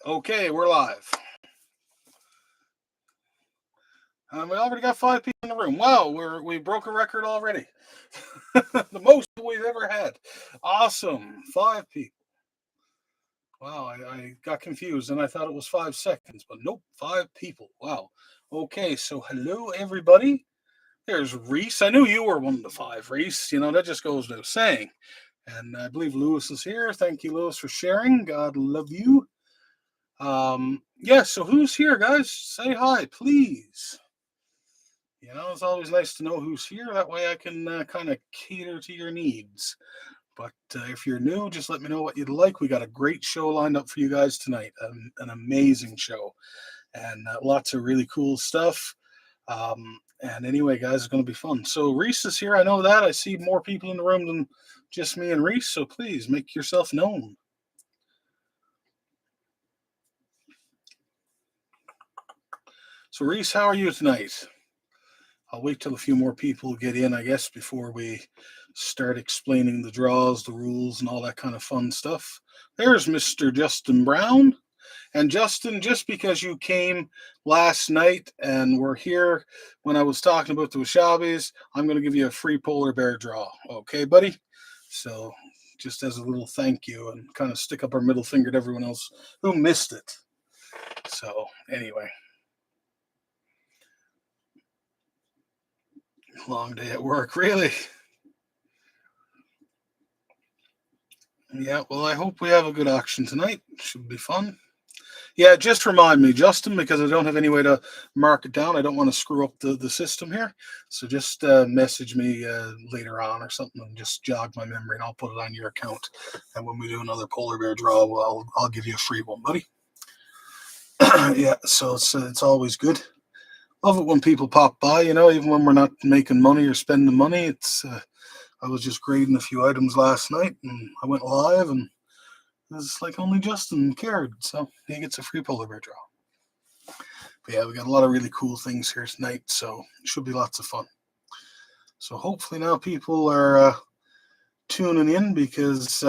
Okay, we're live. We already got 5 people in the room. Wow, we broke a record already. The most we've ever had. Awesome. 5 people. Wow, I got confused and I thought it was 5 seconds, but nope, 5 people. Wow. Okay, so hello everybody. There's Reese. I knew you were one of the 5, Reese. You know, that just goes without saying. And I believe Lewis is here. Thank you, Lewis, for sharing. God love you. Yeah, so who's here, guys? Say hi, please. You know, it's always nice to know who's here. That way I can kind of cater to your needs. But if you're new, just let me know what you'd like. We got a great show lined up for you guys tonight. An amazing show. And lots of really cool stuff. And anyway, guys, it's going to be fun. So Reese is here. I know that. I see more people in the room than just me and Reese. So please make yourself known. So Reese, how are you tonight? I'll wait till a few more people get in, I guess, before we start explaining the draws, the rules, and all that kind of fun stuff. There's Mr. Justin Brown. And Justin, just because you came last night and were here when I was talking about the Washabis, I'm going to give you a free polar bear draw. Okay, buddy? So, just as a little thank you and kind of stick up our middle finger to everyone else who missed it. So, anyway. Long day at work, really. Yeah, well, I hope we have a good auction tonight. Should be fun. Yeah, just remind me, Justin, because I don't have any way to mark it down. I don't want to screw up the system here. So just message me later on or something and just jog my memory and I'll put it on your account. And when we do another polar bear draw, well, I'll give you a free one, buddy. Yeah, so it's always good. Love it when people pop by, you know, even when we're not making money or spending money. I was just grading a few items last night and I went live and it's like only Justin cared, so he gets a free polar bear draw. But yeah, we got a lot of really cool things here tonight, so it should be lots of fun. So hopefully now people are tuning in because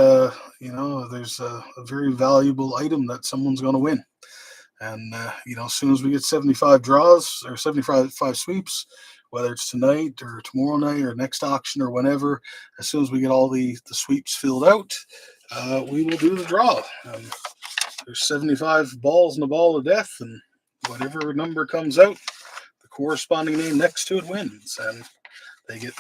you know there's a very valuable item that someone's going to win. And you know, as soon as we get 75 draws or 75 sweeps, whether it's tonight or tomorrow night or next auction or whenever, as soon as we get all the sweeps filled out, we will do the draw. There's 75 balls in the ball of death, and whatever number comes out, the corresponding name next to it wins, and they get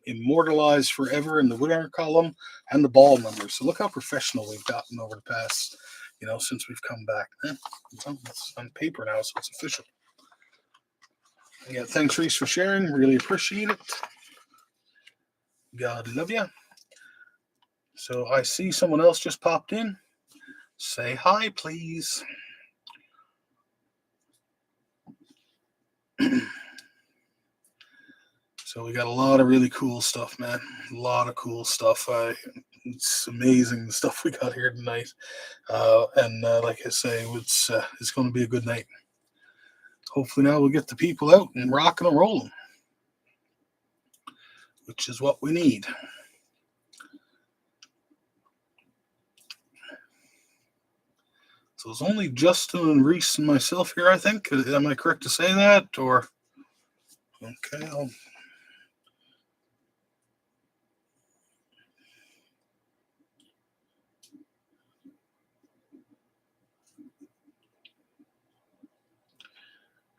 immortalized forever in the winner column and the ball number. So look how professional we've gotten over the past, you know, since we've come back. It's on paper now, so it's official. Yeah, thanks, Reese, for sharing. Really appreciate it. God love you. So I see someone else just popped in. Say hi, please. So we got a lot of really cool stuff, man. A lot of cool stuff. It's amazing the stuff we got here tonight. And like I say, it's going to be a good night. Hopefully now we'll get the people out and rocking and rolling, which is what we need. So it's only Justin and Reese and myself here, I think. Am I correct to say that? Or okay,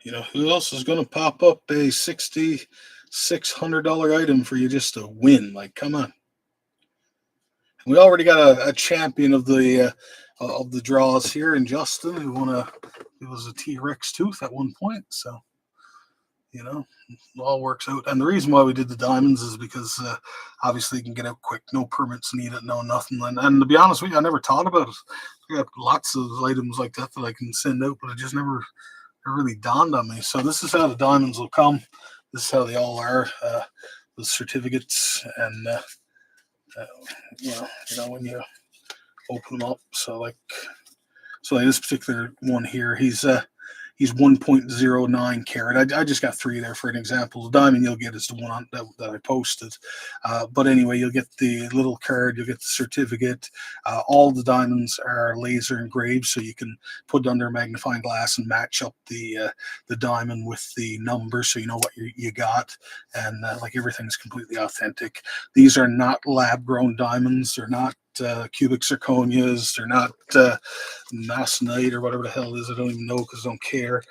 you know, who else is going to pop up a $6,600 item for you just to win? Like, come on. We already got a champion of the draws here in Justin, who was a T-Rex tooth at one point. So, you know, it all works out. And the reason why we did the diamonds is because obviously you can get out quick, no permits needed, no nothing. And to be honest with you, I never thought about it. I got lots of items like that I can send out, but it just never really dawned on me. So this is how the diamonds will come. This is how they all are. The certificates and you know when you open them up. So like this particular one here, he's he's 1.09 carat. I just got 3 there for an example. The diamond you'll get is the one that I posted. But anyway, you'll get the little card, you'll get the certificate. All the diamonds are laser engraved, so you can put it under a magnifying glass and match up the diamond with the number, so you know what you got. And like everything's completely authentic. These are not lab-grown diamonds. They're not cubic zirconias. They're not masonite or whatever the hell it is. I don't even know because I don't care.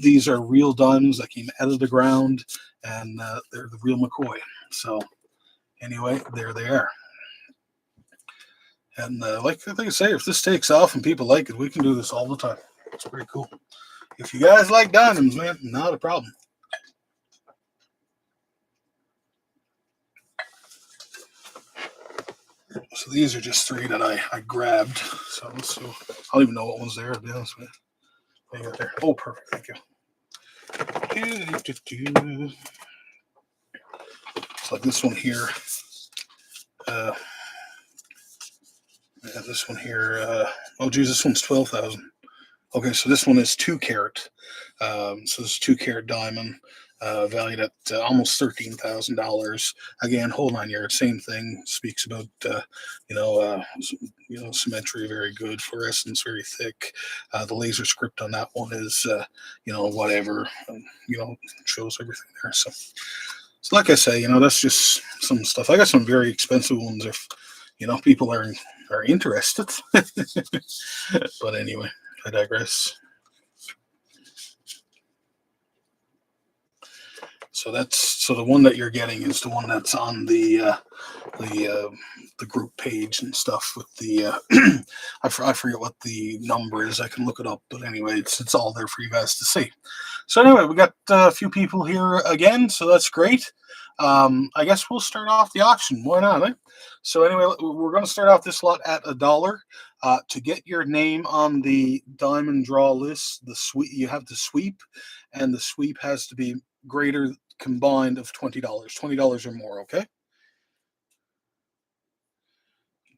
These are real diamonds that came out of the ground, and they're the real McCoy. So anyway, there they are. And like I say, if this takes off and people like it, we can do this all the time. It's pretty cool. If you guys like diamonds, man, not a problem. So these are just 3 that I grabbed. So I don't even know what one's there, to be honest with you. What you got there? Oh, perfect. Thank you. It's like this one here. This one here. Oh, geez, this one's 12,000. Okay, so this one is 2 carat. So this is 2 carat diamond, valued at almost $13,000. Again, whole 9 yards, same thing. Speaks about symmetry, very good. Fluorescence, very thick. The laser script on that one is whatever. Shows everything there. So like I say, that's just some stuff. I got some very expensive ones if people are interested. But anyway, I digress. So the one that you're getting is the one that's on the group page and stuff with the I forget what the number is. I can look it up, but anyway, it's all there for you guys to see. So anyway, we got a few people here again, so that's great. I guess we'll start off the auction. Why not? Eh? So anyway, we're going to start off this lot at $1. To get your name on the diamond draw list, you have to sweep, and the sweep has to be greater combined of $20 or more. Okay.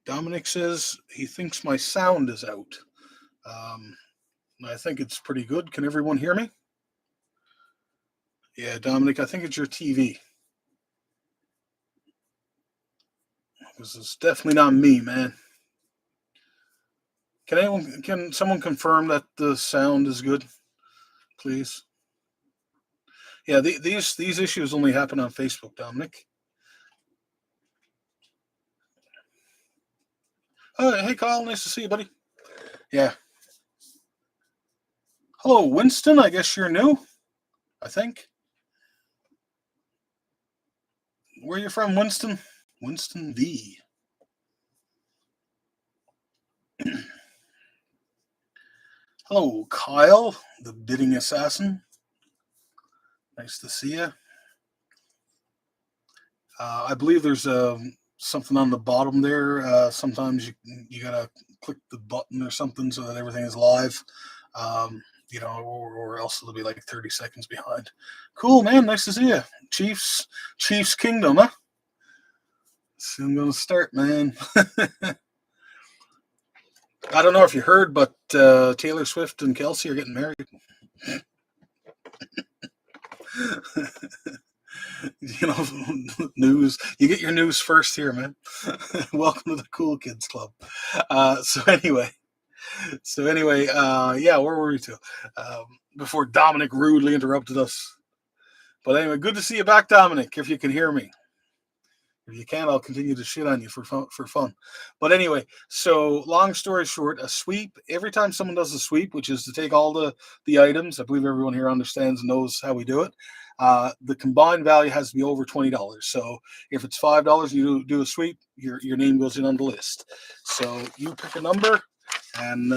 Dominic says he thinks my sound is out. I think it's pretty good. Can everyone hear me? Yeah, Dominic, I think it's your TV. Because it's definitely not me, man. Can someone confirm that the sound is good, please? Yeah, these issues only happen on Facebook, Dominic. Hey, Kyle, nice to see you, buddy. Yeah. Hello, Winston. I guess you're new, I think. Where are you from, Winston? Winston V. Hello, Kyle, the bidding assassin. Nice to see you. I believe there's something on the bottom there. Sometimes you gotta click the button or something so that everything is live. Or else it'll be like 30 seconds behind. Cool, man. Nice to see you. Chiefs Kingdom, huh? Soon gonna start, man. I don't know if you heard, but Taylor Swift and Kelsey are getting married. News. You get your news first here, man. Welcome to the Cool Kids Club. So anyway, where were we to? Before Dominic rudely interrupted us. But anyway, good to see you back, Dominic, if you can hear me. If you can, I'll continue to shit on you for fun. But anyway, so long story short, a sweep, every time someone does a sweep, which is to take all the items, I believe everyone here understands and knows how we do it, the combined value has to be over $20. So if it's $5, you do a sweep, your name goes in on the list. So you pick a number, and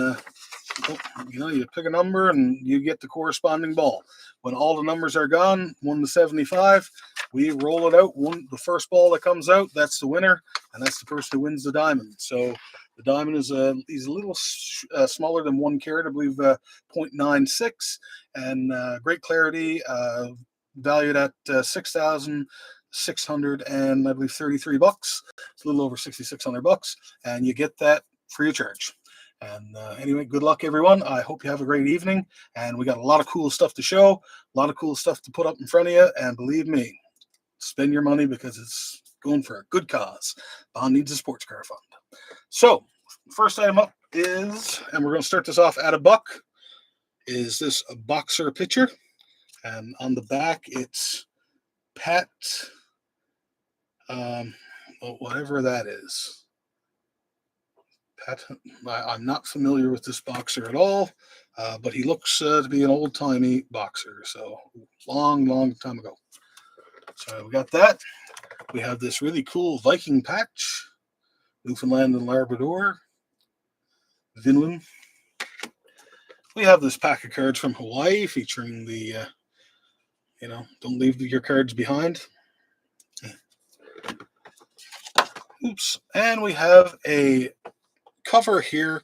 you pick a number and you get the corresponding ball. When all the numbers are gone, 1 to 75, we roll it out. The first ball that comes out, that's the winner, and that's the person who wins the diamond. So the diamond is a little smaller than 1 carat, I believe 0.96, and great clarity, valued at $6,600 and I believe $33. It's a little over $6,600, and you get that free of charge. And anyway, good luck, everyone. I hope you have a great evening. And we got a lot of cool stuff to show, a lot of cool stuff to put up in front of you. And believe me, spend your money because it's going for a good cause. Bond needs a sports car fund. So, first item up is, and we're going to start this off at $1, is this a boxer pitcher. And on the back, it's Pat, whatever that is. Pat, I'm not familiar with this boxer at all, but he looks to be an old-timey boxer. So, long time ago. So, we got that. We have this really cool Viking patch, Newfoundland and Labrador, Vinland. We have this pack of cards from Hawaii featuring the, don't leave your cards behind. Oops. And we have a cover here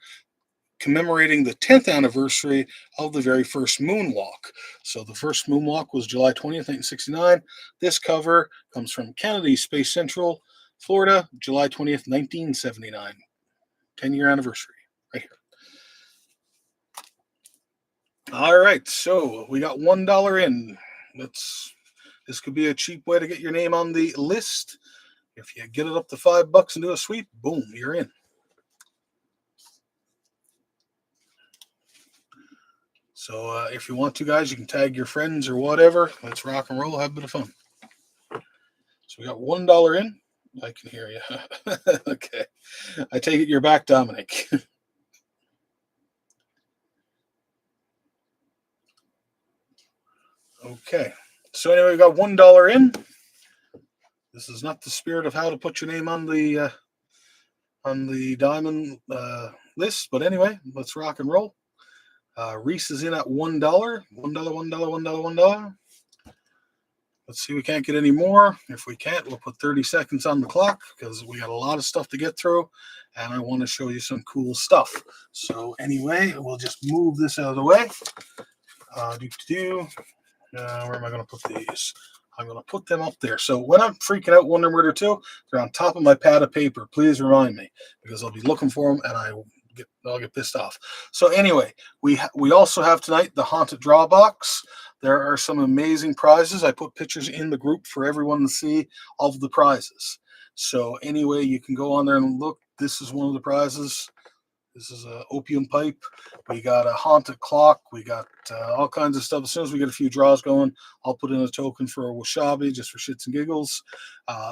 commemorating the 10th anniversary of the very first moonwalk. So the first moonwalk was July 20th, 1969. This cover comes from Kennedy Space Central, Florida, July 20th, 1979. 10-year anniversary right here. All right, so we got $1 in. This could be a cheap way to get your name on the list. If you get it up to $5 and do a sweep, boom, you're in. So if you want to, guys, you can tag your friends or whatever. Let's rock and roll, have a bit of fun. So we got $1 in. I can hear you. Okay. I take it you're back, Dominic. Okay. So anyway, we got $1 in. This is not the spirit of how to put your name on the diamond list, but anyway, let's rock and roll. Reese is in at $1. $1. Let's see, we can't get any more. If we can't, we'll put 30 seconds on the clock because we got a lot of stuff to get through, and I want to show you some cool stuff. So anyway, we'll just move this out of the way. Where am I going to put these? I'm going to put them up there. So when I'm freaking out, Wonder Murder 2, they're on top of my pad of paper. Please remind me because I'll be looking for them and I'll get pissed off. So anyway, we also have tonight the Haunted Draw Box. There are some amazing prizes. I put pictures in the group for everyone to see of the prizes. So anyway, you can go on there and look. This is one of the prizes. This is an opium pipe. We got a haunted clock. We got all kinds of stuff. As soon as we get a few draws going, I'll put in a token for a Washabi just for shits and giggles.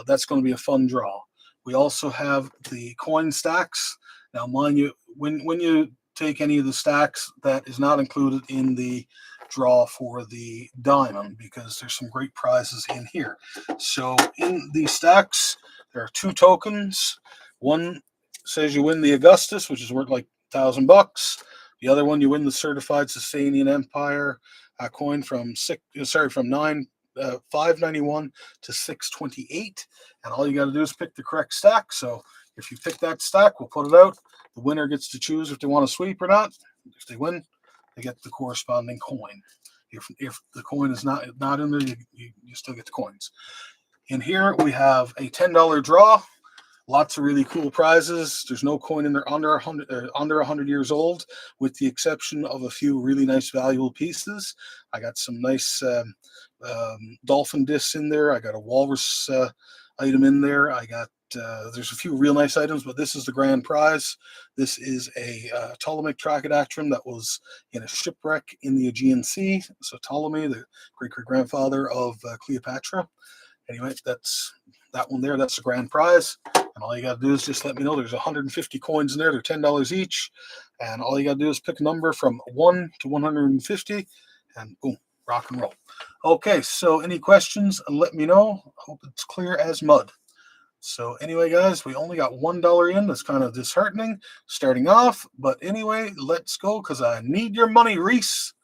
That's going to be a fun draw. We also have the coin stacks. Now, mind you, when you take any of the stacks, that is not included in the draw for the diamond because there's some great prizes in here. So in these stacks, there are 2 tokens. One says you win the Augustus, which is worth like $1,000. The other one, you win the certified Sasanian Empire coin from 591 to 628, and all you got to do is pick the correct stack. So if you pick that stack, we'll put it out. The winner gets to choose if they want to sweep or not. If they win, they get the corresponding coin. If the coin is not in there, you still get the coins. In here, we have a $10 draw. Lots of really cool prizes. There's no coin in there under 100 years old, with the exception of a few really nice valuable pieces. I got some nice dolphin discs in there. I got a walrus item in there. I got there's a few real nice items, but this is the grand prize. This is a Ptolemaic Trachodactylon that was in a shipwreck in the Aegean Sea. So Ptolemy, the great-great-grandfather of Cleopatra. Anyway, that's that one there. That's the grand prize. And all you got to do is just let me know. There's 150 coins in there. They're $10 each. And all you got to do is pick a number from 1 to 150. And boom, rock and roll. Okay, so any questions, let me know. Hope it's clear as mud. So anyway, guys, we only got $1 in. That's kind of disheartening starting off. But anyway, let's go because I need your money, Reese.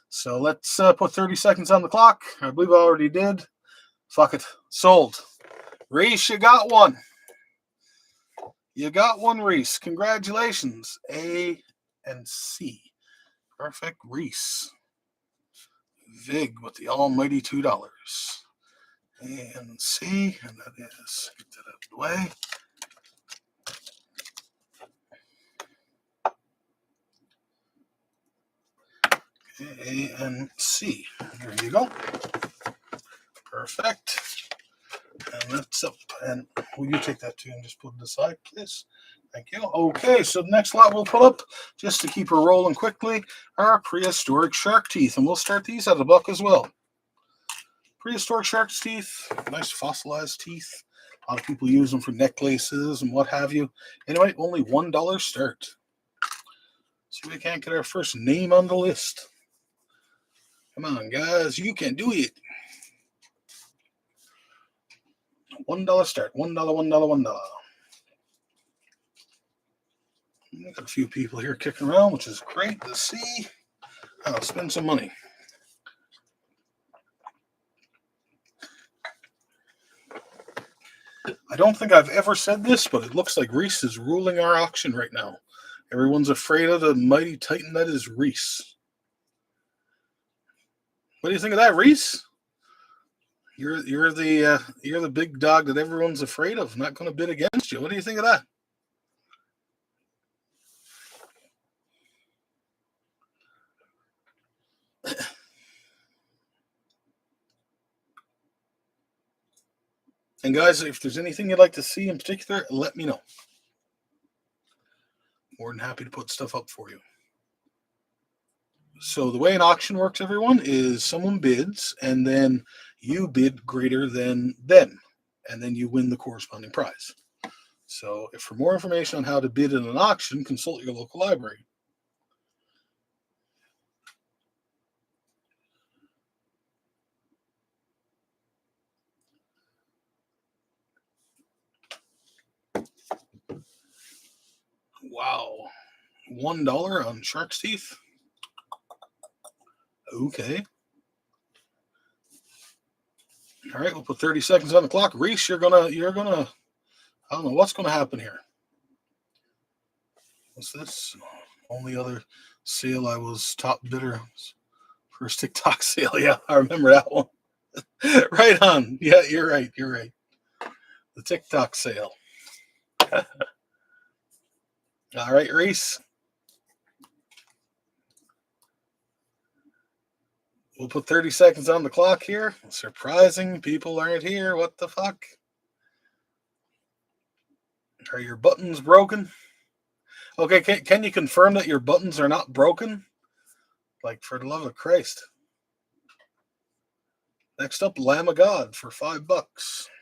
So let's put 30 seconds on the clock. I believe I already did. Fuck it. Sold. Reese, you got one. You got one, Reese. Congratulations. A and C. Perfect, Reese. Vig with the almighty $2. A and C, and that is, get that out of the way. A and C. There you go. Perfect. And that's up. And will you take that too and just put it aside, please? Thank you. Okay, so the next lot we'll put up, just to keep her rolling quickly, are prehistoric shark teeth. And we'll start these at $1 as well. Prehistoric shark's teeth, nice fossilized teeth. A lot of people use them for necklaces and what have you. Anyway, only $1 start. So we can't get our first name on the list. Come on, guys, you can do it. $1 start. $1, $1, $1. We got a few people here kicking around, which is great to see. I'll spend some money. I don't think I've ever said this, but it looks like Reese is ruling our auction right now. Everyone's afraid of the mighty titan that is Reese. What do you think of that, Reese? You're the big dog that everyone's afraid of. Not going to bid against you. What do you think of that? And guys, if there's anything you'd like to see in particular, let me know. More than happy to put stuff up for you. So the way an auction works, everyone, is someone bids, and then you bid greater than them, and then you win the corresponding prize. So if for more information on how to bid in an auction, consult your local library. Wow. $1 on shark's teeth? Okay. All right, we'll put 30 seconds on the clock. Reese, you're gonna, I don't know what's gonna happen here. What's this? Only other sale I was top bidder. First TikTok sale. Yeah, I remember that one. Right on. Yeah, you're right. You're right. The TikTok sale. All right, Reese. We'll put 30 seconds on the clock here. Surprising, people aren't here. What the fuck? Are your buttons broken? Okay, can you confirm that your buttons are not broken? Like, for the love of Christ. Next up, Lamb of God for $5.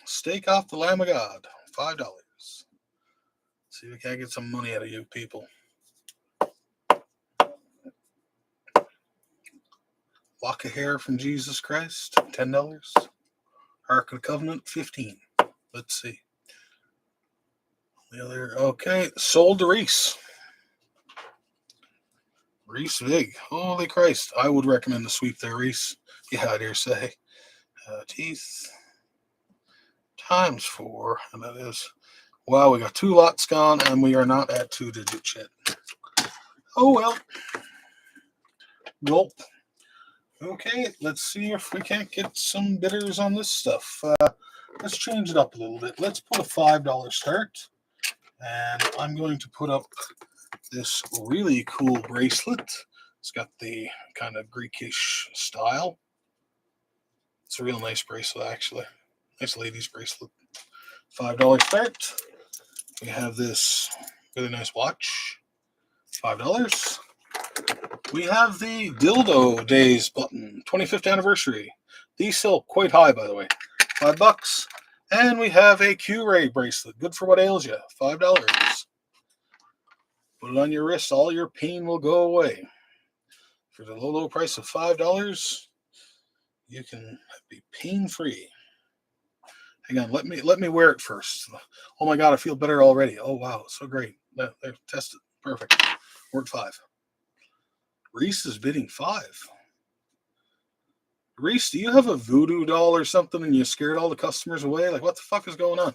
Steak off the Lamb of God, $5. See if we can't get some money out of you people. Lock of hair from Jesus Christ, $10. Ark of the Covenant, $15. Let's see. The other, okay, sold to Reese. Reese Vig. Holy Christ. I would recommend the sweep there, Reese. Yeah, I dare say. Teeth times 4, and that is, wow, we got 2 lots gone, and we are not at 2 digits yet. Oh, well. Gulp. Okay, let's see if we can't get some bidders on this stuff. Let's change it up a little bit. Let's put a $5 start, and I'm going to put up this really cool bracelet. It's got the kind of Greekish style. It's a real nice bracelet, actually. Nice ladies bracelet. $5 start. We have this really nice watch. $5. We have the Dildo Days button, 25th anniversary. These sell quite high, by the way. $5. And we have a Q-Ray bracelet. Good for what ails you. $5. Put it on your wrist. All your pain will go away. For the low, low price of $5, you can be pain-free. Hang on, let me wear it first. Oh my God, I feel better already. Oh wow, so great. There, tested. Perfect. Worked 5. Reese is bidding 5. Reese, do you have a voodoo doll or something and you scared all the customers away? Like, what the fuck is going on?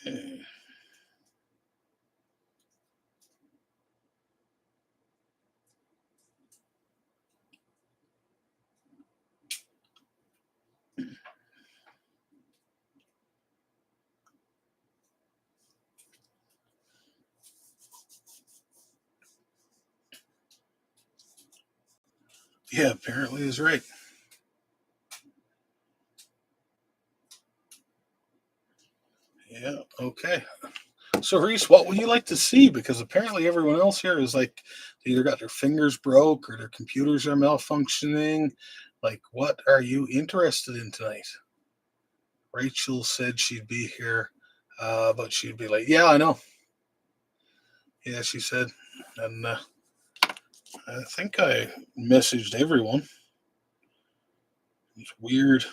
Okay. Yeah, apparently is right. Yeah, okay. So, Reese, what would you like to see? Because apparently everyone else here is like, they either got their fingers broke or their computers are malfunctioning. Like, what are you interested in tonight? Rachel said she'd be here, but she'd be like, yeah, I know. Yeah, she said. And I think I messaged everyone. It's weird.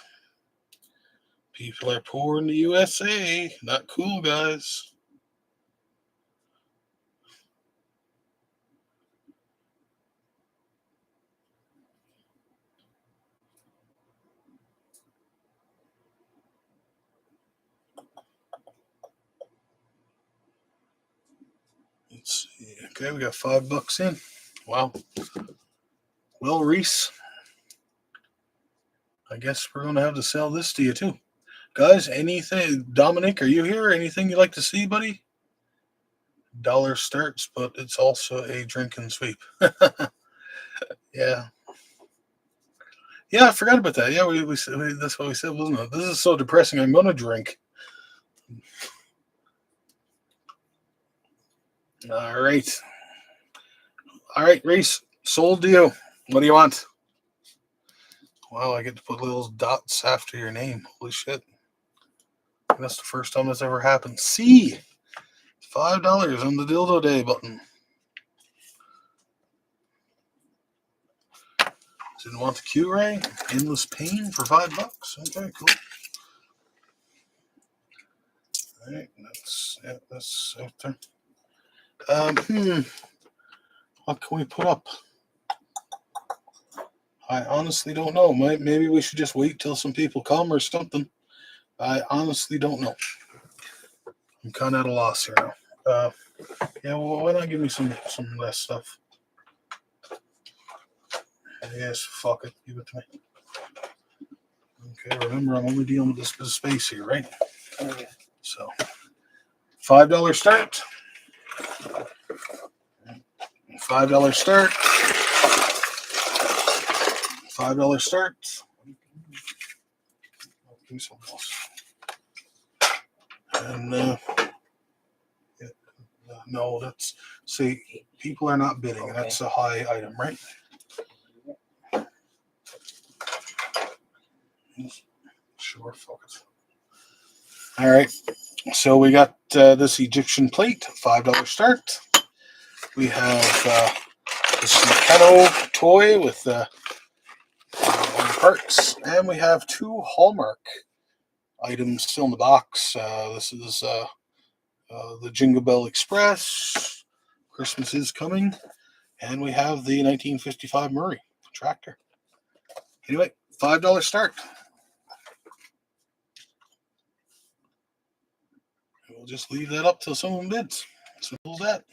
People are poor in the USA. Not cool, guys. Let's see. Okay, we got $5 in. Wow. Well, Reese, I guess we're going to have to sell this to you too. Guys, anything? Dominic, are you here? Anything you'd like to see, buddy? Dollar starts, but it's also a drink and sweep. Yeah. Yeah, I forgot about that. Yeah, that's what we said, wasn't it? This is so depressing. I'm going to drink. All right. All right, Reese, sold to you. What do you want? Wow, I get to put little dots after your name. Holy shit. That's the first time that's ever happened. C. $5 on the dildo day button. Didn't want the Q ray. Endless pain for $5. Okay, cool. All right, that's out there. What can we put up? I honestly don't know. Maybe we should just wait till some people come or something. I honestly don't know. I'm kind of at a loss here now. Yeah, well, why not give me some less stuff? Yes, fuck it. Give it to me. Okay, remember, I'm only dealing with this bit of space here, right? Okay. So, $5 start. $5 start. $5 start. I'll do something else. And yeah, no, that's see, people are not bidding. Okay. That's a high item, right? Sure, fuck it. All right. So we got this Egyptian plate, $5 start. We have this Meccano toy with parts, and we have two Hallmark items still in the box. This is the Jingle Bell Express. Christmas is coming, and we have the 1955 Murray tractor. Anyway, $5 start. We'll just leave that up till someone bids. Simple as that.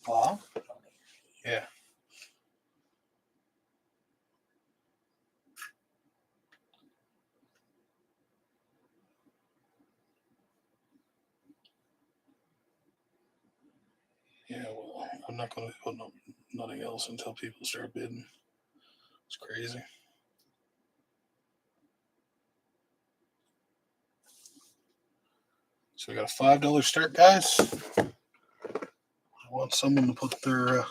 Wow. Yeah. Yeah, well, I'm not going to put nothing else until people start bidding. It's crazy. So we got a $5 start, guys. I want someone to put their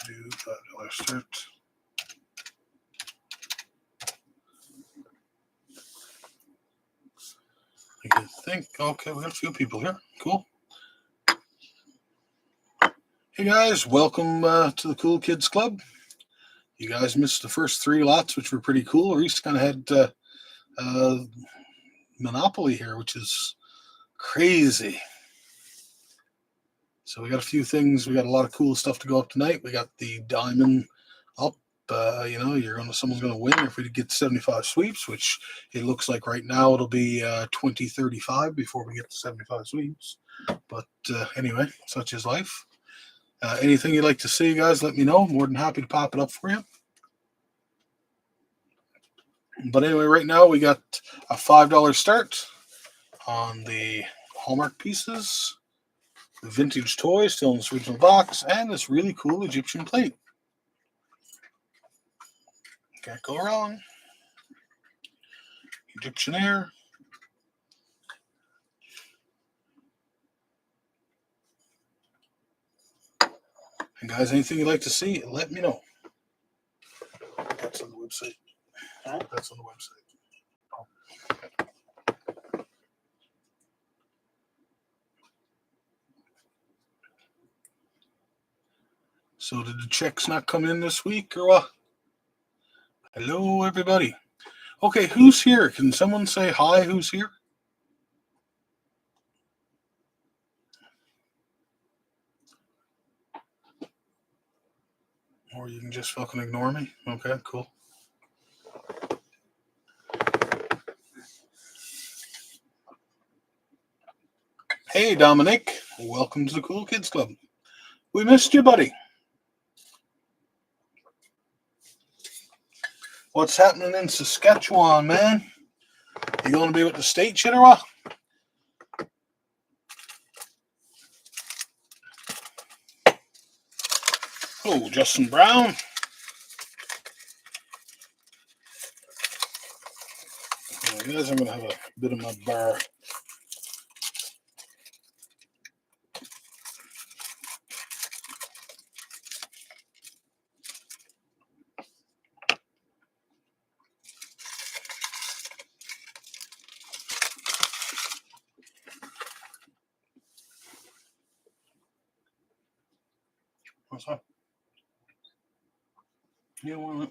do $5 start. I think okay, we got a few people here. Cool. Hey guys, welcome to the Cool Kids Club. You guys missed the first three lots, which were pretty cool. Reese kind of had Monopoly here, which is crazy. So we got a few things. We got a lot of cool stuff to go up tonight. We got the diamond up. Someone's gonna win if we get 75 sweeps, which it looks like right now it'll be 20-35 before we get to 75 sweeps. But anyway, such is life. Anything you'd like to see, guys, let me know. More than happy to pop it up for you. But anyway, right now we got a $5 start on the Hallmark pieces, the vintage toy still in its original box, and this really cool Egyptian plate. Can't go wrong. Egyptian air. And guys, anything you'd like to see, let me know. That's on the website. That's on the website. So did the checks not come in this week or what? Hello, everybody. Okay, who's here? Can someone say hi? Who's here? Or you can just fucking ignore me. Okay, cool. Hey, Dominic. Welcome to the Cool Kids Club. We missed you, buddy. What's happening in Saskatchewan, man? You going to be with the state yet or what? Oh, Justin Brown. Guys, I'm going to have a bit of my bar. What's up? You want it?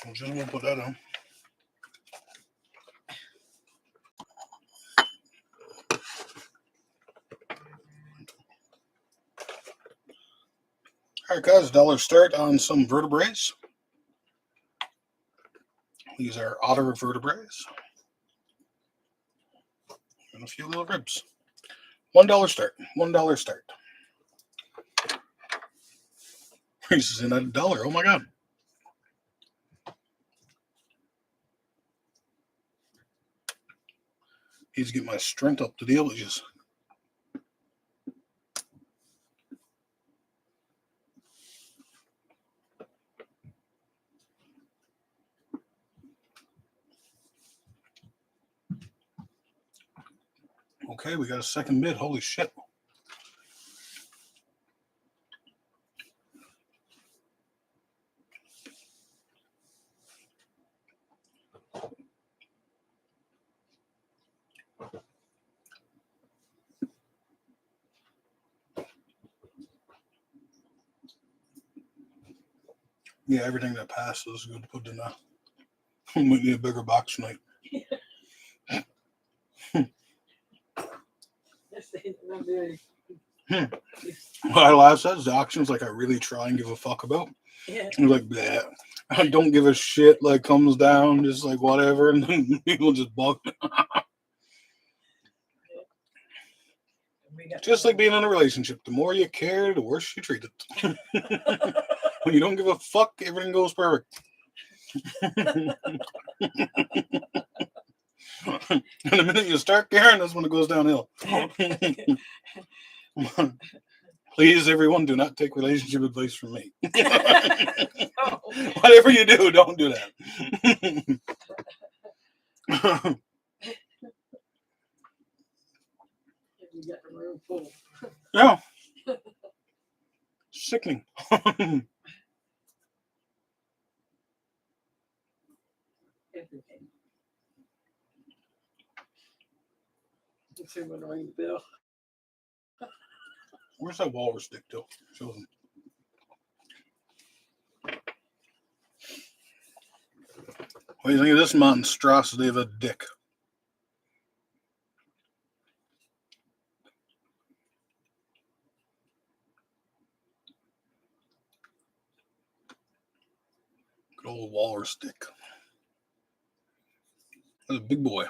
I'm just going to put that on. All right, guys, dollar start on some vertebraes. These are otter vertebraes. And a few little ribs. $1 start. $1 start. This is in at $1. Oh my God. Need to get my strength up to deal with this. Okay, we got a second bid. Holy shit. Yeah, everything that passes is good to put in there. We might need a bigger box tonight. What I last said is the auctions like I really try and give a fuck about. Yeah. I'm like, bleh. I don't give a shit, like comes down, just like whatever, and then people just buck. Just like being in a relationship. The more you care, the worse you treat it. When you don't give a fuck, everything goes perfect. And the minute you start caring, that's when it goes downhill. Please, everyone, do not take relationship advice from me. Whatever you do, don't do that. You got the room full. Yeah. Sickening. Everything. Let's see if I can ring the bell. Where's that walrus dick, though? Show them. What do you think of this monstrosity of a dick? Good old walrus dick. That's a big boy.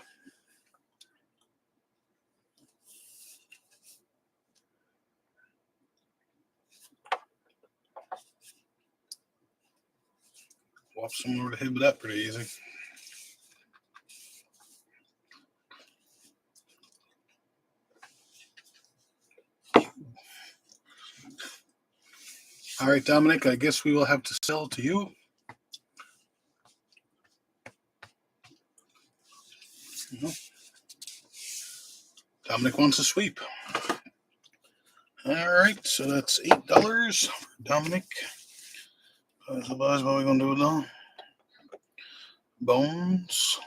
Whop someone over the head with that pretty easy. All right, Dominic, I guess we will have to sell to you. Dominic wants a sweep. All right, so that's $8 for Dominic. So what are we going to do now? Bones.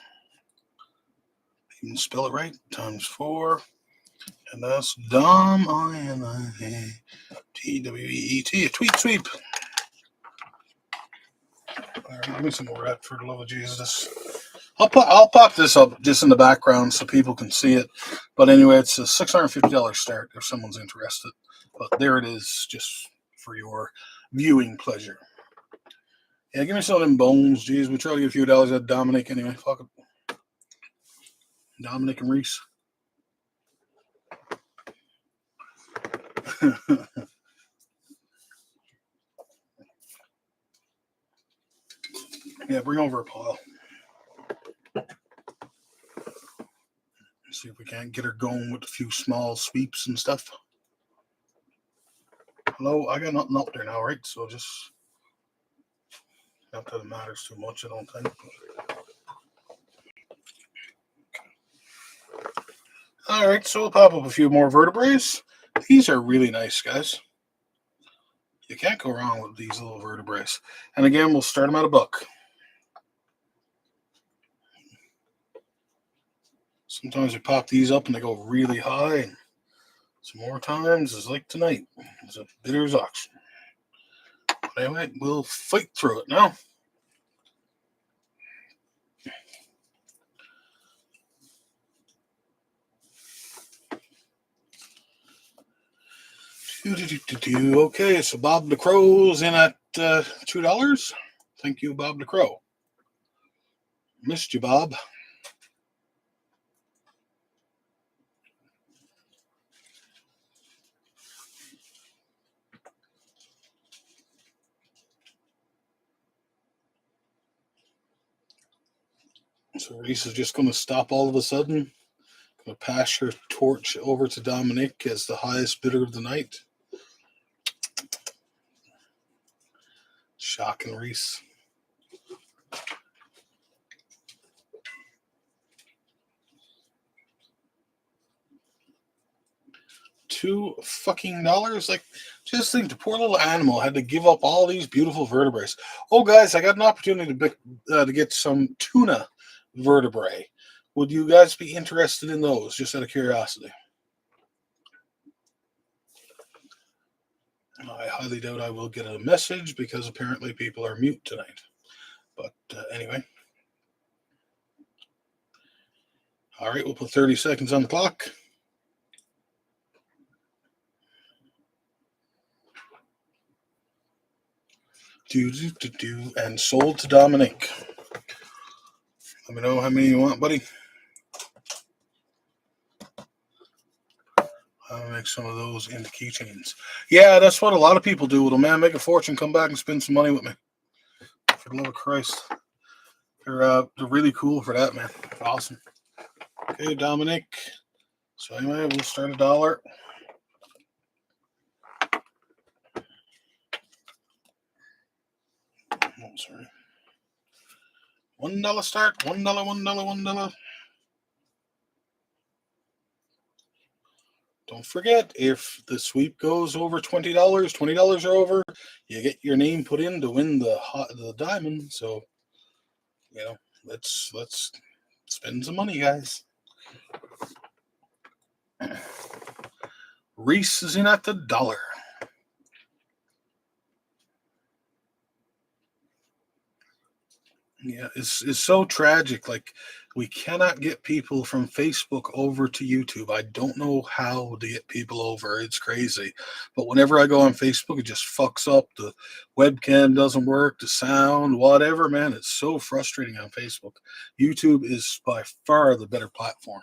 You can spell it right. Times 4. And that's Dom, I-N-I-A-T-W-E-E-T. A tweet sweep. All right, give me some more of that for the love of Jesus. I'll pop this up just in the background so people can see it. But anyway, it's a $650 start if someone's interested. But there it is, just for your viewing pleasure. Yeah, give me some of them bones. Jeez, we try to get a few dollars out of Dominic anyway. Fuck it. Dominic and Reese. Yeah, bring over a pile. See if we can't get her going with a few small sweeps and stuff. Hello, I got nothing up there now, right? So just not that it matters too much, I don't think. All right, so we'll pop up a few more vertebrae. These are really nice, guys. You can't go wrong with these little vertebrae. And again, we'll start them at $1. Sometimes we pop these up and they go really high. And some more times, it's like tonight. It's a bidder's auction. But anyway, we'll fight through it now. Okay, so Bob the Crow's in at $2. Thank you, Bob the Crow. Missed you, Bob. So Reese is just going to stop all of a sudden. Going to pass her torch over to Dominic as the highest bidder of the night. Shocking Reese. $2 like, just think the poor little animal had to give up all these beautiful vertebrae. Oh guys, I got an opportunity to get some tuna vertebrae. Would you guys be interested in those, just out of curiosity? I highly doubt I will get a message because apparently people are mute tonight. But anyway. All right, we'll put 30 seconds on the clock. And sold to Dominic. Let me know how many you want, buddy. I'll make some of those into keychains. Yeah, that's what a lot of people do with them, man. Make a fortune, come back and spend some money with me. For the love of Christ. They're really cool for that, man. Awesome. Okay, Dominic. So anyway, we'll start $1. Oh, sorry. $1 start. $1, $1. Don't forget, if the sweep goes over $20, $20 or over, you get your name put in to win the diamond. So, let's spend some money, guys. Reese is in at the dollar. Yeah, it's so tragic. Like, we cannot get people from Facebook over to YouTube. I don't know how to get people over. It's crazy. But whenever I go on Facebook, it just fucks up. The webcam doesn't work, the sound, whatever, man. It's so frustrating on Facebook. YouTube is by far the better platform.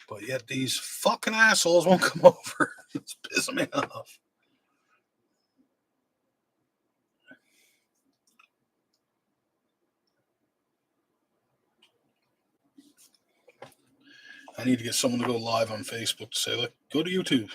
But yet these fucking assholes won't come over. It's pissing me off. I need to get someone to go live on Facebook to say, look, go to YouTube.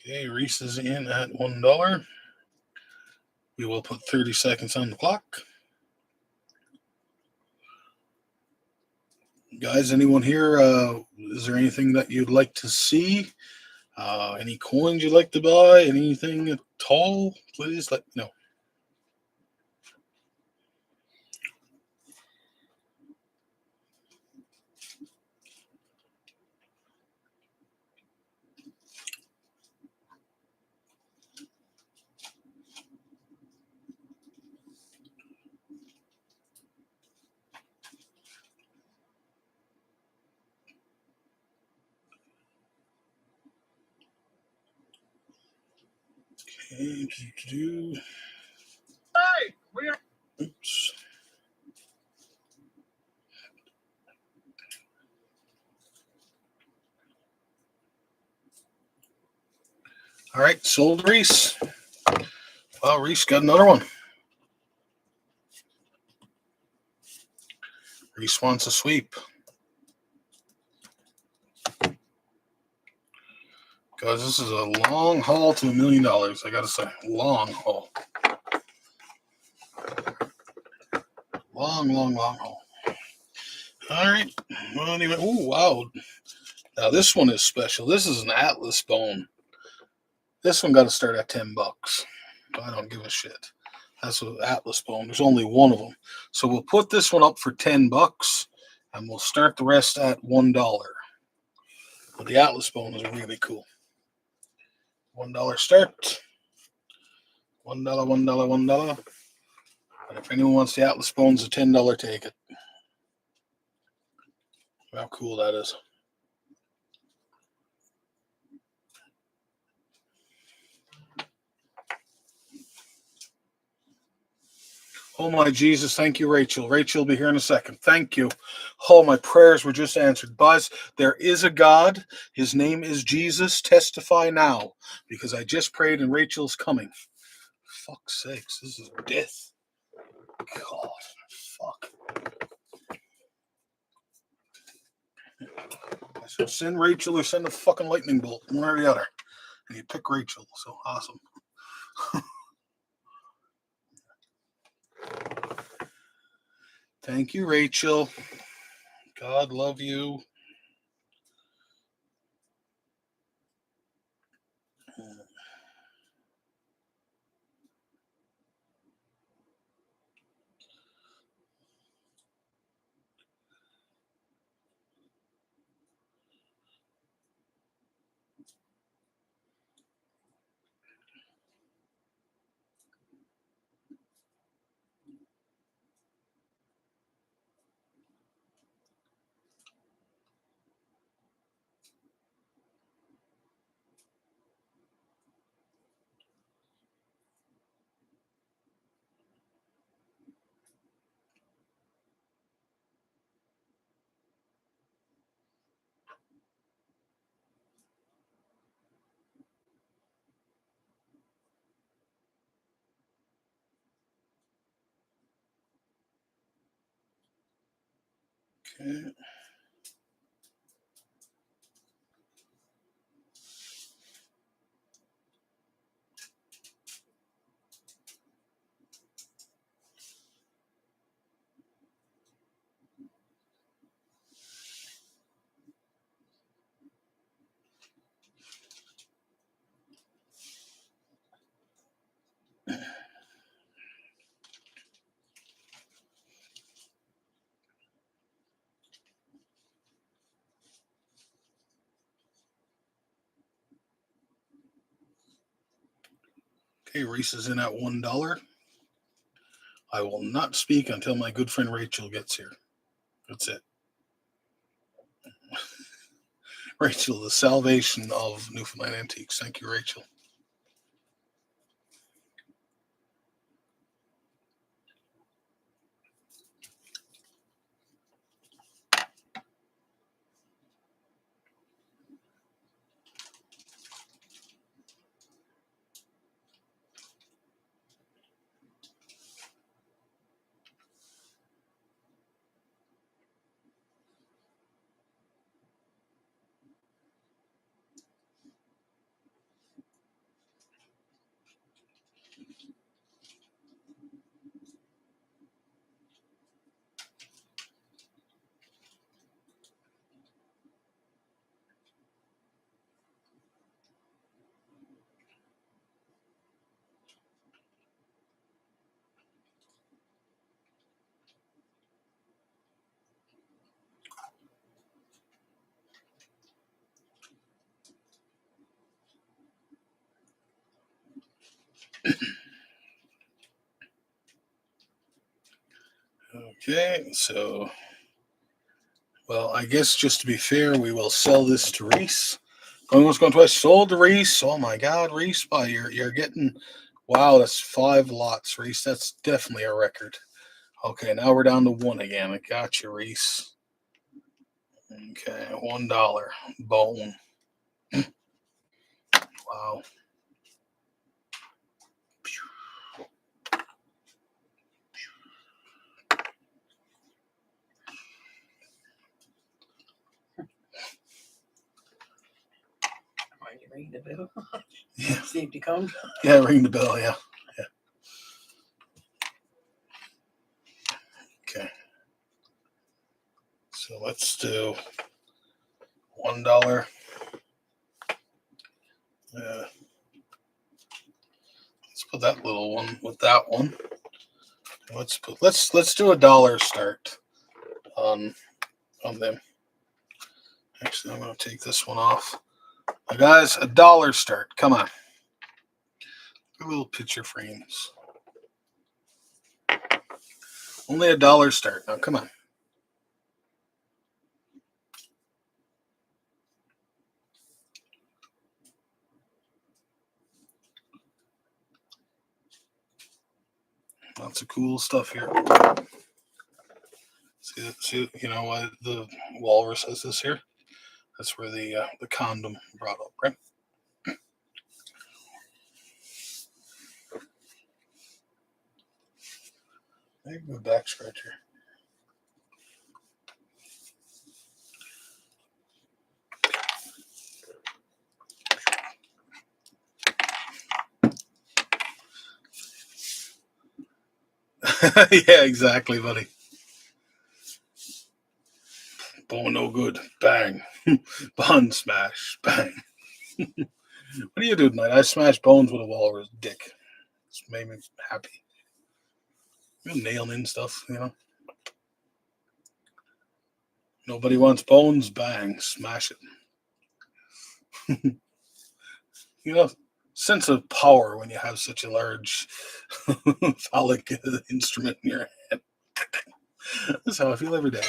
Okay, Reese is in at $1. We will put 30 seconds on the clock. Guys, anyone here? Is there anything that you'd like to see? Any coins you'd like to buy? Anything at all? Please let me know. Okay, Hey, oops. All right, sold Reese. Wow, Reese got another one. Reese wants a sweep. Guys, this is a long haul to $1 million. I gotta say, long haul. Long haul. All right. Well, anyway, oh wow. Now this one is special. This is an Atlas bone. This one got to start at $10. I don't give a shit. That's an Atlas bone. There's only one of them, so we'll put this one up for $10, and we'll start the rest at $1. But the Atlas bone is really cool. $1 start. $1, $1, $1. And if anyone wants the Atlas bones, a $10 take it. How cool that is. Oh my Jesus, thank you, Rachel. Rachel will be here in a second. Thank you. Oh, my prayers were just answered. Buzz, there is a God. His name is Jesus. Testify now, because I just prayed and Rachel's coming. Fuck's sakes, this is death. God, fuck. I should send Rachel or send a fucking lightning bolt, one or the other. And you pick Rachel, so awesome. Thank you, Rachel. God love you. Okay. Okay, Reese is in at $1. I will not speak until my good friend Rachel gets here. That's it. Rachel, the salvation of Newfoundland Antiques. Thank you, Rachel. Okay, so, well, I guess just to be fair, we will sell this to Reese. Going once, going twice. Sold to Reese. Oh my God, Reese! You're getting, wow, that's 5 lots, Reese. That's definitely a record. Okay, now we're down to 1 again. I got you, Reese. Okay, $1 bone. Wow. Ring the bell. Yeah. See if he comes. Yeah, ring the bell. Yeah. Yeah. Okay. So let's do $1. Let's put that little one with that one. Let's do $1 start on them. Actually, I'm going to take this one off. Now, guys, $1 start. Come on. Little picture frames. Only $1 start. Now, come on. Lots of cool stuff here. See, you know why the walrus has this here? That's where the condom brought up, right? Maybe a back scratcher. Yeah, exactly, buddy. Bone no good. Bang. Bun smash. Bang. What do you do tonight? I smashed bones with a walrus dick. It's made me happy. You nail in stuff, you know. Nobody wants bones. Bang. Smash it. You know, sense of power when you have such a large phallic instrument in your hand. That's how I feel every day.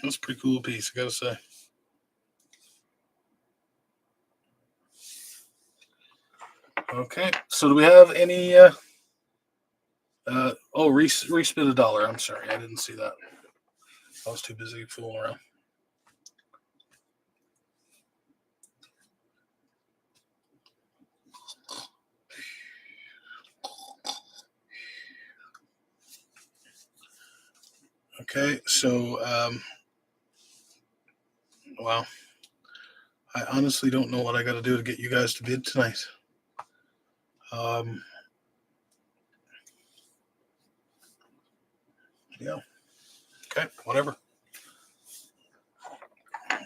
That's a pretty cool piece, I gotta say. Okay, so do we have any? Reese bid $1. I'm sorry, I didn't see that. I was too busy fooling around. Okay, so wow, I honestly don't know what I got to do to get you guys to bid tonight. Yeah. Okay, whatever.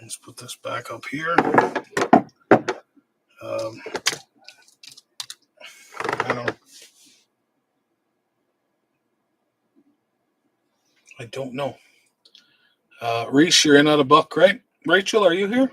Let's put this back up here. I don't know. I don't know. Reese, you're in at a buck, right? Rachel, are you here?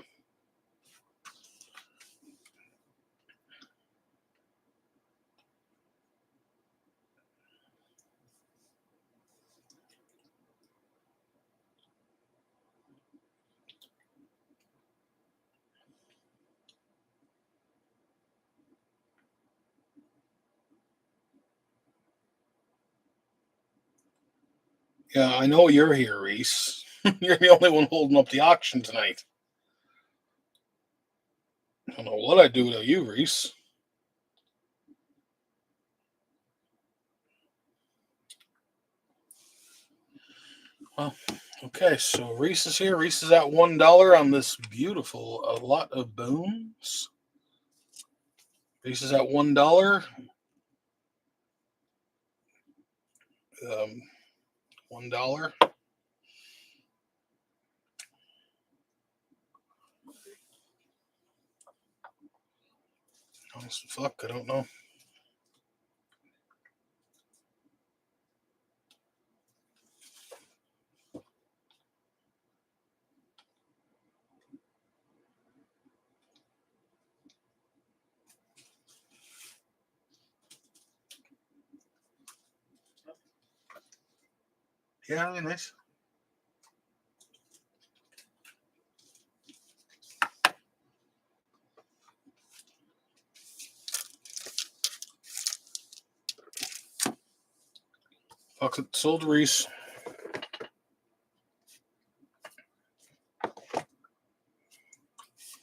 Yeah, I know you're here, Reese. You're the only one holding up the auction tonight. I don't know what I'd do without you, Reese. Well, okay, so Reese is here. Reese is at $1 on this beautiful A Lot of Bones. Reese is at $1. $1. Honest fuck, I don't know. Yeah, really nice. Fuck it, sold Reese.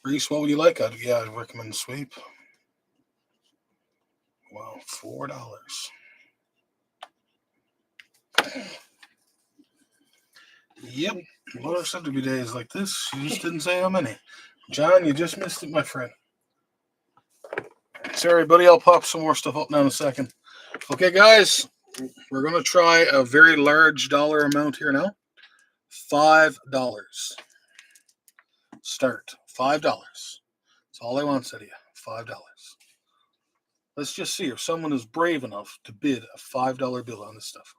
Reese, what would you like? I'd recommend sweep. Wow, $4. Yep. What are said to be days like this? You just didn't say how many. John, you just missed it, my friend. Sorry, buddy. I'll pop some more stuff up now in a second. Okay, guys, we're going to try a very large dollar amount here now. $5. Start. $5. That's all I want, said you. $5. Let's just see if someone is brave enough to bid a $5 bill on this stuff.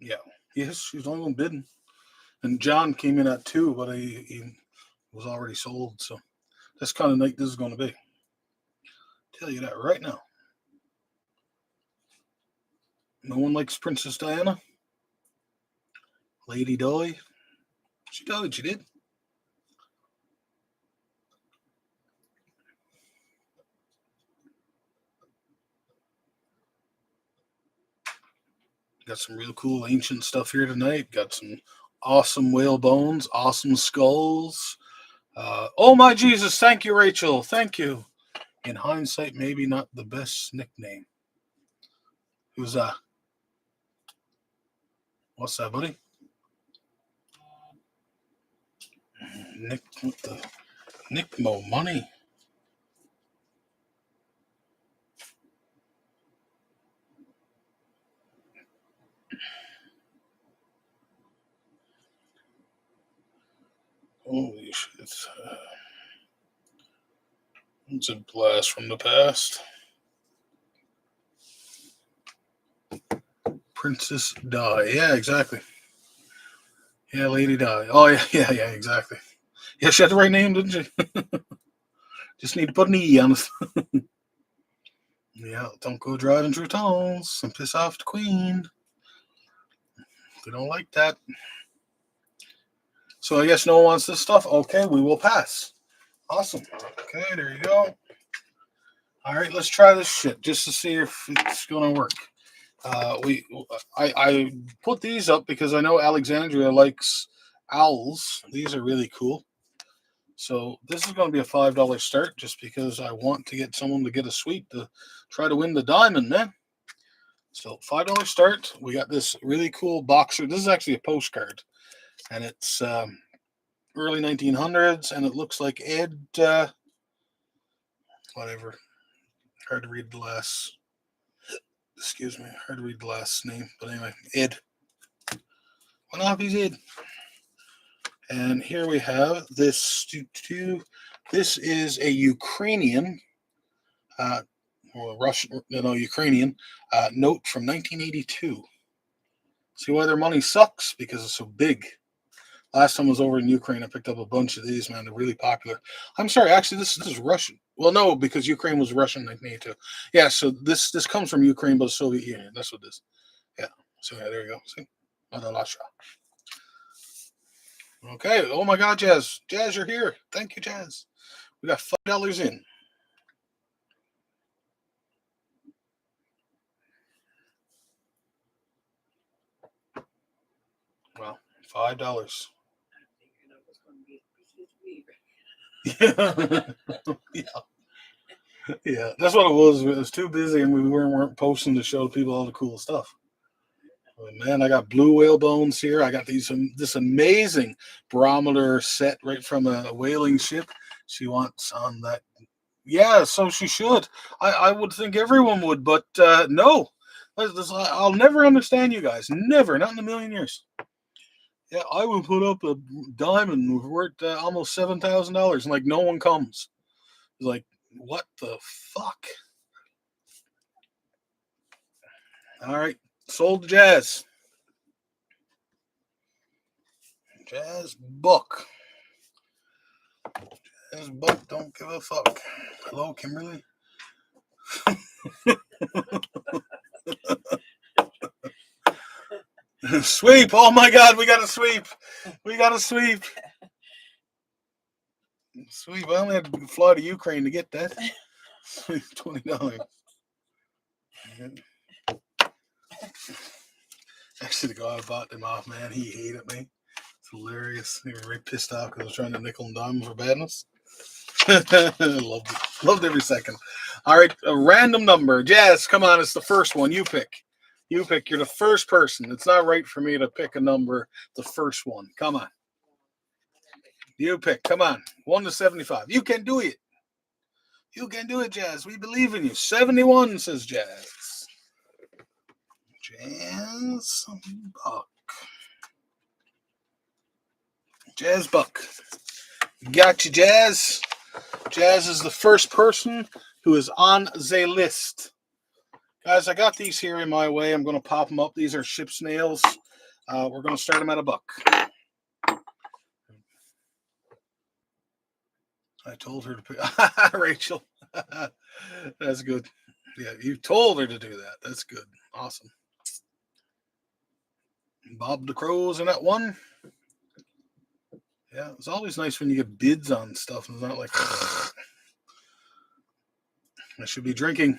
Yeah. Yes, she's the only one bidding. And John came in at 2, but he was already sold. So that's kind of night this is going to be. Tell you that right now. No one likes Princess Diana. Lady Di. She died, she did. Got some real cool ancient stuff here tonight. Got some awesome whale bones, awesome skulls. Oh my Jesus! Thank you, Rachel. Thank you. In hindsight, maybe not the best nickname. Who's that? What's that, buddy? Nick with the Nick Mo money. Holy shit! It's a blast from the past. Princess Di. Yeah, exactly. Yeah, Lady Di. Oh yeah, yeah, exactly. Yeah, she had the right name, didn't she? Just need to put an E on it. Yeah, don't go driving through tunnels and piss off the Queen. We don't like that. So I guess no one wants this stuff. Okay, we will pass. Awesome. Okay, there you go. All right, let's try this shit just to see if it's gonna work. I put these up because I know Alexandria likes owls. These are really cool. So this is going to be a $5 start, just because I want to get someone to get a sweep to try to win the diamond, man. So $5 start. We got this really cool boxer. This is actually a postcard, and it's early 1900s, and it looks like Ed. Whatever. Hard to read the last. Excuse me. Hard to read the last name, but anyway, Ed. Well, no, he's Ed. And here we have this. This is a Ukrainian, or Russian, no, Ukrainian note from 1982. See why their money sucks? Because it's so big. Last time I was over in Ukraine, I picked up a bunch of these, man. They're really popular. I'm sorry, actually, this is Russian. Well, no, because Ukraine was Russian in 1982. Yeah, so this comes from Ukraine, but the Soviet Union. That's what this. Yeah. So yeah, there you go. See, okay. Oh my God, Jazz, Jazz, you're here. Thank you, Jazz. We got $5 in. Well, $5. Yeah. Yeah, that's what it was. It was too busy, and we weren't posting to show people all the cool stuff. But man, I got blue whale bones here. I got this amazing barometer set right from a whaling ship. She wants on that. Yeah, so she should. I would think everyone would, but no. I'll never understand you guys. Never, not in a million years. Yeah, I would put up a diamond worth almost $7,000, and like no one comes. It's like, what the fuck? All right, sold Jazz. Jazz Buck. Jazz Buck don't give a fuck. Hello, Kimberly. Sweep. Oh my God, we got a sweep. We got a sweep. Sweep. I only had to fly to Ukraine to get that. $20. Actually, the guy I bought them off, man, he hated me. It's hilarious. He was very pissed off because I was trying to nickel and dime for badness. Loved it. Loved every second. All right, a random number. Jazz, come on, it's the first one. You pick. You pick. You're the first person. It's not right for me to pick a number, the first one. Come on. You pick. Come on. 1 to 75. You can do it. You can do it, Jazz. We believe in you. 71, says Jazz. Jazz Buck. Jazz Buck. Got you, Jazz. Jazz is the first person who is on the list. Guys, I got these here in my way. I'm going to pop them up. These are ship snails. We're going to start them at $1. I told her to pick. Rachel. That's good. Yeah, you told her to do that. That's good. Awesome. Bob the Crow's in that one. Yeah, it's always nice when you get bids on stuff and it's not like I should be drinking.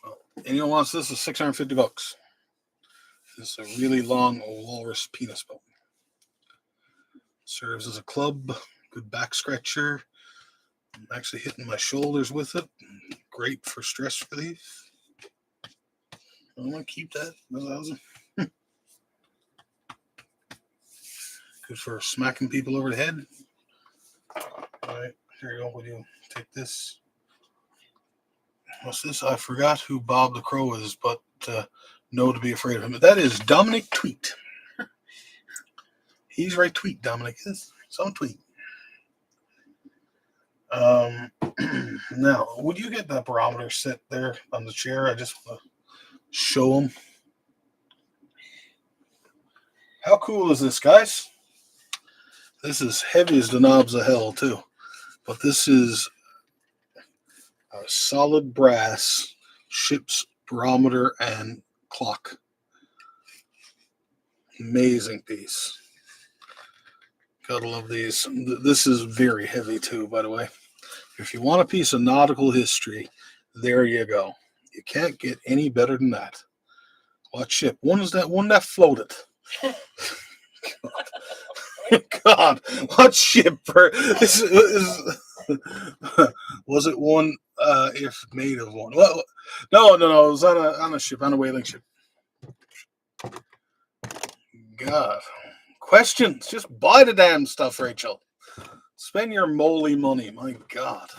Well, anyone wants this is $650. This is a really long walrus penis bone. Serves as a club, good back scratcher. I'm actually hitting my shoulders with it. Great for stress relief. I'm gonna keep that. That's awesome. Good for smacking people over the head. All right, here you go. Will you take this? What's this? I forgot who Bob the Crow is, but know to be afraid of him. But that is Dominic Tweet. He's right. Tweet Dominic is some tweet. Now, would you get that barometer set there on the chair? I just want to show them. How cool is this, guys? This is heavy as the knobs of hell, too. But this is a solid brass ship's barometer and clock. Amazing piece. Gotta love these. This is very heavy, too, by the way. If you want a piece of nautical history, there you go. You can't get any better than that. What ship? One is that one that floated? God, what ship? Was it one? If made of one? Well, no. It was on a ship, on a whaling ship. God, questions? Just buy the damn stuff, Rachel. Spend your moly money. My God.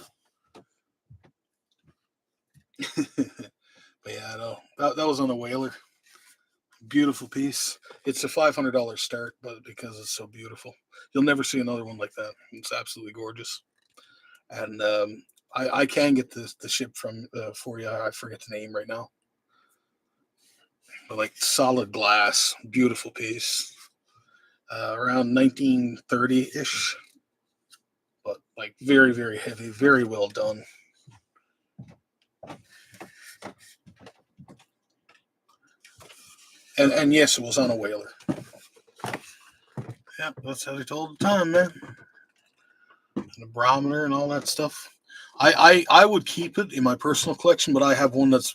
But yeah, no, that was on a whaler. Beautiful piece. It's a $500 start, but because it's so beautiful, you'll never see another one like that. It's absolutely gorgeous. And I can get the ship from for you. I forget the name right now, but like solid glass, beautiful piece. Around 1930 ish, but like very very heavy, very well done. And yes, it was on a whaler. Yep, that's how they told the time, man. And a barometer and all that stuff. I would keep it in my personal collection, but I have one that's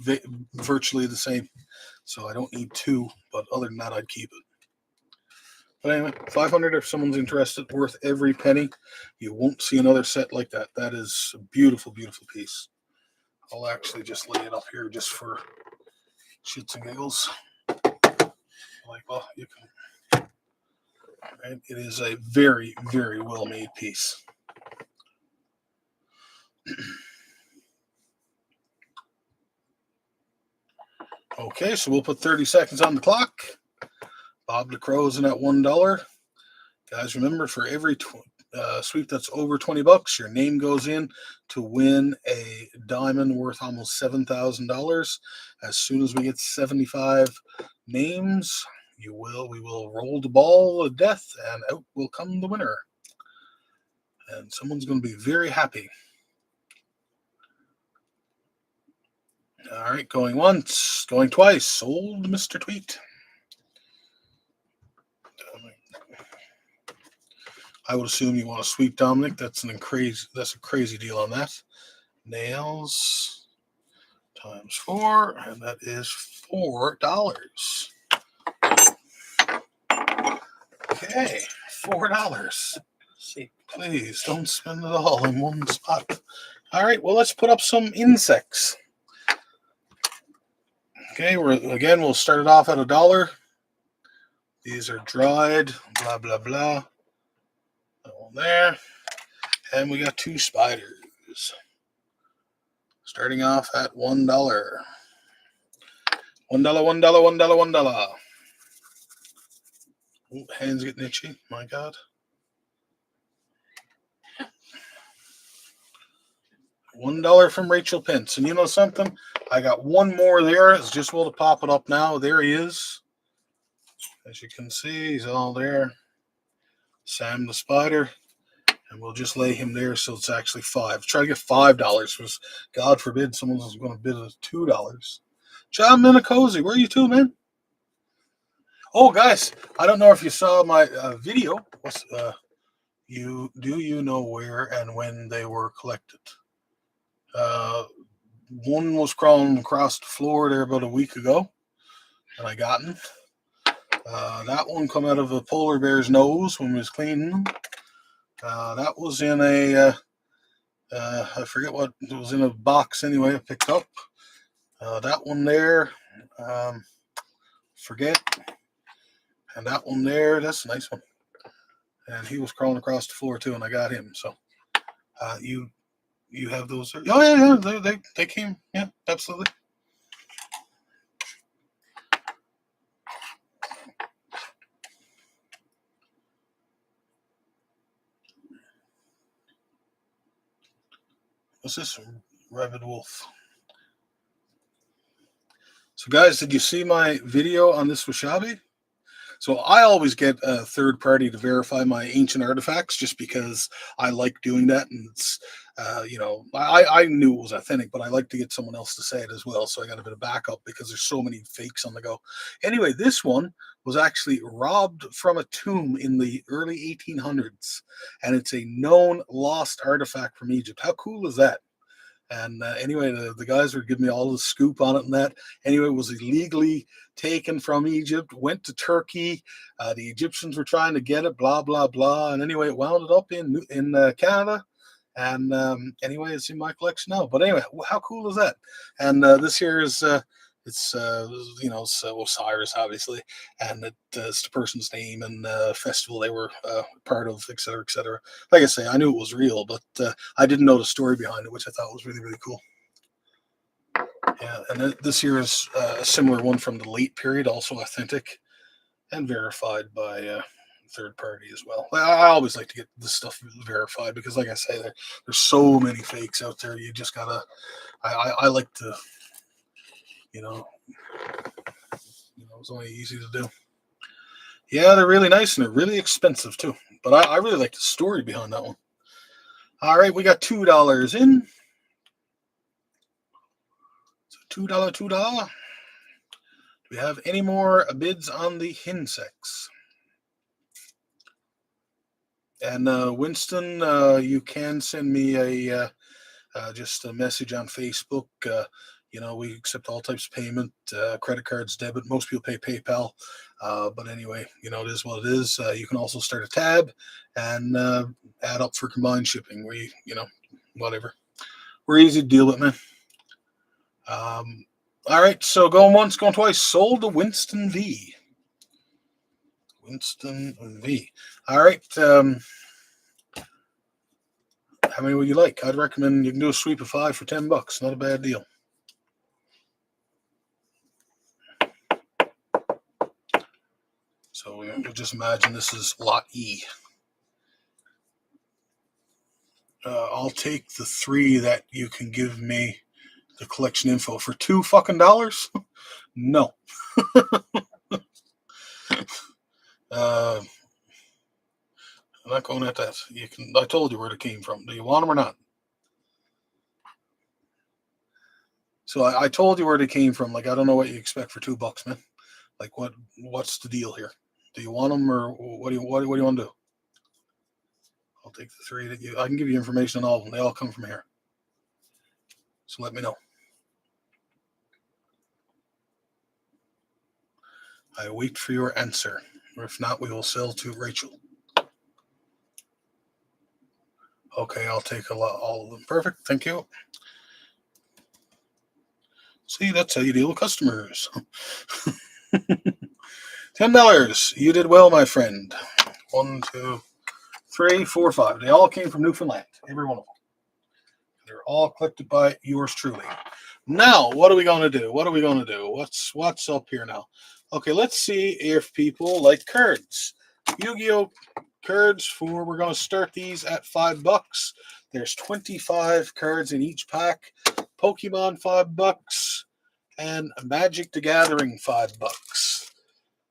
virtually the same, so I don't need two. But other than that, I'd keep it. But anyway, 500 if someone's interested, worth every penny. You won't see another set like that. That is a beautiful, beautiful piece. I'll actually just lay it up here just for shits and giggles. Like, well, you can. Right? It is a very, very well made piece. Okay, so we'll put 30 seconds on the clock. Bob DeCrow's in at $1. Guys, remember, for every sweep that's over $20, your name goes in to win a diamond worth almost $7,000. As soon as we get 75 names, we will roll the ball of death, and out will come the winner. And someone's going to be very happy. All right, going once, going twice. Sold, Mr. Tweet. I would assume you want to sweep, Dominic. That's a crazy deal on that. Nails times 4, and that is $4. Okay, $4. See, please don't spend it all in one spot. All right, well, let's put up some insects. Okay, we'll start it off at $1. These are dried, blah blah blah. That one there, and we got 2 spiders. Starting off at $1. $1, $1, $1. Ooh, hands getting itchy. My God. $1 from Rachel Pence. And you know something? I got one more there. It's just well to pop it up now. There he is. As you can see, he's all there. Sam the Spider. And we'll just lay him there so it's actually 5. Try to get $5 because God forbid someone's going to bid us $2. John Minicozy, where are you to, man? Oh, guys, I don't know if you saw my video. Do you know where and when they were collected? One was crawling across the floor there about a week ago, and I got him. That one come out of a polar bear's nose when we was cleaning them. That was in a, I forget what, it was in a box anyway I picked up. That one there, forget. And that one there, that's a nice one. And he was crawling across the floor too, and I got him. So you have those there? Oh yeah, they came. Yeah, absolutely. What's this? Rabid Wolf. So guys, did you see my video on this Washabi? So I always get a third party to verify my ancient artifacts just because I like doing that. And it's, I knew it was authentic, but I like to get someone else to say it as well. So I got a bit of backup because there's so many fakes on the go. Anyway, this one was actually robbed from a tomb in the early 1800s. And it's a known lost artifact from Egypt. How cool is that? And anyway, the guys were giving me all the scoop on it and that. Anyway, it was illegally taken from Egypt, went to Turkey. The Egyptians were trying to get it, blah, blah, blah. And anyway, it wound up in Canada. And anyway, it's in my collection now. But anyway, how cool is that? And this here is, it's Osiris, obviously. And it's the person's name and festival they were part of, et cetera, et cetera. Like I say, I knew it was real, but I didn't know the story behind it, which I thought was really, really cool. Yeah, and this here is a similar one from the late period, also authentic and verified by third party as well. I always like to get this stuff verified because, like I say, there's so many fakes out there. You just gotta. I like to, you know, it's only easy to do. Yeah, they're really nice and they're really expensive too. But I really like the story behind that one. All right, we got $2 in. So $2. Do we have any more bids on the Hinsex? And Winston, you can send me just a message on Facebook. We accept all types of payment, credit cards, debit. Most people pay PayPal. But anyway, it is what it is. You can also start a tab and add up for combined shipping. Whatever. We're easy to deal with, man. All right, so going once, going twice. Sold to Winston V. Winston V. All right. How many would you like? I'd recommend you can do a sweep of 5 for $10. Not a bad deal. So we'll just imagine this is lot E. I'll take the 3 that you can give me the collection info for $2 fucking. No. I'm not going at that. I told you where it came from. Do you want them or not? So I told you where they came from. Like, I don't know what you expect for $2, man. Like, what's the deal here? Do you want them or what do you want to do? I'll take the 3 that I can give you information on all of them. They all come from here. So let me know. I wait for your answer. Or if not, we will sell to Rachel. Okay, I'll take all of them. Perfect. Thank you. See, that's how you deal with customers. $10. You did well, my friend. 1, 2, 3, 4, 5. They all came from Newfoundland. Every one of them. They're all collected by yours truly. Now, what are we going to do? What's up here now? Okay, let's see if people like cards. Yu-Gi-Oh! Cards we're going to start these at $5. There's 25 cards in each pack. Pokemon, $5. And Magic the Gathering, $5.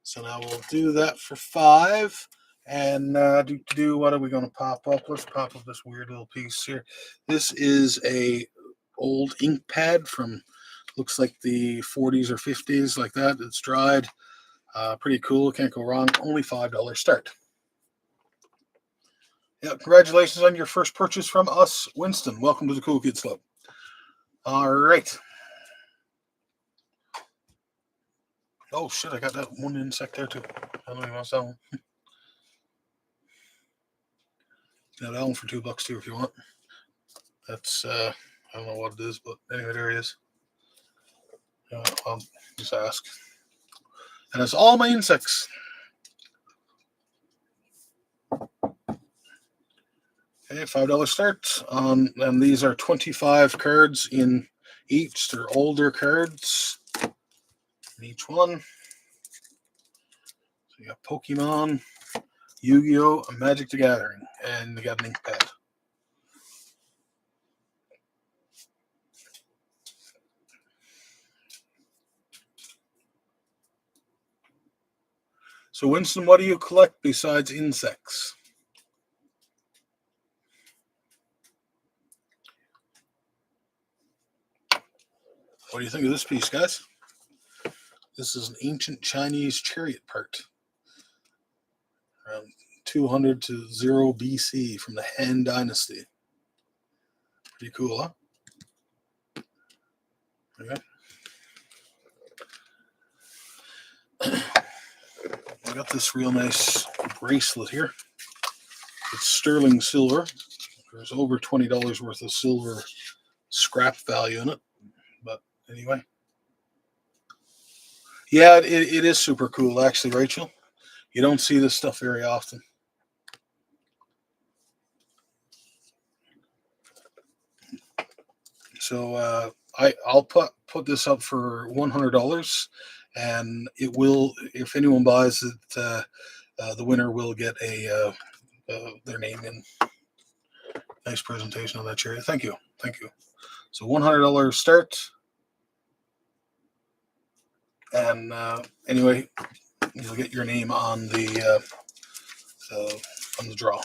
So now we'll do that for 5. And what are we going to pop up? Let's pop up this weird little piece here. This is a old ink pad from, looks like the 40s or 50s, like that. It's dried. Pretty cool. Can't go wrong. Only $5 start. Yeah, congratulations on your first purchase from us, Winston. Welcome to the Cool Kids Club. All right. Oh, shit, I got that one insect there, too. I don't even want that one. Now that one for $2 too, if you want. That's I don't know what it is, but anyway, there he is. I'll just ask. And it's all my insects. Okay, $5 start. And these are 25 cards in each. They're older cards in each one. So you got Pokemon, Yu-Gi-Oh!, and Magic the Gathering, and you got an ink pad. So, Winston, what do you collect besides insects? What do you think of this piece, guys? This is an ancient Chinese chariot part. Around 200 to 0 BC from the Han Dynasty. Pretty cool, huh? Okay. I got this real nice bracelet here. It's sterling silver. There's over $20 worth of silver scrap value in it. But anyway. Yeah, it is super cool, actually, Rachel. You don't see this stuff very often. So I'll put this up for $100, and it will, if anyone buys it, the winner will get their name in. Nice presentation on that, Cherry. Thank you. So $100 start, and anyway, you'll get your name on the draw.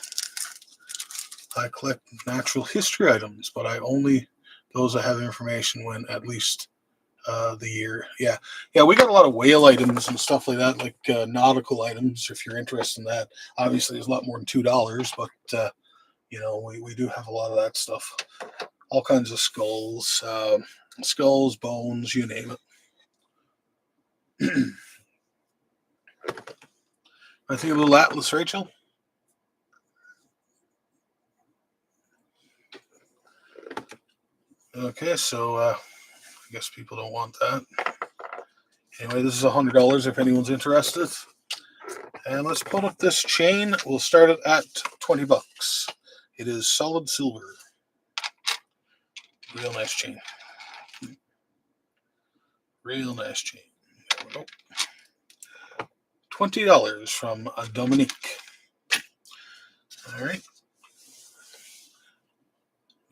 I collect natural history items, but I only those that have information when at least the year. Yeah, we got a lot of whale items and stuff like that, like nautical items. If you're interested in that, obviously it's a lot more than $2, but we do have a lot of that stuff. All kinds of skulls, bones, you name it. I think a little Atlas, Rachel. Okay, so I guess people don't want that. Anyway, this is $100 if anyone's interested. And let's put up this chain. We'll start it at $20. It is solid silver. Real nice chain. Real nice chain. There we go. $20 from Dominique. All right.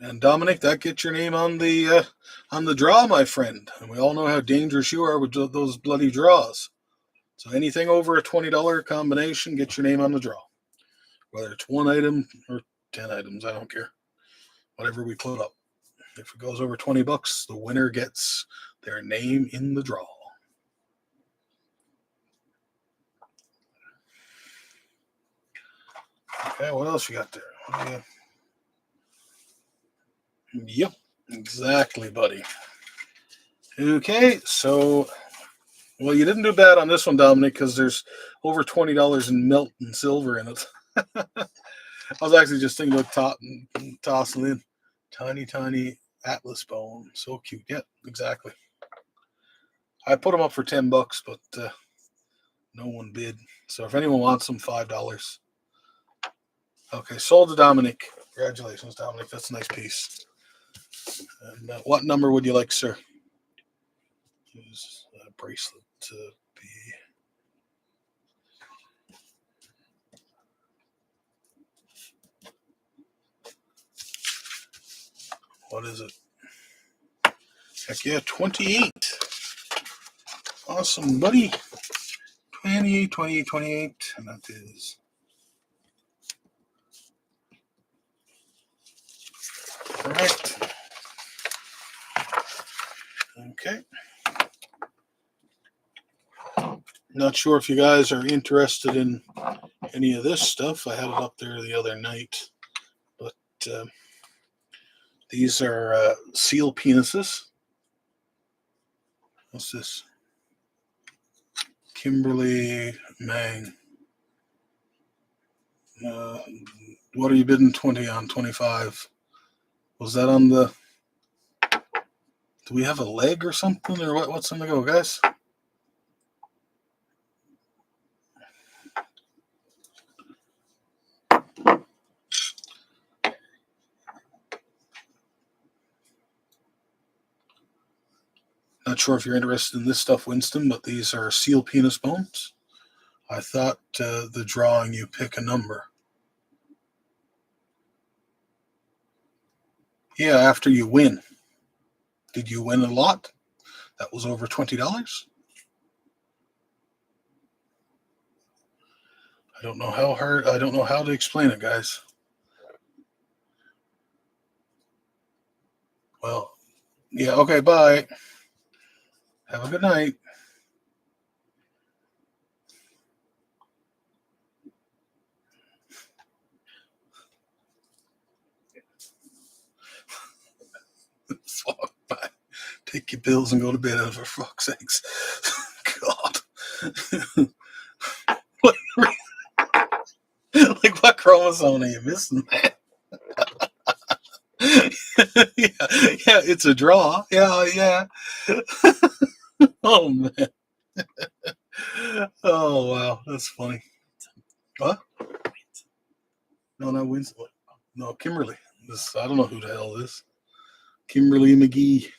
And Dominic, that gets your name on the draw, my friend. And we all know how dangerous you are with those bloody draws. So anything over a $20 combination, get your name on the draw. Whether it's one item or 10 items, I don't care. Whatever we put up. If it goes over $20, the winner gets their name in the draw. Okay, what else you got there? Yep, exactly, buddy. Okay, so, well, you didn't do bad on this one, Dominic, because there's over $20 in melting silver in it. I was actually just thinking about tossing in tiny Atlas bone. So cute. Yeah, exactly. I put them up for $10, but no one bid. So if anyone wants them, $5. Okay, sold to Dominic. Congratulations, Dominic. That's a nice piece. And what number would you like, sir? Use a bracelet to be. What is it? Heck yeah, 28. Awesome, buddy. 28. And that is. All right. Okay. Not sure if you guys are interested in any of this stuff. I had it up there the other night. But these are seal penises. What's this? Kimberly Mang. What are you bidding 20 on? 25. Was that on the... Do we have a leg or something? Or what's on the go, guys? Not sure if you're interested in this stuff, Winston, but these are seal penis bones. I thought the drawing, you pick a number. Yeah, after you win. Did you win a lot? That was over $20? I don't know how to explain it, guys. Well, yeah, okay, bye. Have a good night. Fuck, bye. Take your pills and go to bed, for fuck's sakes. God. Like, what chromosome are you missing, man? yeah, it's a draw. Yeah. Oh, man. Oh, wow. That's funny. What? No, not Winston. No, Kimberly. I don't know who the hell this is. Kimberly McGee.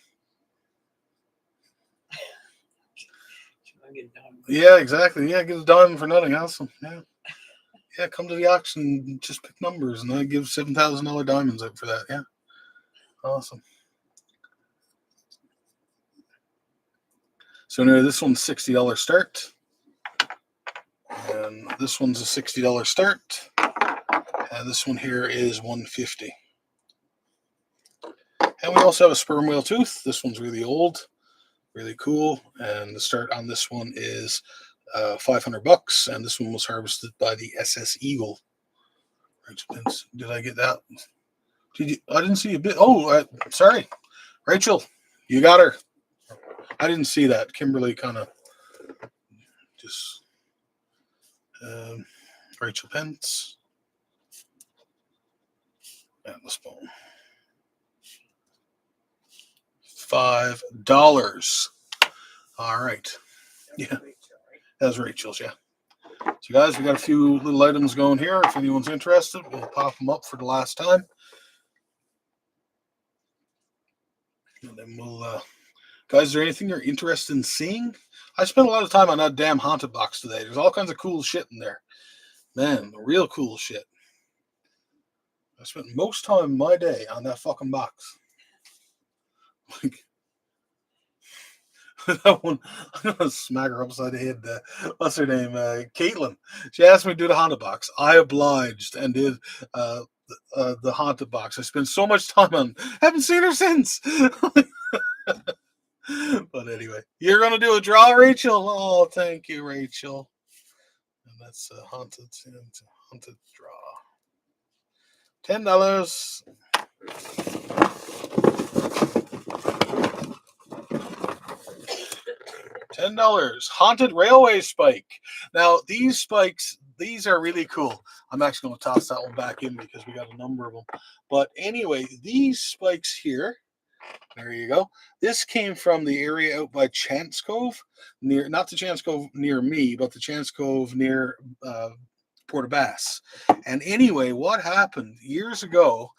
I get done. Yeah, exactly. Yeah, get a diamond for nothing. Awesome. Yeah. Yeah, come to the auction, just pick numbers, and I give $7,000 diamonds out for that. Yeah. Awesome. So anyway, this one's $60 start. And this one's a $60 start. And this one here is $150. And we also have a sperm whale tooth. This one's really old, really cool. And the start on this one is $500. And this one was harvested by the SS Eagle. Did I get that? I didn't see a bit. Oh, sorry. Rachel, you got her. I didn't see that. Kimberly kind of just... Rachel Pence. And the spoon. $5. All right. Yeah. That's Rachel's, yeah. So, guys, we got a few little items going here. If anyone's interested, we'll pop them up for the last time. And then we'll... guys, is there anything you're interested in seeing? I spent a lot of time on that damn haunted box today. There's all kinds of cool shit in there. Man, real cool shit. I spent most time of my day on that fucking box. Like, that one, I'm gonna smack her upside the head. What's her name? Caitlin. She asked me to do the haunted box. I obliged and did the haunted box. I spent so much time on. Haven't seen her since. But anyway, you're gonna do a draw, Rachel. Oh, thank you, Rachel. And that's a haunted draw. $10. $10. Haunted railway spike. Now, these spikes, these are really cool. I'm actually going to toss that one back in because we got a number of them. But anyway, these spikes here, there you go. This came from the area out by Chance Cove, near, not the Chance Cove near me, but the Chance Cove near Port Bass. And anyway, what happened years ago,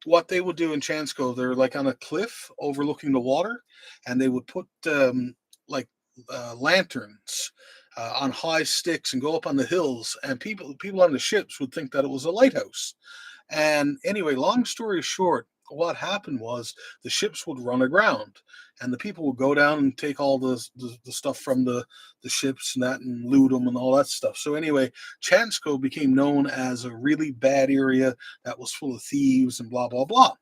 what they would do in Chance Cove, they're like on a cliff overlooking the water, and they would put lanterns on high sticks and go up on the hills, and people on the ships would think that it was a lighthouse. And anyway, long story short, what happened was the ships would run aground, and the people would go down and take all the stuff from the ships and that, and loot them and all that stuff. So anyway, Chance Cove became known as a really bad area that was full of thieves and blah blah blah.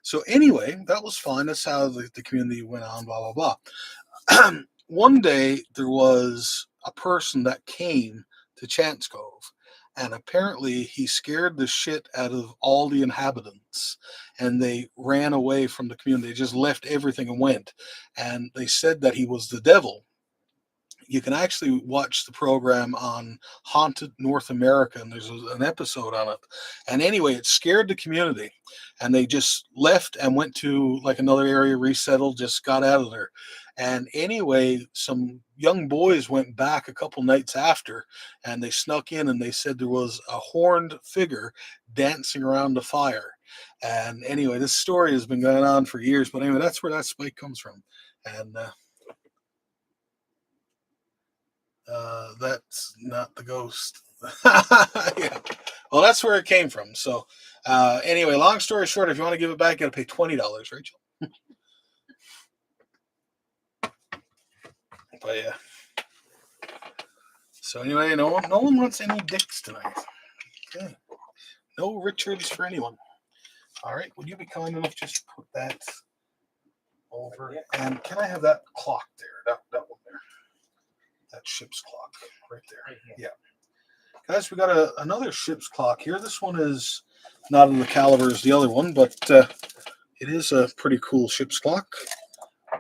So anyway, that was fine. That's how the community went on, blah blah blah. One day there was a person that came to Chance Cove, and apparently he scared the shit out of all the inhabitants, and they ran away from the community. They just left everything and went. And they said that he was the devil. You can actually watch the program on Haunted North America, and there's an episode on it. And anyway, it scared the community, and they just left and went to like another area, resettled, just got out of there. And anyway, some young boys went back a couple nights after, and they snuck in, and they said there was a horned figure dancing around the fire. And anyway, this story has been going on for years, but anyway, that's where that spike comes from. And that's not the ghost. Yeah. Well, that's where it came from. So anyway, long story short, if you want to give it back, you got to pay $20, Rachel. But yeah. So anyway, no one wants any dicks tonight. Okay. No Richards for anyone. All right. Would you be kind enough just to put that over? And can I have that clock there? That one there. That ship's clock right there. Yeah. Guys, we got another ship's clock here. This one is not in the caliber as the other one, but it is a pretty cool ship's clock.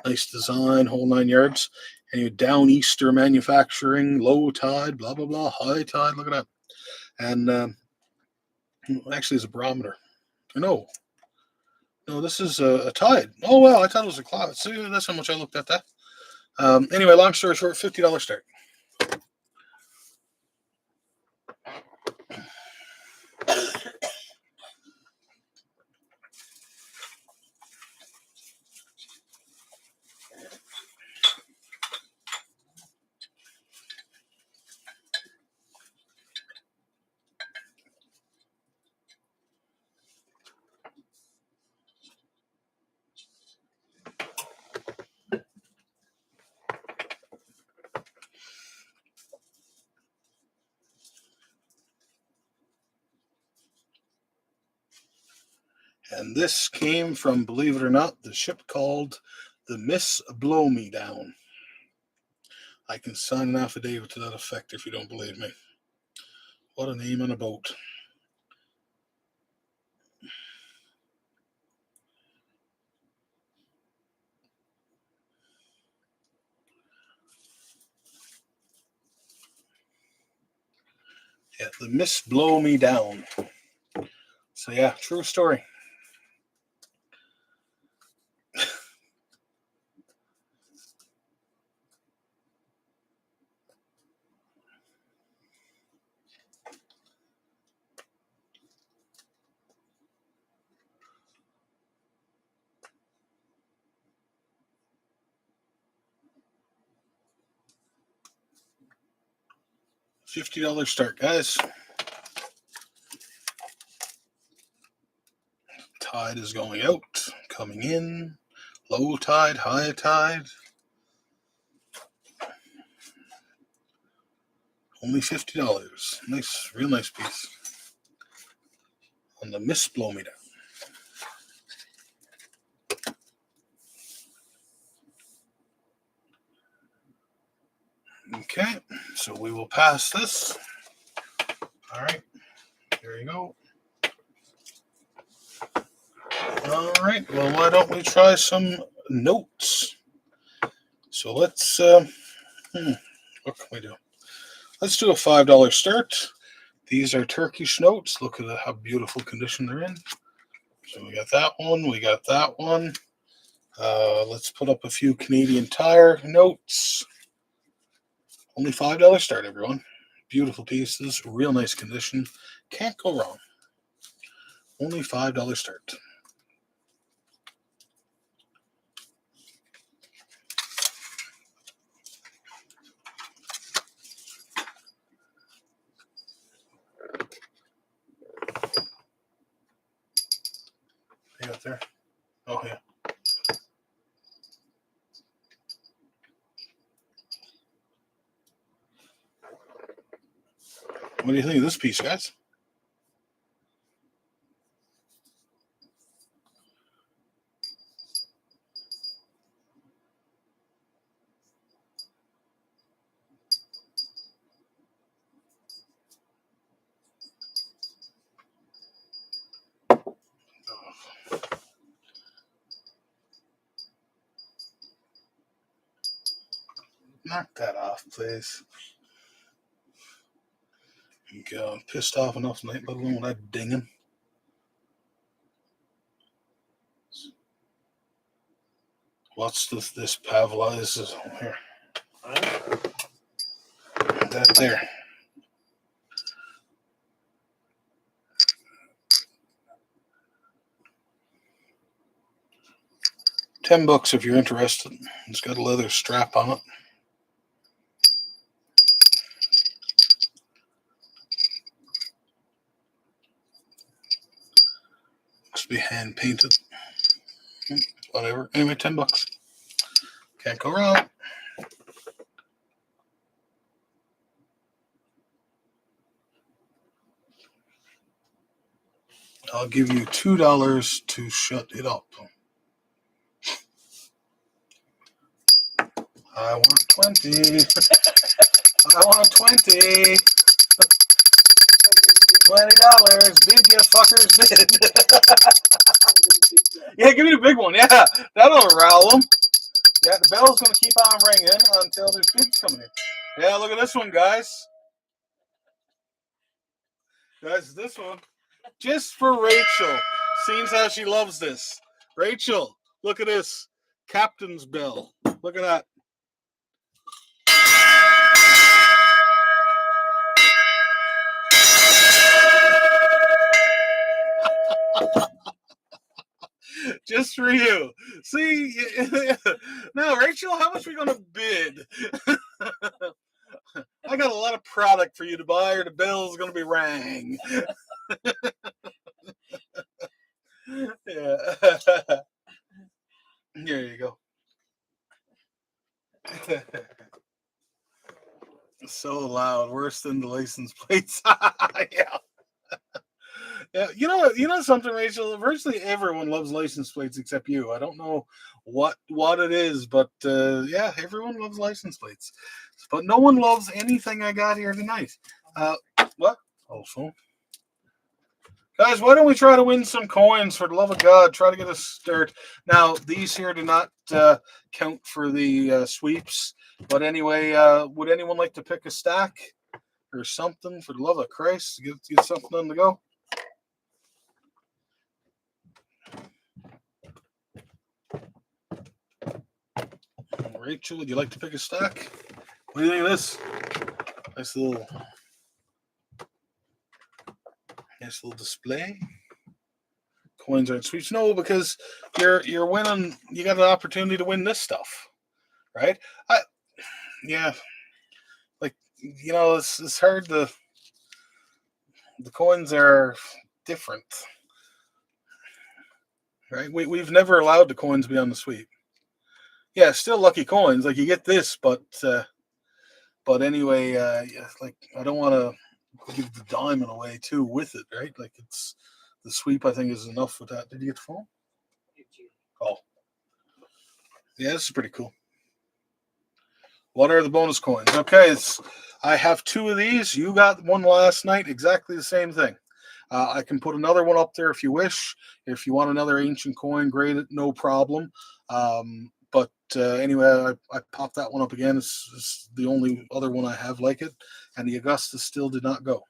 Nice design, whole 9 yards. And you down Easter manufacturing, low tide, blah, blah, blah, high tide. Look at that. And actually, it's a barometer. No, this is a tide. Oh, well, I thought it was a clock. See, that's how much I looked at that. Anyway, long story short, $50 start. And this came from, believe it or not, the ship called the Miss Blow Me Down. I can sign an affidavit to that effect if you don't believe me. What a name on a boat. Yeah, the Miss Blow Me Down. So yeah, true story. $50 start, guys. Tide is going out, coming in. Low tide, high tide. Only $50. Nice, real nice piece. On the Miss Blow Me Down. Okay, so we will pass this. All right, here you go. All right, well, why don't we try some notes? So let's, what can we do? Let's do a $5 start. These are Turkish notes. Look at how beautiful condition they're in. So we got that one. We got that one. Let's put up a few Canadian Tire notes. Only $5 start, everyone. Beautiful pieces. Real nice condition. Can't go wrong. Only $5 start. You got there? Oh, yeah. What do you think of this piece, guys? Knock that off, please. I'm pissed off enough tonight, let alone that dinging. What's this Pavla? This is here. That there. $10 if you're interested. It's got a leather strap on it. Looks to be hand painted. Whatever. Anyway, $10. Can't go wrong. I'll give you $2 to shut it up. I want 20. I want 20. $20. Bid you fuckers bid. Yeah, give me the big one. Yeah, that'll rile them. Yeah, the bell's going to keep on ringing until there's bids coming in. Yeah, look at this one, guys. Guys, this one. Just for Rachel. Seems how she loves this. Rachel, look at this. Captain's bell. Look at that. Just for you. See, now Rachel, how much are we gonna bid? I got a lot of product for you to buy, or the bell's gonna be rang. Yeah. Here you go. So loud, worse than the license plates. Yeah. Yeah, you know something, Rachel. Virtually everyone loves license plates except you. I don't know what it is, but yeah, everyone loves license plates. But no one loves anything I got here tonight. Uh, what? Also, guys, why don't we try to win some coins for the love of God? Try to get a start. Now, these here do not count for the sweeps, but anyway, would anyone like to pick a stack or something for the love of Christ? Get something on the go. Rachel, would you like to pick a stack? What do you think of this? Nice little display. Coins aren't sweeps. No, because you're winning. You got an opportunity to win this stuff, right? Yeah, like it's hard to. The coins are different, right? We've never allowed the coins be on the sweep. Yeah, still lucky coins. Like you get this, but anyway, yeah, like I don't want to give the diamond away too with it, right? Like it's the sweep. I think is enough with that. Did you get the phone? Oh, yeah, this is pretty cool. What are the bonus coins? Okay, I have two of these. You got one last night. Exactly the same thing. I can put another one up there if you wish. If you want another ancient coin, great, no problem. But anyway, I popped that one up again. It's the only other one I have like it. And the Augustus still did not go.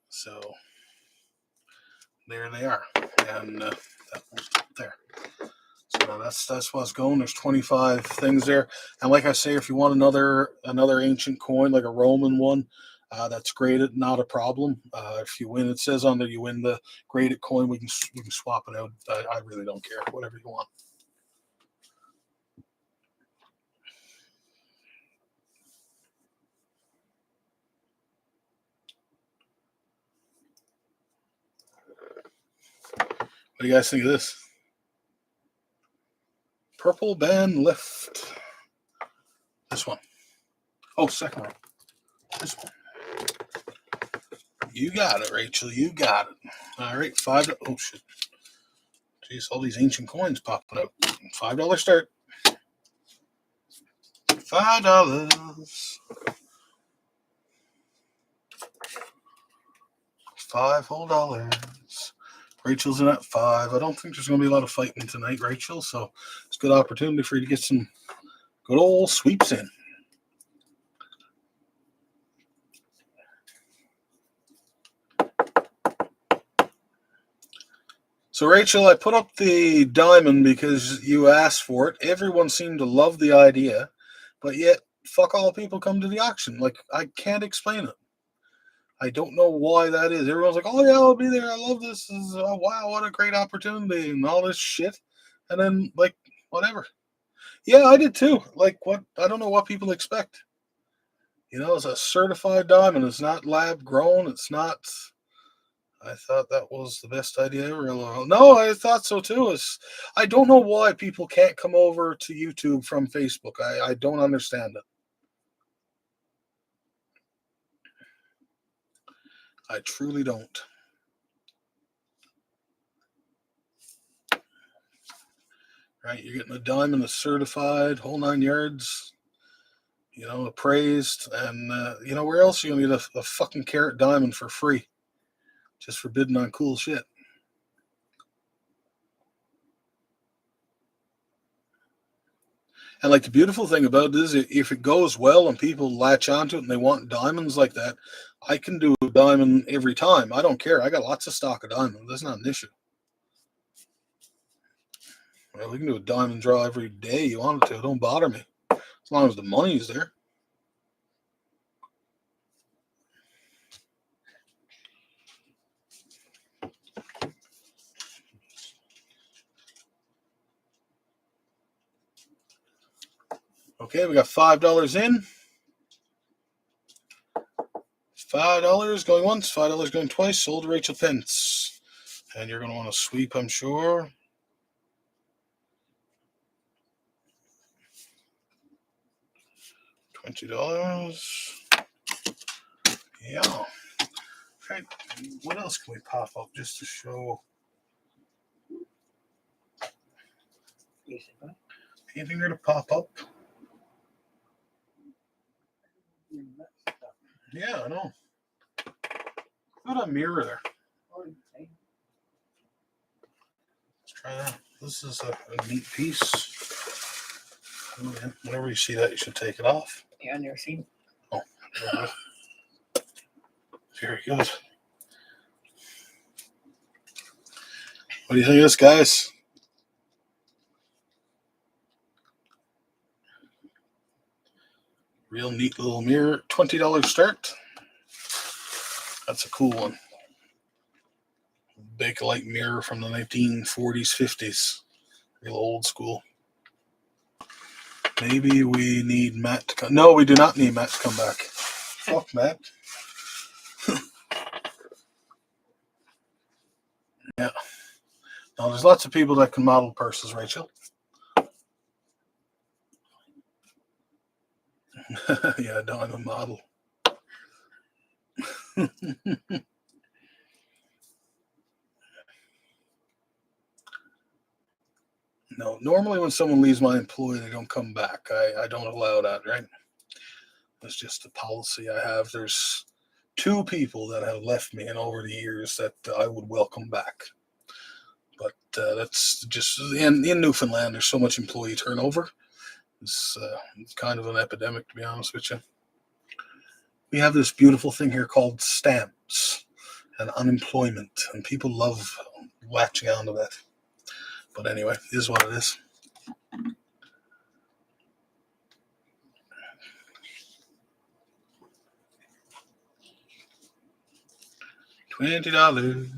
So there they are. And that one's there. So that's what's going. There's 25 things there, and like I say, if you want another ancient coin like a Roman one, that's graded, not a problem. If you win, it says on there you win the graded coin. We can swap it out. I really don't care. Whatever you want. What do you guys think of this? Purple band lift. This one. Oh, second one. This one. You got it, Rachel. You got it. All right, $5. Oh shit. Jeez, all these ancient coins popping up. $5 start. $5. Five whole dollars. Rachel's in at 5. I don't think there's going to be a lot of fighting tonight, Rachel. So it's a good opportunity for you to get some good old sweeps in. So, Rachel, I put up the diamond because you asked for it. Everyone seemed to love the idea, but yet, fuck all people come to the auction. Like, I can't explain it. I don't know why that is. Everyone's like, oh, yeah, I'll be there. I love this. This is, oh, wow, what a great opportunity and all this shit. And then, like, whatever. Yeah, I did too. Like, what? I don't know what people expect. It's a certified diamond. It's not lab grown. It's not. I thought that was the best idea ever. No, I thought so too. I don't know why people can't come over to YouTube from Facebook. I don't understand it. I truly don't. Right? You're getting a diamond, a certified, whole 9 yards, appraised. And, where else are you going to get a fucking carat diamond for free? Just for bidding on cool shit. And like the beautiful thing about it is if it goes well and people latch onto it and they want diamonds like that, I can do a diamond every time. I don't care. I got lots of stock of diamonds. That's not an issue. Well, we can do a diamond draw every day you want it to. It don't bother me. As long as the money is there. Okay, we got $5 in. $5 going once, $5 going twice. Sold Rachel Pence. And you're going to want to sweep, I'm sure. $20. Yeah. Right. What else can we pop up just to show? Anything there to pop up? Yeah, I know. Got a mirror there. Let's try that. This is a neat piece. Oh, yeah. Whenever you see that, you should take it off. Yeah, I've never seen. Oh, very good. What do you think of this, guys? Real neat little mirror. $20 start. That's a cool one. Bakelite mirror from the 1940s, 50s. Real old school. Maybe we need Matt to come. No, we do not need Matt to come back. Fuck Matt. Yeah. Now, there's lots of people that can model purses, Rachel. Yeah, no, I'm a model. No, normally when someone leaves my employ, they don't come back. I don't allow that, right? That's just a policy I have. There's 2 people that have left me in over the years that I would welcome back. But that's just in Newfoundland. There's so much employee turnover. It's kind of an epidemic, to be honest with you. We have this beautiful thing here called stamps and unemployment, and people love latching onto that. But anyway, it is what it is. $20.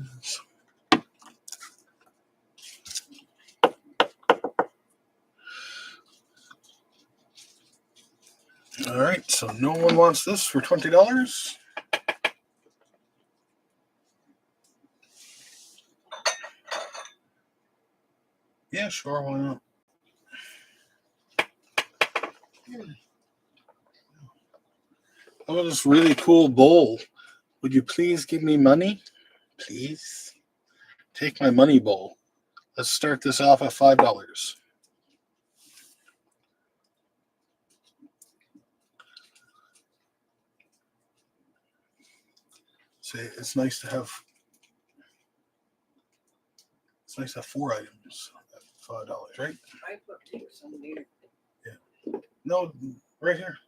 All right, so no one wants this for $20. Yeah, sure, why not? How about this really cool bowl? Would you please give me money? Please? Take my money bowl. Let's start this off at $5. See, it's nice to have 4 items at $5, right? I put 2 some there. Yeah. No, right here.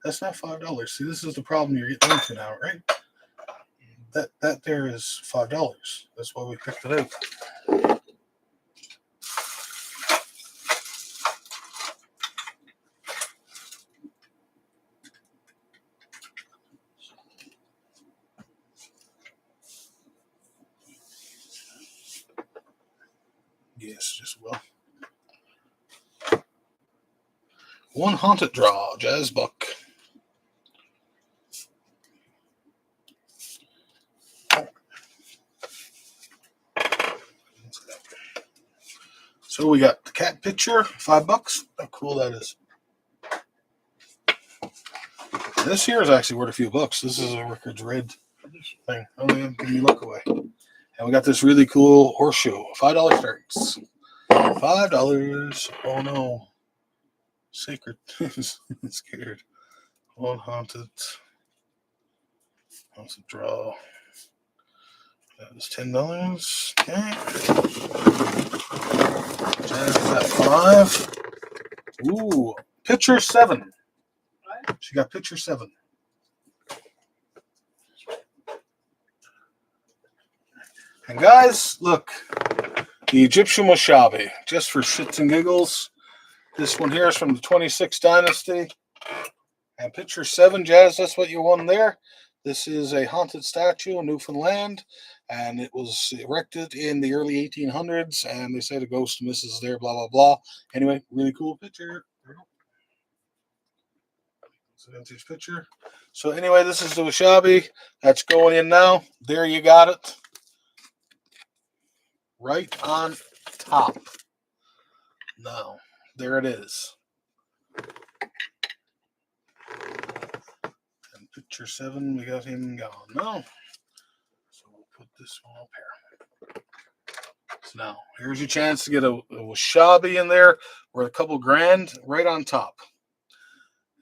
That's not $5. See, this is the problem you're getting into now, right? That there is $5. That's why we picked it out. Yes, just well. 1 haunted draw, Jazz Buck. So we got the cat picture, $5. How cool that is. This here is actually worth a few bucks. This is a Rickards Red thing. Oh, yeah, give me look away. And we got this really cool horseshoe. $5 starts. $5. Oh no. Sacred. I'm scared. 1 haunted. That's a draw. That is $10. Okay. Jazz is at 5. Ooh. Picture 7. She got picture 7. And guys, look. The Egyptian Washabi. Just for shits and giggles. This one here is from the 26th Dynasty. And picture 7, Jazz, that's what you won there. This is a haunted statue in Newfoundland, and it was erected in the early 1800s, and they say the ghost of Mrs. there, blah, blah, blah. Anyway, really cool picture. It's a vintage picture. So anyway, this is the Washabi. That's going in now. There you got it. Right on top. Now, there it is. Picture 7, we got him gone now. So we'll put this one up here. So now, here's your chance to get a Washabi in there or a couple grand right on top.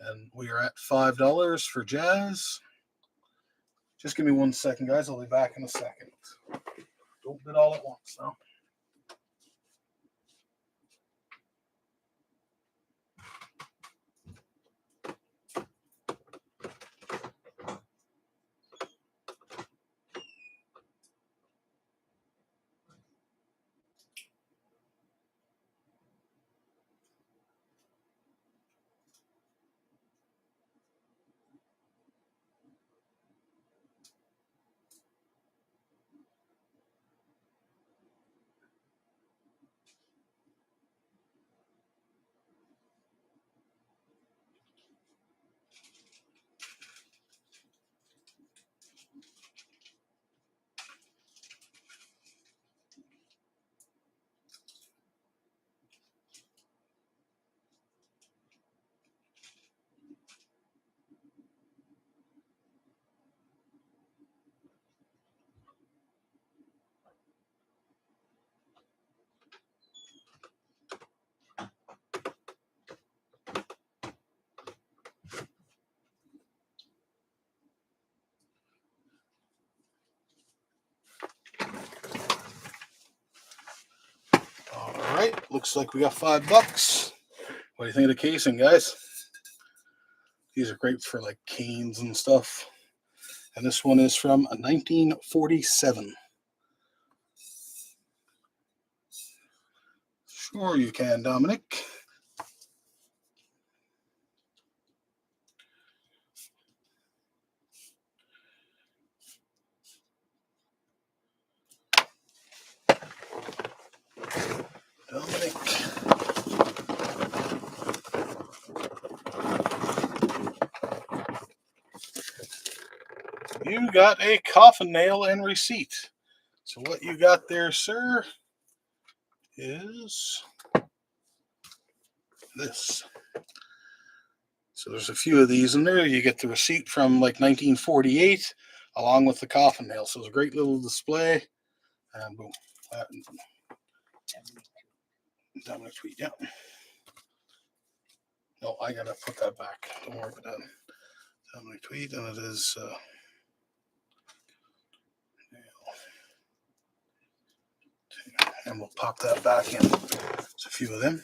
And we are at $5 for Jazz. Just give me 1 second, guys. I'll be back in a second. Don't bid all at once now. All right, looks like we got $5. What do you think of the casing, guys? These are great for like canes and stuff. And this one is from 1947. Sure you can, Dominic. Dominic. You got a coffin nail and receipt. So what you got there, sir, is this. So there's a few of these in there. You get the receipt from like 1948 along with the coffin nail. So it's a great little display. And boom. Dominic tweet, yeah. No, I gotta put that back. Don't worry about that. Dominic tweet, and it is and we'll pop that back in. There's a few of them.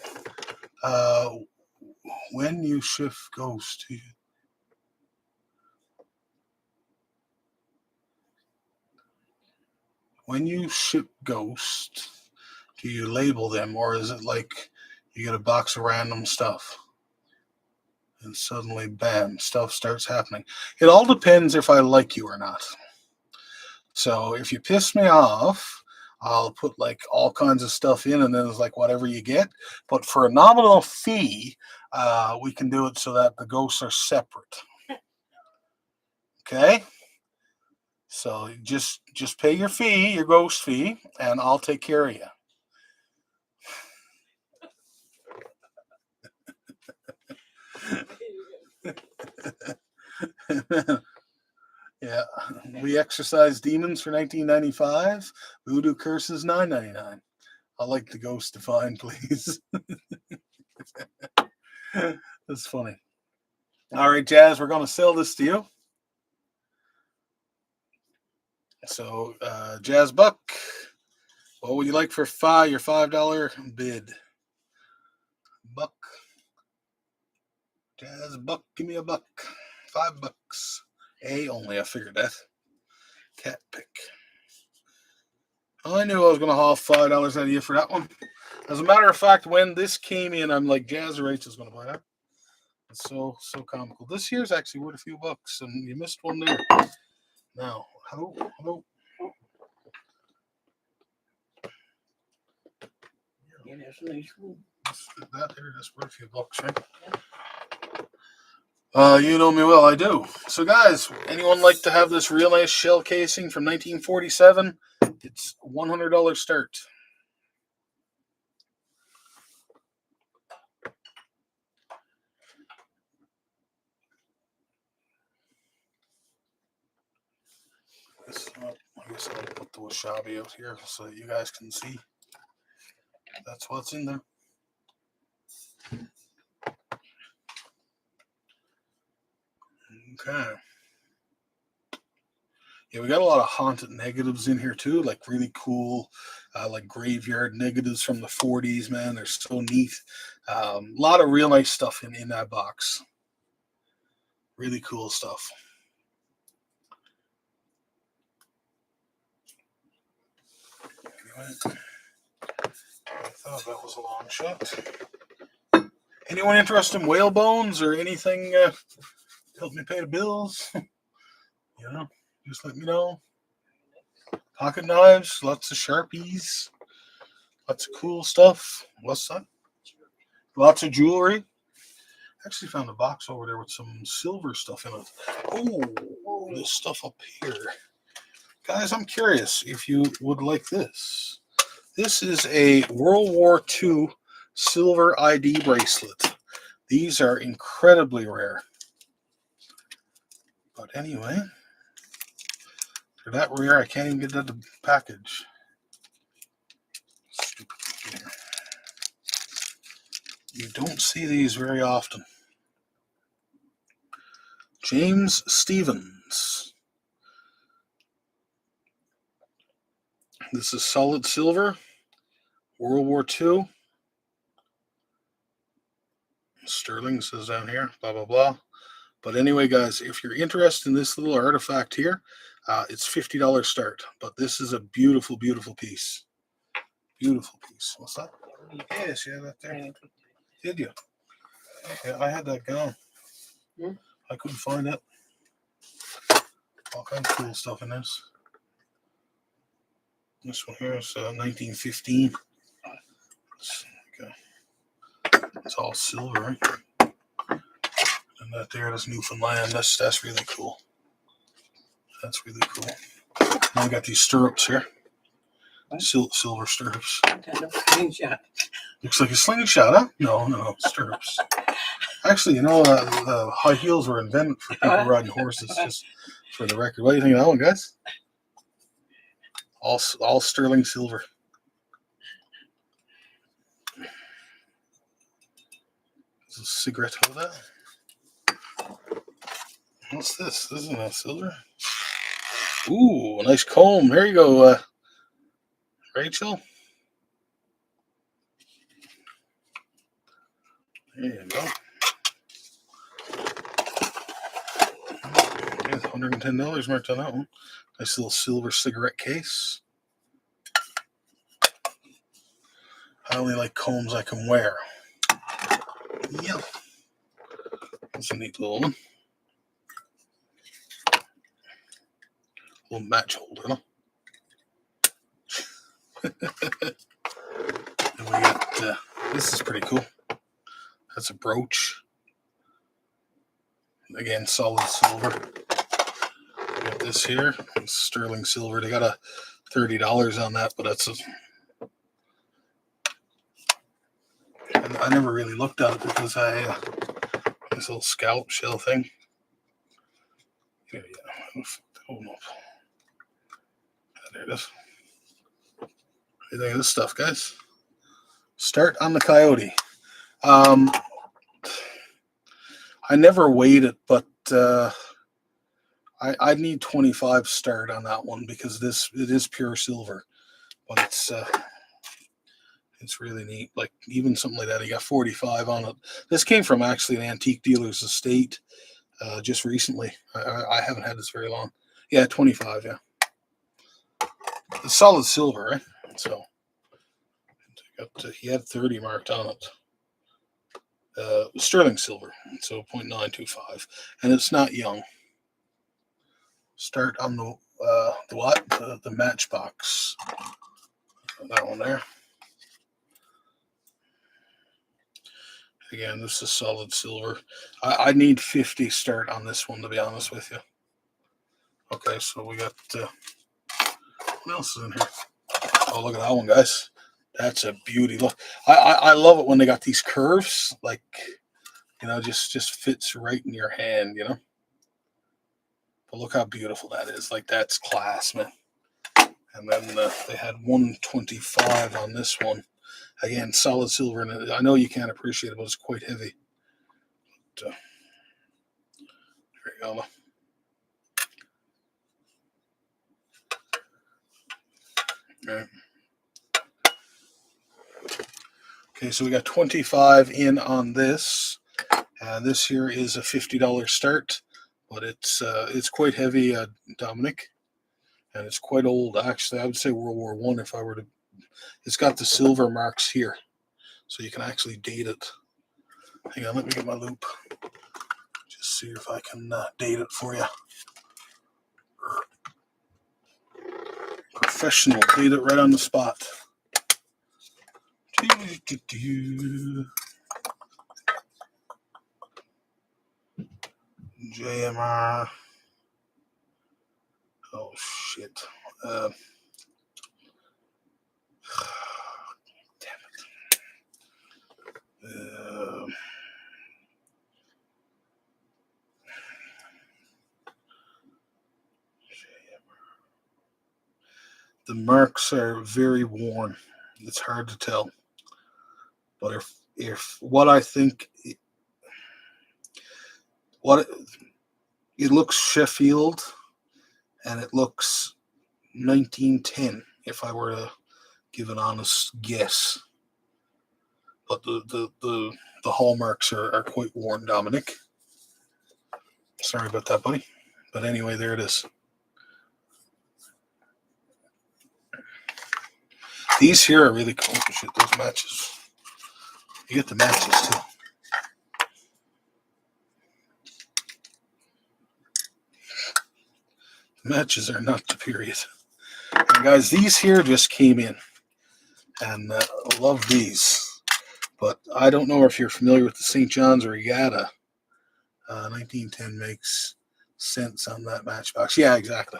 When you shift Ghost, when you ship Ghost, do you label them, or is it like you get a box of random stuff and suddenly, bam, stuff starts happening? It all depends if I like you or not. So if you piss me off, I'll put like all kinds of stuff in, and then it's like whatever you get. But for a nominal fee, we can do it so that the ghosts are separate. Okay? So just pay your fee, your ghost fee, and I'll take care of you. Yeah, we exorcise demons for $19.95. Voodoo curses $9.99. I'd like the ghost to find, please. That's funny. All right, Jazz, we're going to sell this to you. So, Jazz Buck, what would you like for your $5 bid? Buck. Jazz Buck, give me a buck. $5. A only, I figured that. Cat pick. I knew I was going to haul $5 out of you for that one. As a matter of fact, when this came in, I'm like, Jazz or Rachel's going to buy that. It's so comical. This year's actually worth a few bucks, and you missed one there. Now, hello. Yeah, that's a nice one. That there is worth a few bucks, right? You know me well, I do. So, guys, anyone like to have this real nice shell casing from 1947? It's $100 start. pull a shabby out here so that you guys can see. That's what's in there. Okay. Yeah, we got a lot of haunted negatives in here too, like really cool, like graveyard negatives from the 40s, man. They're so neat. A lot of real nice stuff in that box. Really cool stuff. Anyway, I thought that was a long shot. Anyone interested in whale bones or anything? Help me pay the bills. You know, just let me know. Pocket knives, lots of Sharpies, lots of cool stuff. What's that? Lots of jewelry. Actually found a box over there with some silver stuff in it. Oh, this stuff up here. Guys, I'm curious if you would like this. This is a World War II silver ID bracelet. These are incredibly rare. But anyway, they're that rare I can't even get that to package. Stupid computer. You don't see these very often. James Stevens. This is solid silver, World War II. Sterling says down here, blah, blah, blah. But anyway, guys, if you're interested in this little artifact here, it's $50 start. But this is a beautiful, beautiful piece. Beautiful piece. What's that? Yes, yeah, that there. Did you? Yeah, I had that gone. I couldn't find it. All kinds of cool stuff in this. This one here is 1915. It's all silver, right? And that there, that's Newfoundland. That's really cool. That's really cool. Now I got these stirrups here. Silver stirrups. Slingshot. Looks like a slingshot, huh? No, stirrups. Actually, the high heels were invented for people riding horses, just for the record. What do you think of that one, guys? All sterling silver. This is a cigarette holder. What's this? This isn't a silver. Ooh, a nice comb. There you go, Rachel. There you go. There's $110 marked on that one. Nice little silver cigarette case. I only like combs I can wear. Yeah. That's a neat little one. Little match holder, huh? And we got, this is pretty cool. That's a brooch. Again, solid silver. We got this here. It's sterling silver. They got a $30 on that, but that's a... I never really looked at it because this little scalp shell thing. Yeah. Hold up. There it is. What do you think of this stuff, guys? Start on the Coyote. I never weighed it, but I need 25 start on that one because it is pure silver, but it's really neat. Like even something like that, he got 45 on it. This came from actually an antique dealer's estate just recently. I haven't had this very long. Yeah, 25. Yeah, it's solid silver, right? So he had 30 marked on it. Sterling silver, so 0.925, and it's not young. Start on the what? The matchbox. That one there. Again, this is solid silver. I need 50 start on this one, to be honest with you. Okay, so we got what else is in here? Oh, look at that one, guys. That's a beauty. Look, I love it when they got these curves, like, just fits right in your hand, But look how beautiful that is. Like, that's class, man. And then they had 125 on this one. Again, solid silver, and I know you can't appreciate it, but it's quite heavy. But, there you go. All right. Okay, so we got 25 in on this. This here is a $50 start, but it's quite heavy, Dominic, and it's quite old. Actually, I would say World War I if I were to. It's got the silver marks here, so you can actually date it. Hang on, let me get my loop. Just see if I can date it for you. Professional, date it right on the spot. JMR. Oh shit. Damn it. The marks are very worn. It's hard to tell. But if what I think, what it looks Sheffield, and it looks 1910. If I were to give an honest guess, but the hallmarks are quite worn, Dominic. Sorry about that, buddy. But anyway, there it is. These here are really cool. Shit, those matches. You get the matches too. Matches are not the period. And guys, these here just came in, and I love these. But I don't know if you're familiar with the St. John's Regatta. 1910 makes sense on that matchbox. Yeah, exactly.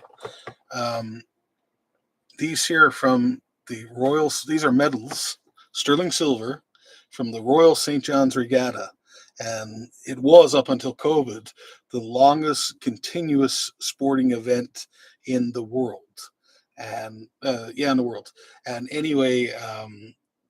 These here are from the Royal. These are medals, sterling silver, from the Royal St. John's Regatta. And it was, up until COVID, the longest continuous sporting event in the world. And in the world. And anyway,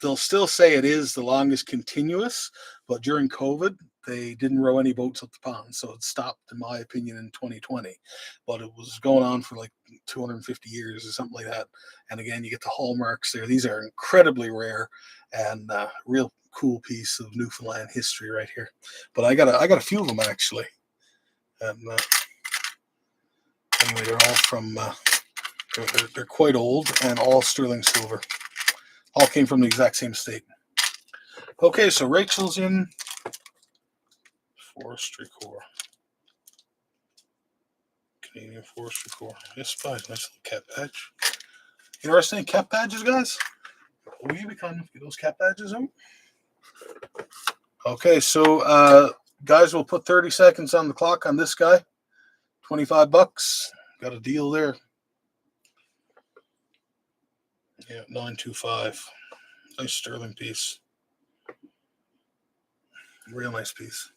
they'll still say it is the longest continuous, but during COVID, they didn't row any boats up the pond, so it stopped, in my opinion, in 2020. But it was going on for like 250 years or something like that. And again, you get the hallmarks there. These are incredibly rare and real cool piece of Newfoundland history right here. But I got a few of them actually. And anyway, they're all from. They're quite old and all sterling silver. All came from the exact same state. Okay, so Rachel's in Forestry Corps. Canadian Forestry Corps. Yes, nice little cap badge. Interested in cap badges, guys? Will you become get those cap badges out? Okay, so guys, we'll put 30 seconds on the clock on this guy. $25. Got a deal there. Yeah, 925. Nice sterling piece. Real nice piece.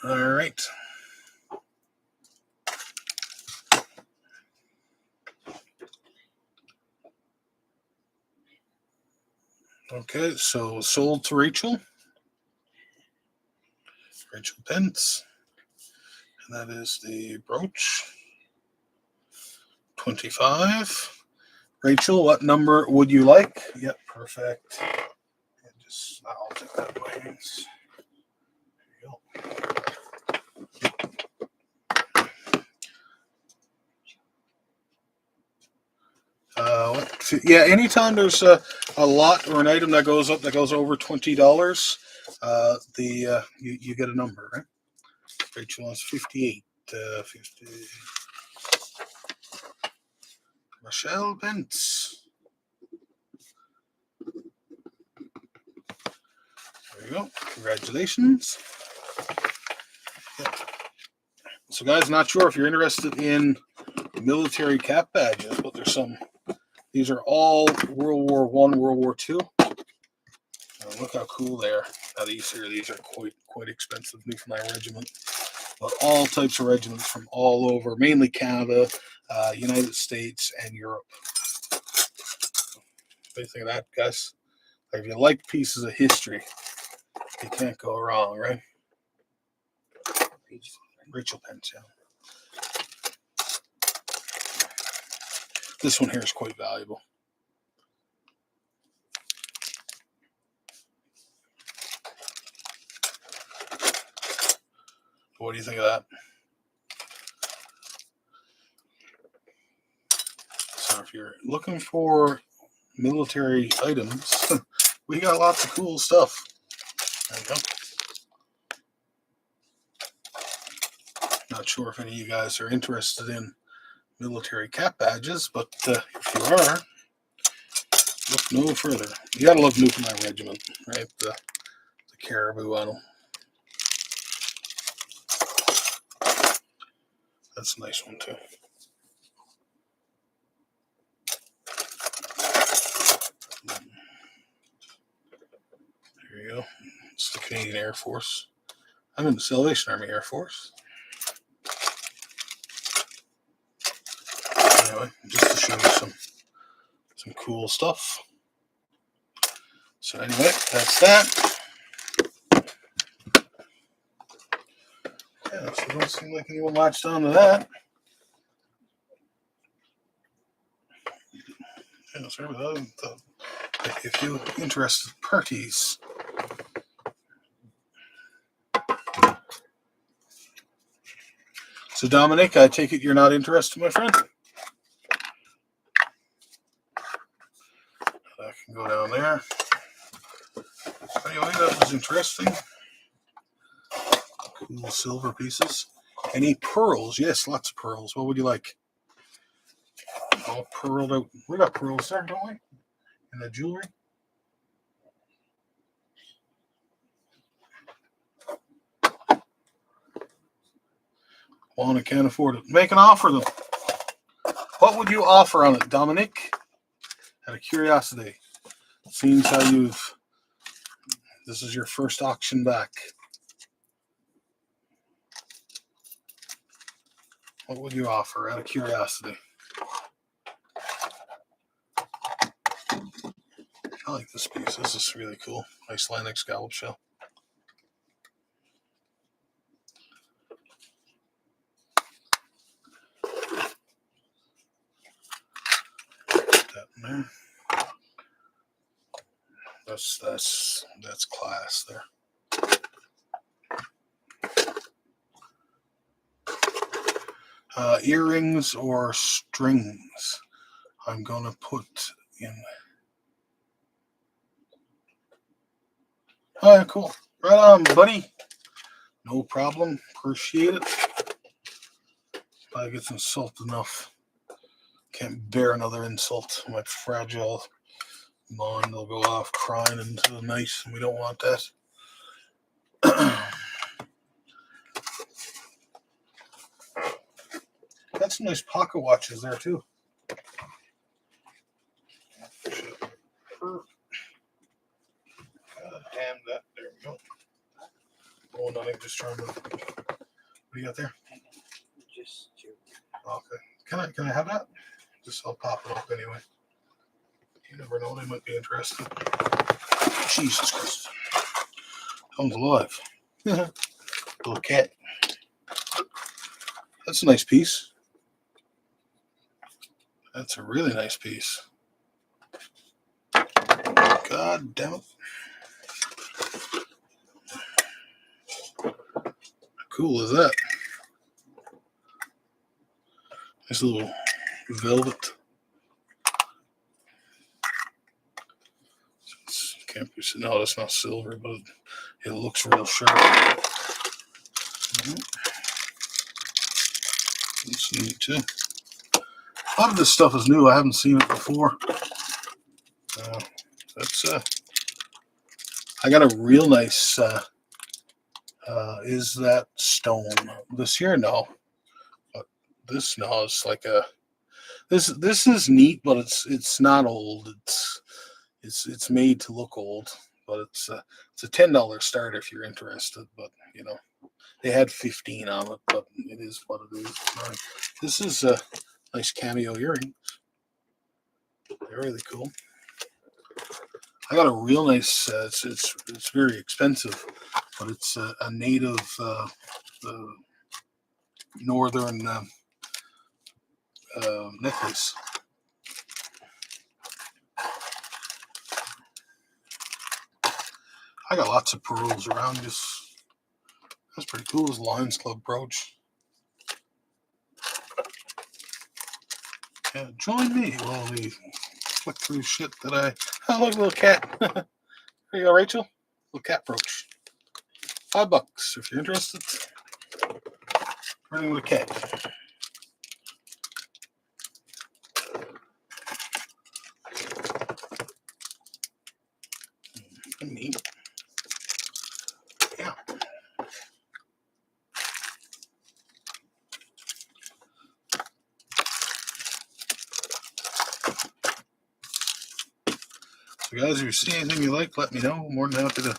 All right. Okay, so sold to Rachel. Rachel Pence. And that is the brooch. 25. Rachel, what number would you like? Yep, perfect. And just I'll take that in my hands. There you go. Yeah, anytime there's a lot or an item that goes up that goes over $20, you get a number, right? Rachel wants 58. 50. Michelle Pence. There you go. Congratulations. Yeah. So, guys, not sure if you're interested in military cap badges, but there's some. These are all World War I, World War II. Look how cool they are. Now these are quite expensive. Newfoundland Regiment, but all types of regiments from all over, mainly Canada, United States, and Europe. What do you think of that, guys? Like, if you like pieces of history, you can't go wrong, right? Rachel pens, yeah. This one here is quite valuable. What do you think of that? So if you're looking for military items, we got lots of cool stuff. There you go. Not sure if any of you guys are interested in military cap badges, but if you are, look no further. You gotta love Newfoundland Regiment, right? The caribou on them. That's a nice one too. There you go. It's the Canadian Air Force. I'm in the Salvation Army Air Force. Anyway, just to show you some cool stuff. So anyway, that's that. Yeah, so it don't seem like anyone latched on to that. Yeah, sorry about that. If you're interested in parties. So Dominic, I take it you're not interested, my friend? I can go down there. Anyway, that was interesting. Cool silver pieces. Any pearls? Yes, lots of pearls. What would you like? All pearled out. We got pearls there, don't we? In the jewelry. Want to can't afford it. Make an offer then. What would you offer on it, Dominic? Out of curiosity. Seems how this is your first auction back. What would you offer out of curiosity? I like this piece. This is really cool. Icelandic scallop shell. Put that in there. That's class there. Earrings or strings? I'm gonna put in. Oh, yeah, cool. Right on, buddy. No problem. Appreciate it. I get insulted enough. Can't bear another insult. My fragile mind will go off crying into the night, and we don't want that. Got some nice pocket watches there too. God damn that. There we go. Oh, no, I'm just trying to. What do you got there? Just Okay. Can I have that? Just I'll pop it up anyway. You never know, they might be interested. Jesus Christ. Comes alive. Little cat. That's a nice piece. That's a really nice piece. God damn it. How cool is that? Nice little velvet. Can't be, no, that's not silver, but it looks real sharp. It's neat too. A lot of this stuff is new. I haven't seen it before. That's I got a real nice is that stone this year? No, but this no, it's like a this is neat, but it's not old. It's made to look old, but it's a $10 start if you're interested. But you know, they had 15 on it, but it is what it is. Right. This is Nice cameo earrings. They're really cool. I got a real nice. It's very expensive, but it's a native northern necklace. I got lots of pearls around. That's pretty cool. This Lions Club brooch. Yeah, join me while we flick through shit that I. Oh, look, a little cat. There you go, Rachel. Little cat brooch. $5 if you're interested. Running with a cat. Neat. Yeah. So guys, if you see anything you like, let me know. I'm more than happy to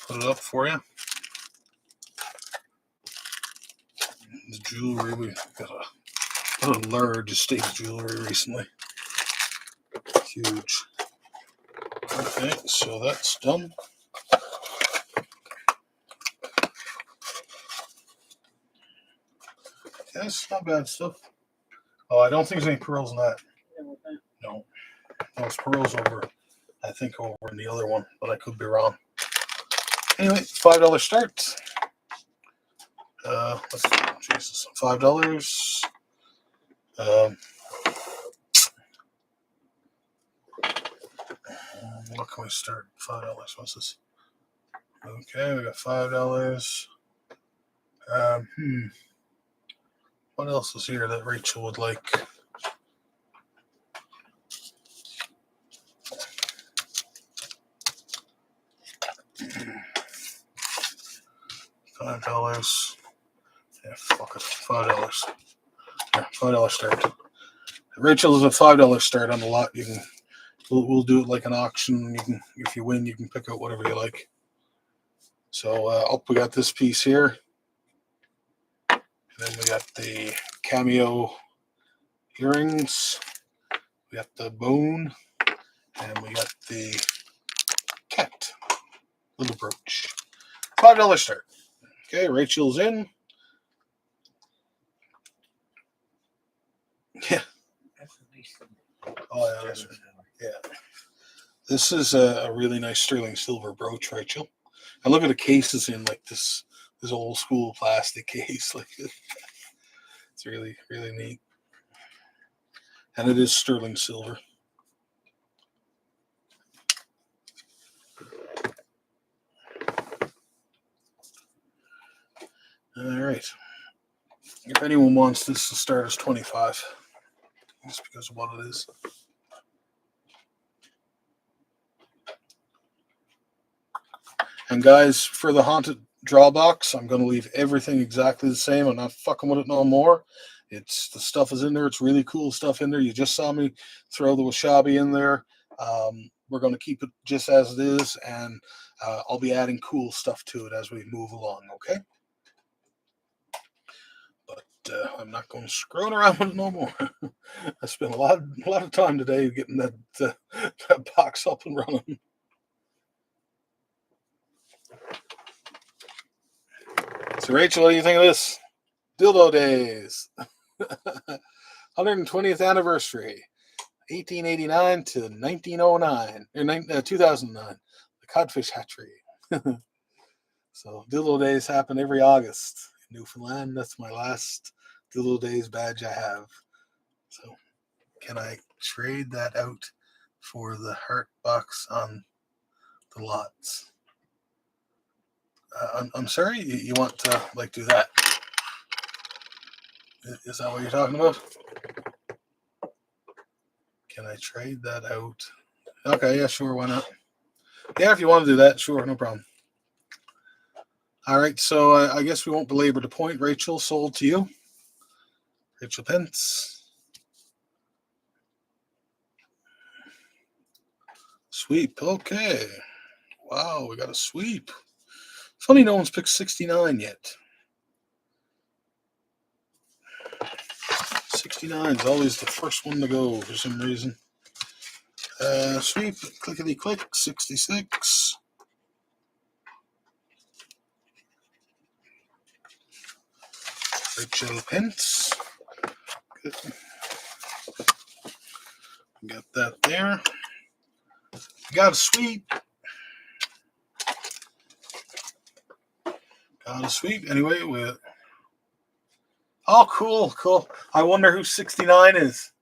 put it up for you. The jewelry, we got a large estate jewelry recently. Huge. Okay, so that's done. That's not bad stuff. Oh, I don't think there's any pearls in that. No. There's pearls over, I think, over in the other one, but I could be wrong. Anyway, $5 start. Jesus, $5. What can we start? $5. What's this? Okay, we got $5. What else is here that Rachel would like? $5. Yeah, fuck it. $5. Yeah, $5 start. Rachel is a $5 start on the lot. You can. We'll do it like an auction. You can, if you win, you can pick out whatever you like. So up we got this piece here. And then we got the cameo earrings. We got the bone. And we got the cat. Little brooch. $5 start. Okay, Rachel's in. Yeah. Oh, yeah, that's right. Yeah. This is a really nice sterling silver brooch, Rachel. And look at the cases in like this old school plastic case. Like it's really, really neat. And it is sterling silver. All right. If anyone wants this to start as 25, just because of what it is. And guys, for the haunted draw box, I'm going to leave everything exactly the same. I'm not fucking with it no more. It's the stuff is in there. It's really cool stuff in there. You just saw me throw the wasabi in there. We're going to keep it just as it is, and I'll be adding cool stuff to it as we move along. Okay. But I'm not going to screw around with it no more. I spent a lot of time today getting that box up and running. So Rachel, what do you think of this? Dildo Days. 120th anniversary. 1889 to 1909. Or 2009. The Codfish Hatchery. So Dildo Days happen every August in Newfoundland. That's my last Dildo Days badge I have. So can I trade that out for the heart box on the lots? I'm sorry, you want to like do that? Is that what you're talking about? Can I trade that out? Okay, yeah, sure, why not? Yeah, if you want to do that, sure, no problem. All right, so I guess we won't belabor the point. Rachel, sold to you. Rachel Pence. Sweep, okay. Wow, we got a sweep. Funny no one's picked 69 yet. 69 is always the first one to go for some reason. Sweep, clickety click, 66. Rachel Pence. Good. Got that there. Got a sweep. Got a sweep. Anyway, with. Oh, cool, cool. I wonder who 69 is.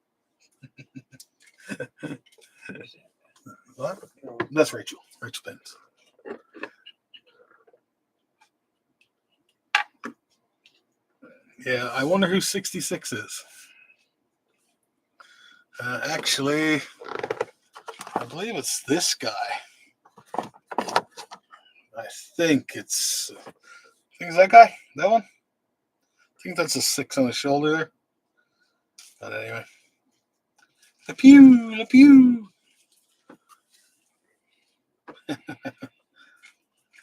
What? That's Rachel. Rachel Pence. Yeah, I wonder who 66 is. Actually, I believe it's this guy. I think it's that guy. That one. I think that's a 6 on the shoulder there. But anyway, Le Pew, Le Pew.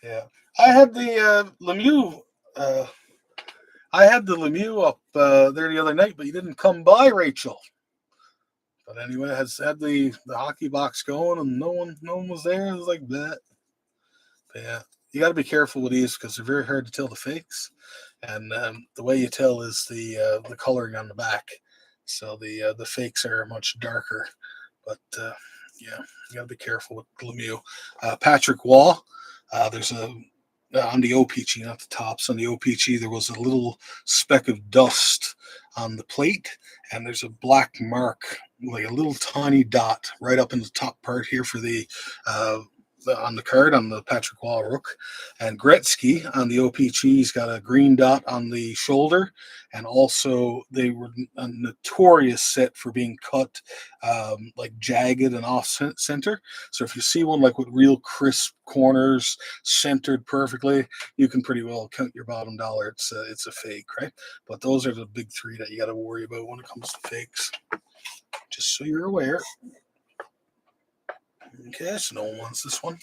Yeah, I had the Lemieux. I had the Lemieux up there the other night, but you didn't come by, Rachel. But anyway, I had the hockey box going, and no one was there. It was like that. But yeah, you got to be careful with these because they're very hard to tell the fakes, and the way you tell is the coloring on the back. So the fakes are much darker, but yeah, you got to be careful with Lemieux. Patrick Waugh, there's a on the OPG, not the tops. On the OPG, there was a little speck of dust on the plate, and there's a black mark, like a little tiny dot, right up in the top part here for the on the card on the Patrick Waugh Rook. And Gretzky on the OPG's got a green dot on the shoulder, and also they were a notorious set for being cut like jagged and off center. So if you see one like with real crisp corners centered perfectly, you can pretty well count your bottom dollar. It's a fake, right? But those are the big three that you got to worry about when it comes to fakes. Just so you're aware. Okay, so no one wants this one.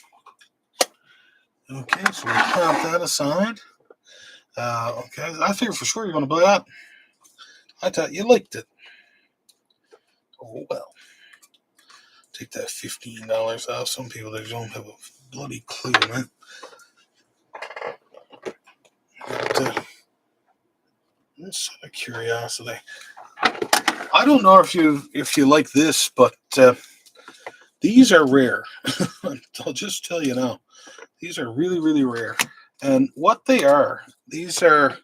Okay, so we count that aside. Okay, I figured for sure you're going to buy that. I thought you liked it. Oh, well. Take that $15 off. Some people, they don't have a bloody clue, man. But, just out of curiosity. I don't know if you like this, but these are rare. I'll just tell you now. These are really, really rare. And what they are, these are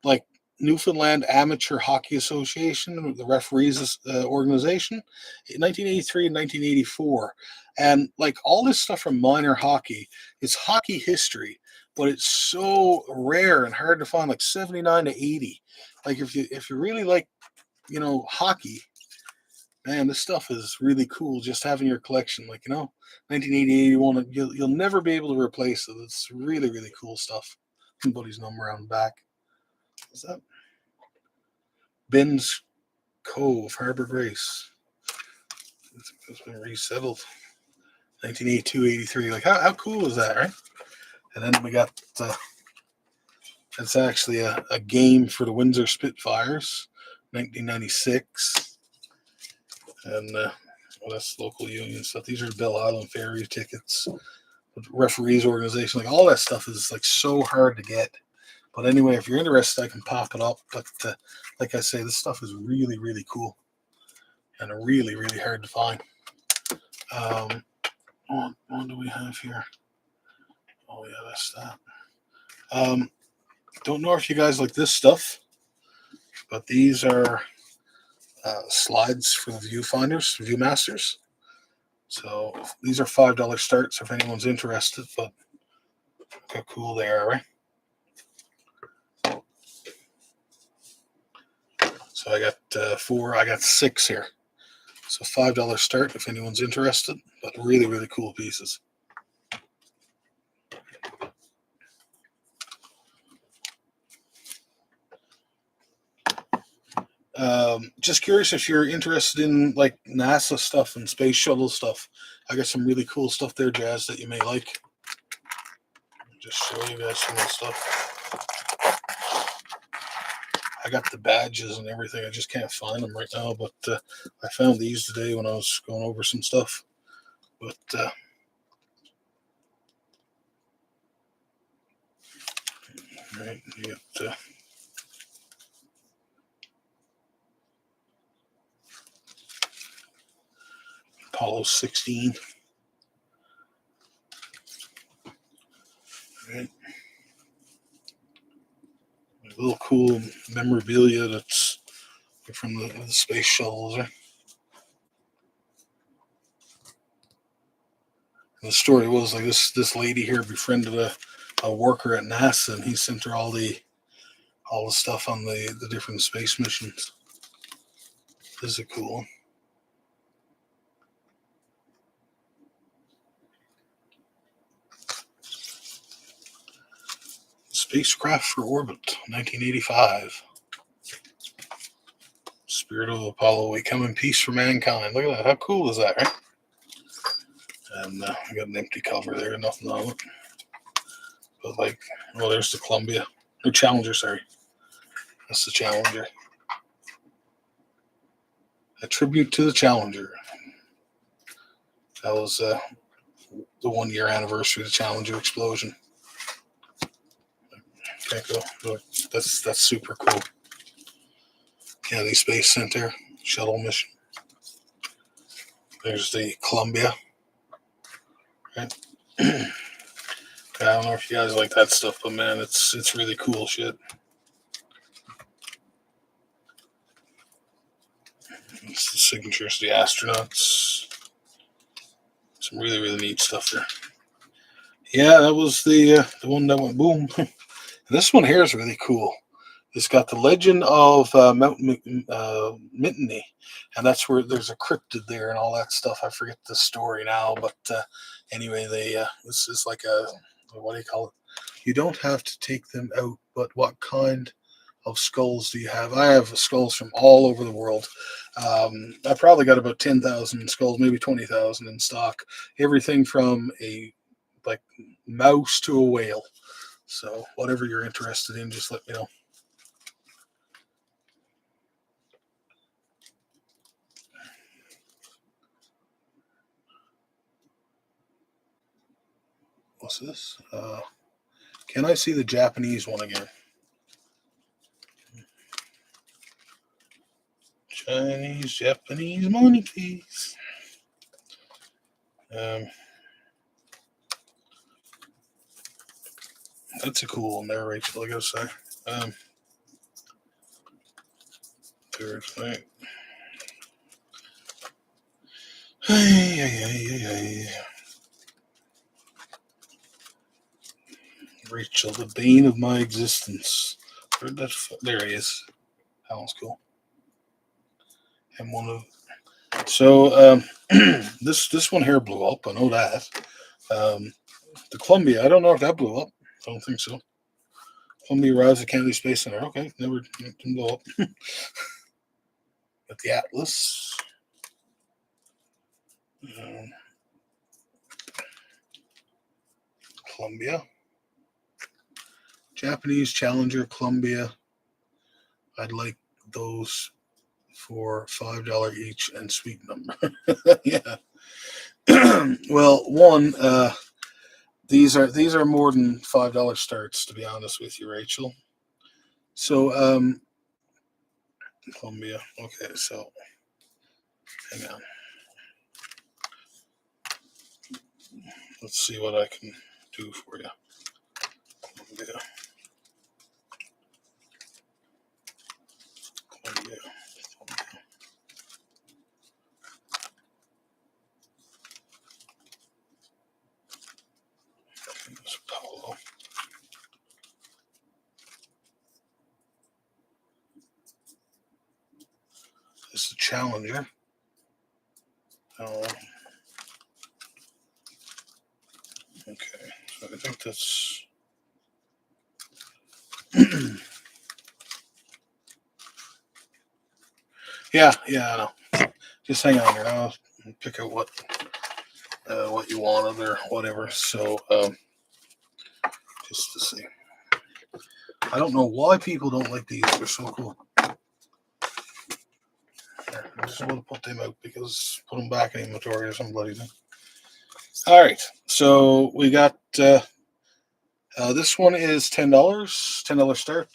like Newfoundland Amateur Hockey Association, the referees organization, in 1983 and 1984. And like all this stuff from minor hockey, it's hockey history, but it's so rare and hard to find, like 79 to 80. Like if you really like, hockey, man, this stuff is really cool just having your collection. Like, 1980, 81, you'll never be able to replace it. It's really, really cool stuff. Somebody's number on the back. What's that? Ben's Cove, Harbor Grace. It's been resettled. 1982, 83. Like, how cool is that, right? And then we got, it's actually a game for the Windsor Spitfires, 1996. And, well, that's local union stuff. These are Bell Island Ferry tickets. The referees organization, like all that stuff is like so hard to get. But anyway, if you're interested, I can pop it up. But like I say, this stuff is really, really cool and really, really hard to find. What do we have here? Oh, yeah, that's that. Don't know if you guys like this stuff, but these are slides for the Viewmasters. So these are $5 starts if anyone's interested, but look how cool they are, right? So I got 6 here. So $5 start if anyone's interested, but really, really cool pieces. Just curious if you're interested in like NASA stuff and space shuttle stuff. I got some really cool stuff there, Jazz, that you may like. Just show you guys some of the stuff. I got the badges and everything. I just can't find them right now. But I found these today when I was going over some stuff. But right, you got Apollo 16. Right. A little cool memorabilia that's from the space shuttles. Right? And the story was like this lady here befriended a worker at NASA, and he sent her all the stuff on the different space missions. This is a cool one. Spacecraft for orbit, 1985. Spirit of Apollo, we come in peace for mankind. Look at that. How cool is that, right? And I got an empty cover there, nothing on it. But like, well, there's the Columbia. Or Challenger, sorry. That's the Challenger. A tribute to the Challenger. That was the 1 year anniversary of the Challenger explosion. Can't go. That's super cool. Kennedy Space Center shuttle mission. There's the Columbia. Right. I don't know if you guys like that stuff, but man, it's really cool shit. It's the signatures of the astronauts. Some really, really neat stuff there. Yeah, that was the one that went boom. This one here is really cool. It's got the legend of Mount Mittany, and that's where there's a cryptid there and all that stuff. I forget the story now, but anyway, this is like what do you call it? You don't have to take them out, but what kind of skulls do you have? I have skulls from all over the world. I probably got about 10,000 skulls, maybe 20,000 in stock. Everything from a like mouse to a whale. So whatever you're interested in, just let me know. What's this? Can I see the Japanese one again? Chinese, Japanese money, please. That's a cool one there, Rachel, I gotta say. There's right. Hey. Rachel, the bane of my existence. There he is. That one's cool. And one of this one here blew up. I know that. The Columbia, I don't know if that blew up. I don't think so. Columbia arrives at Kennedy Space Center. Okay, never didn't blow up. Got the Atlas. Columbia. Japanese Challenger Columbia. I'd like those for $5 each and suite number. Yeah. Well, one, these are more than $5 starts, to be honest with you, Rachel. So Columbia. Okay, so hang on. Let's see what I can do for you. Columbia. There's Apollo. This is a Challenger. Okay, so I think that's yeah, I know. Just hang on here now. Pick out what you wanted or whatever. So just to see. I don't know why people don't like these. They're so cool. Here, I just want to put them out because put them back in inventory or some bloody thing. All right, so we got this one is $10. $10 start.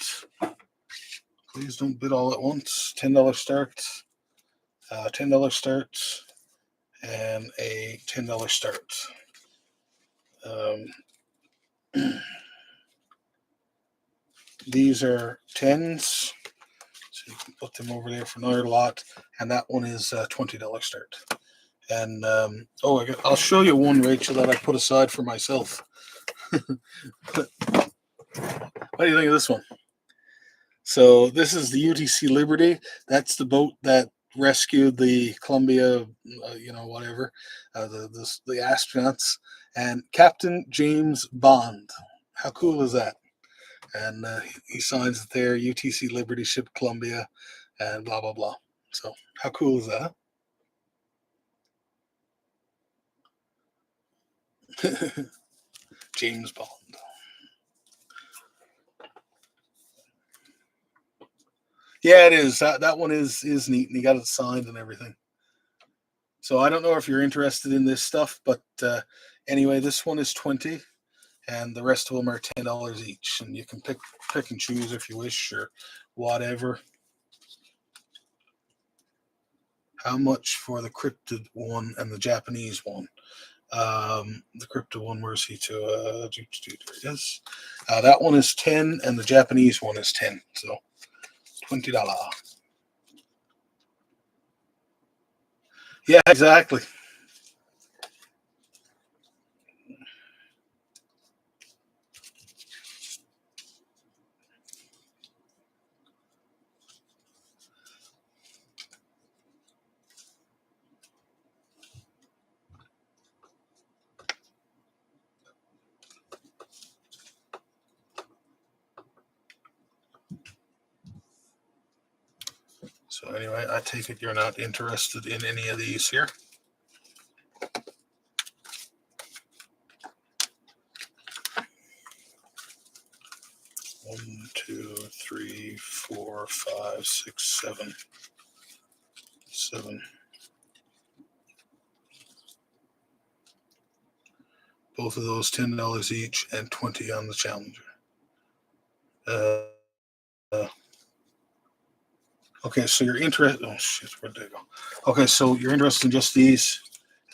Please don't bid all at once. $10 start. $10 start, and a $10 start. These are 10s, so you can put them over there for another lot. And that one is $20 start. And I'll show you one, Rachel, that I put aside for myself. What do you think of this one? So this is the UTC Liberty. That's the boat that rescued the Columbia, whatever, the astronauts, and Captain James Bond. How cool is that? And he signs it there, UTC Liberty, ship Columbia, and blah blah blah. So how cool is that? James Bond. Yeah, it is. That one is neat, and he got it signed and everything. So I don't know if you're interested in this stuff, but anyway, this one is 20, and the rest of them are $10 each, and you can pick and choose if you wish or whatever. How much for the cryptid one and the Japanese one? The cryptid one, where's he to? There it is. That one is 10, and the Japanese one is 10. So $20. Yeah, exactly. So anyway, I take it you're not interested in any of these here. One, two, three, four, five, six, seven. Both of those $10 each and 20 on the Challenger. Okay, so you're interested. Oh shit, where'd they go? Okay, so you're interested in just these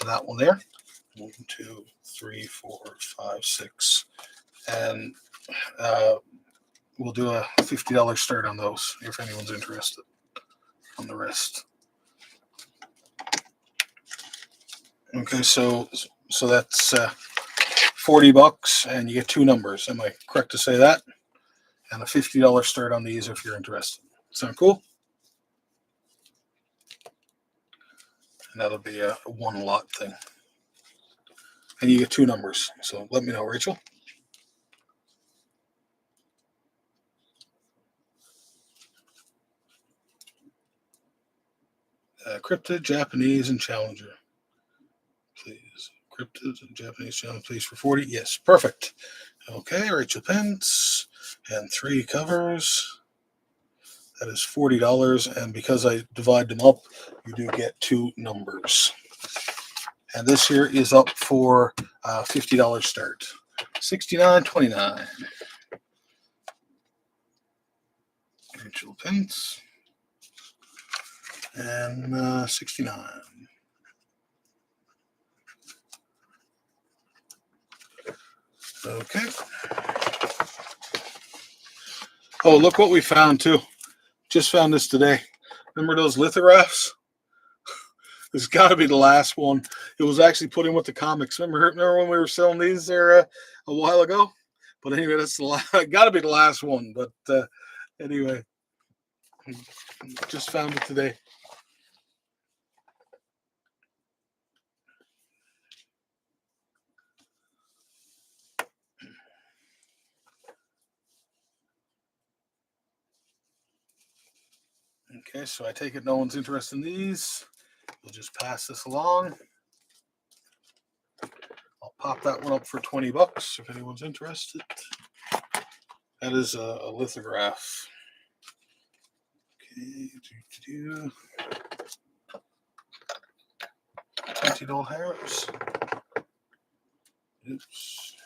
and that one there. 1, 2, 3, 4, 5, 6, and we'll do a $50 start on those if anyone's interested on the rest. Okay, so that's $40, and you get 2 numbers. Am I correct to say that? And a $50 start on these if you're interested. Sound cool? And that'll be a 1 lot thing. And you get 2 numbers. So let me know, Rachel. Cryptid, Japanese, and Challenger. Please. Cryptid and Japanese Challenger, please, for 40. Yes, perfect. Okay, Rachel Pence. And 3 covers. That is $40. And because I divide them up, you do get 2 numbers. And this here is up for $50 start. $69.29. Rachel Pence. And 69. Okay. Oh, look what we found too. Just found this today. Remember those lithographs? This has got to be the last one. It was actually put in with the comics. Remember when we were selling these there a while ago? But anyway, that's got to be the last one. But anyway, just found it today. Okay, so I take it no one's interested in these. We'll just pass this along. I'll pop that one up for $20 if anyone's interested. That is a lithograph. Okay, $20. Oops.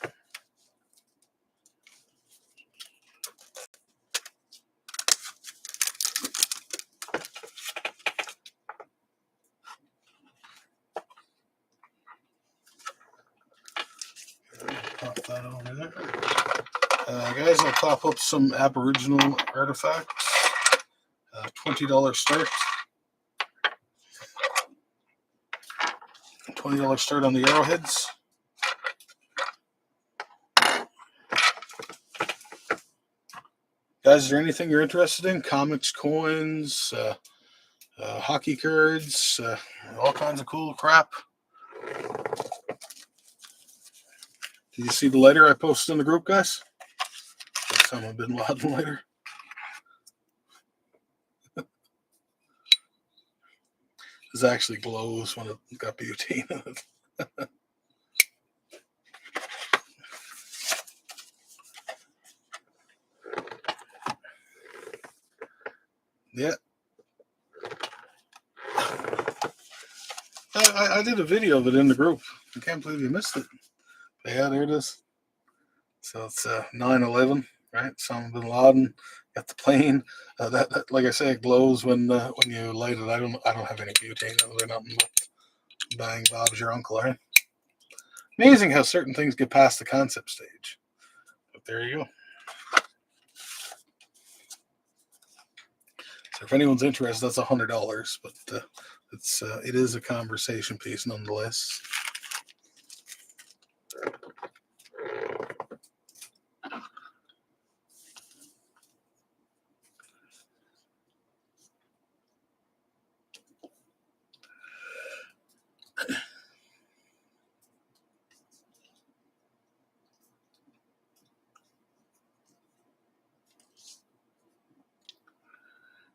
Pop that over there. Guys, I'll pop up some Aboriginal artifacts. $20 start. $20 start on the arrowheads. Guys, is there anything you're interested in? Comics, coins, hockey cards, all kinds of cool crap. Did you see the letter I posted in the group, guys? Osama bin Laden letter. This actually glows when it got butane in it. Yeah. I did a video of it in the group. I can't believe you missed it. But yeah, there it is. So it's 9/11, right? Osama bin Laden got the plane. That, like I say, it glows when you light it. I don't have any butane or nothing but bang, Bob's your uncle, right? Amazing how certain things get past the concept stage. But there you go. So if anyone's interested, that's $100. But it is a conversation piece nonetheless.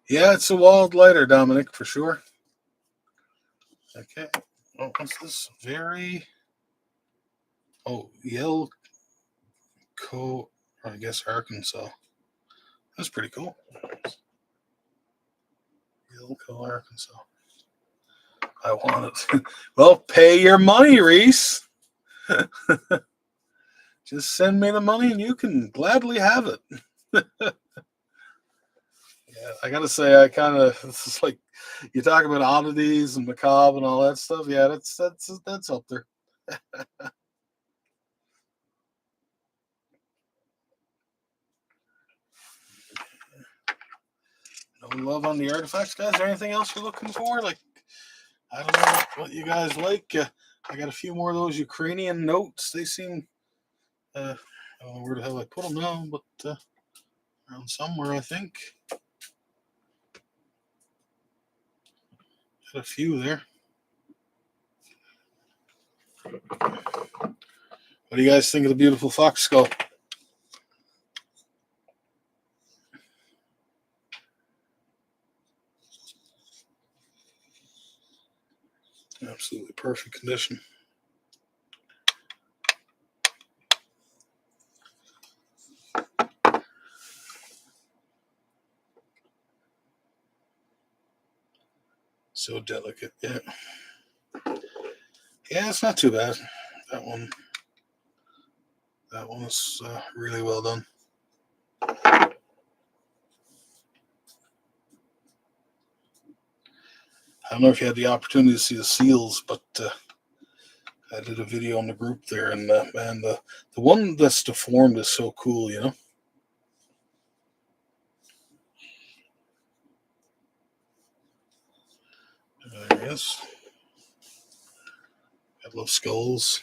Yeah, it's a wild lighter, Dominic, for sure. Okay. Oh, what's this? Yelco, I guess Arkansas. That's pretty cool. Yelco, Arkansas. I want it. Well, pay your money, Reese. Just send me the money and you can gladly have it. Yeah, I gotta say, this is like, you talk about oddities and macabre and all that stuff. Yeah, that's up there. No love on the artifacts, guys. Is there anything else you're looking for? Like, I don't know what you guys like. I got a few more of those Ukrainian notes. They seem, I don't know where the hell I put them now, but around somewhere, I think. Got a few there. What do you guys think of the beautiful fox skull? Absolutely perfect condition. So delicate, yeah. Yeah, it's not too bad. That one is really well done. I don't know if you had the opportunity to see the seals, but I did a video on the group there, and man, the one that's deformed is so cool, you know. There he is. I love skulls.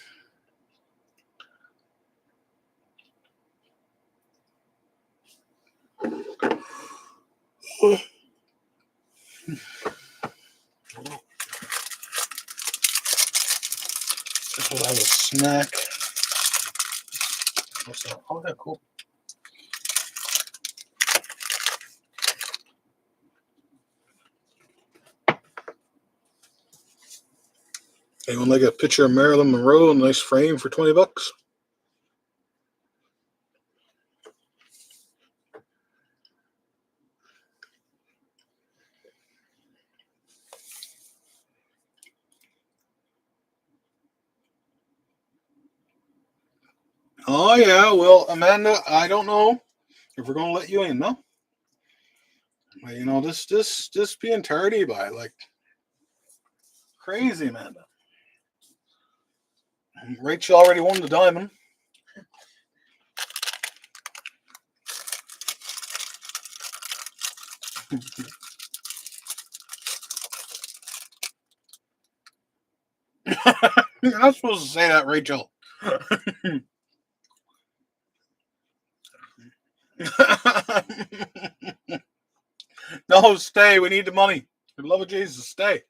This will have a snack. What's that? Oh, yeah, cool. Anyone like a picture of Marilyn Monroe in a nice frame for $20? Oh yeah, well, Amanda, I don't know if we're gonna let you in, no. You know, this being tardy by like crazy, Amanda. Rachel already won the diamond. You're not supposed to say that, Rachel. No, stay. We need the money. For the love of Jesus, stay.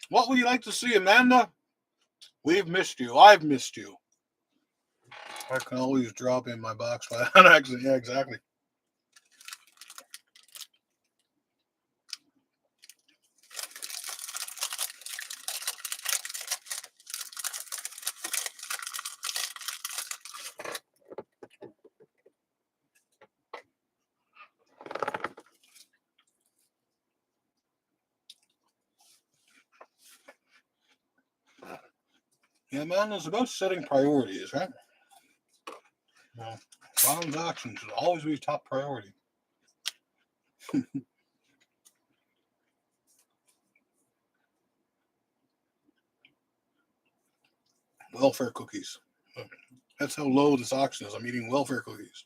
What would you like to see, Amanda? We've missed you. I've missed you. I can always drop in my box by accident. Yeah, exactly. Yeah, man, it's about setting priorities, right? Well, Bonds auction should always be top priority. Welfare cookies. That's how low this auction is. I'm eating welfare cookies.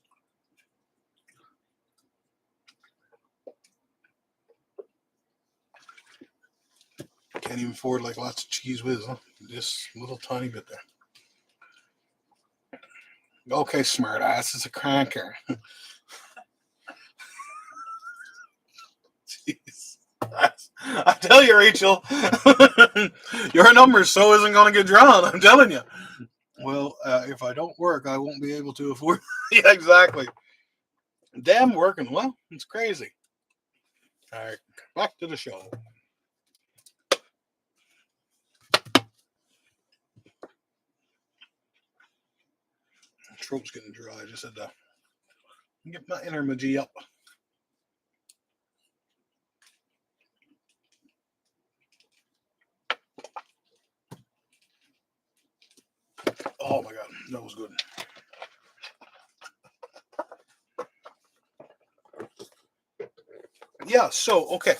Can't even afford like lots of cheese whiz, huh? Just a little tiny bit there. Okay, smart ass. It's a cranker. Jeez. I tell you, Rachel, your number so isn't going to get drawn. I'm telling you. Well, if I don't work, I won't be able to afford. Yeah, exactly. Damn working. Well, it's crazy. All right, back to the show. Throat's getting dry. I just had to get my energy up. Oh my god, that was good. Yeah, so okay.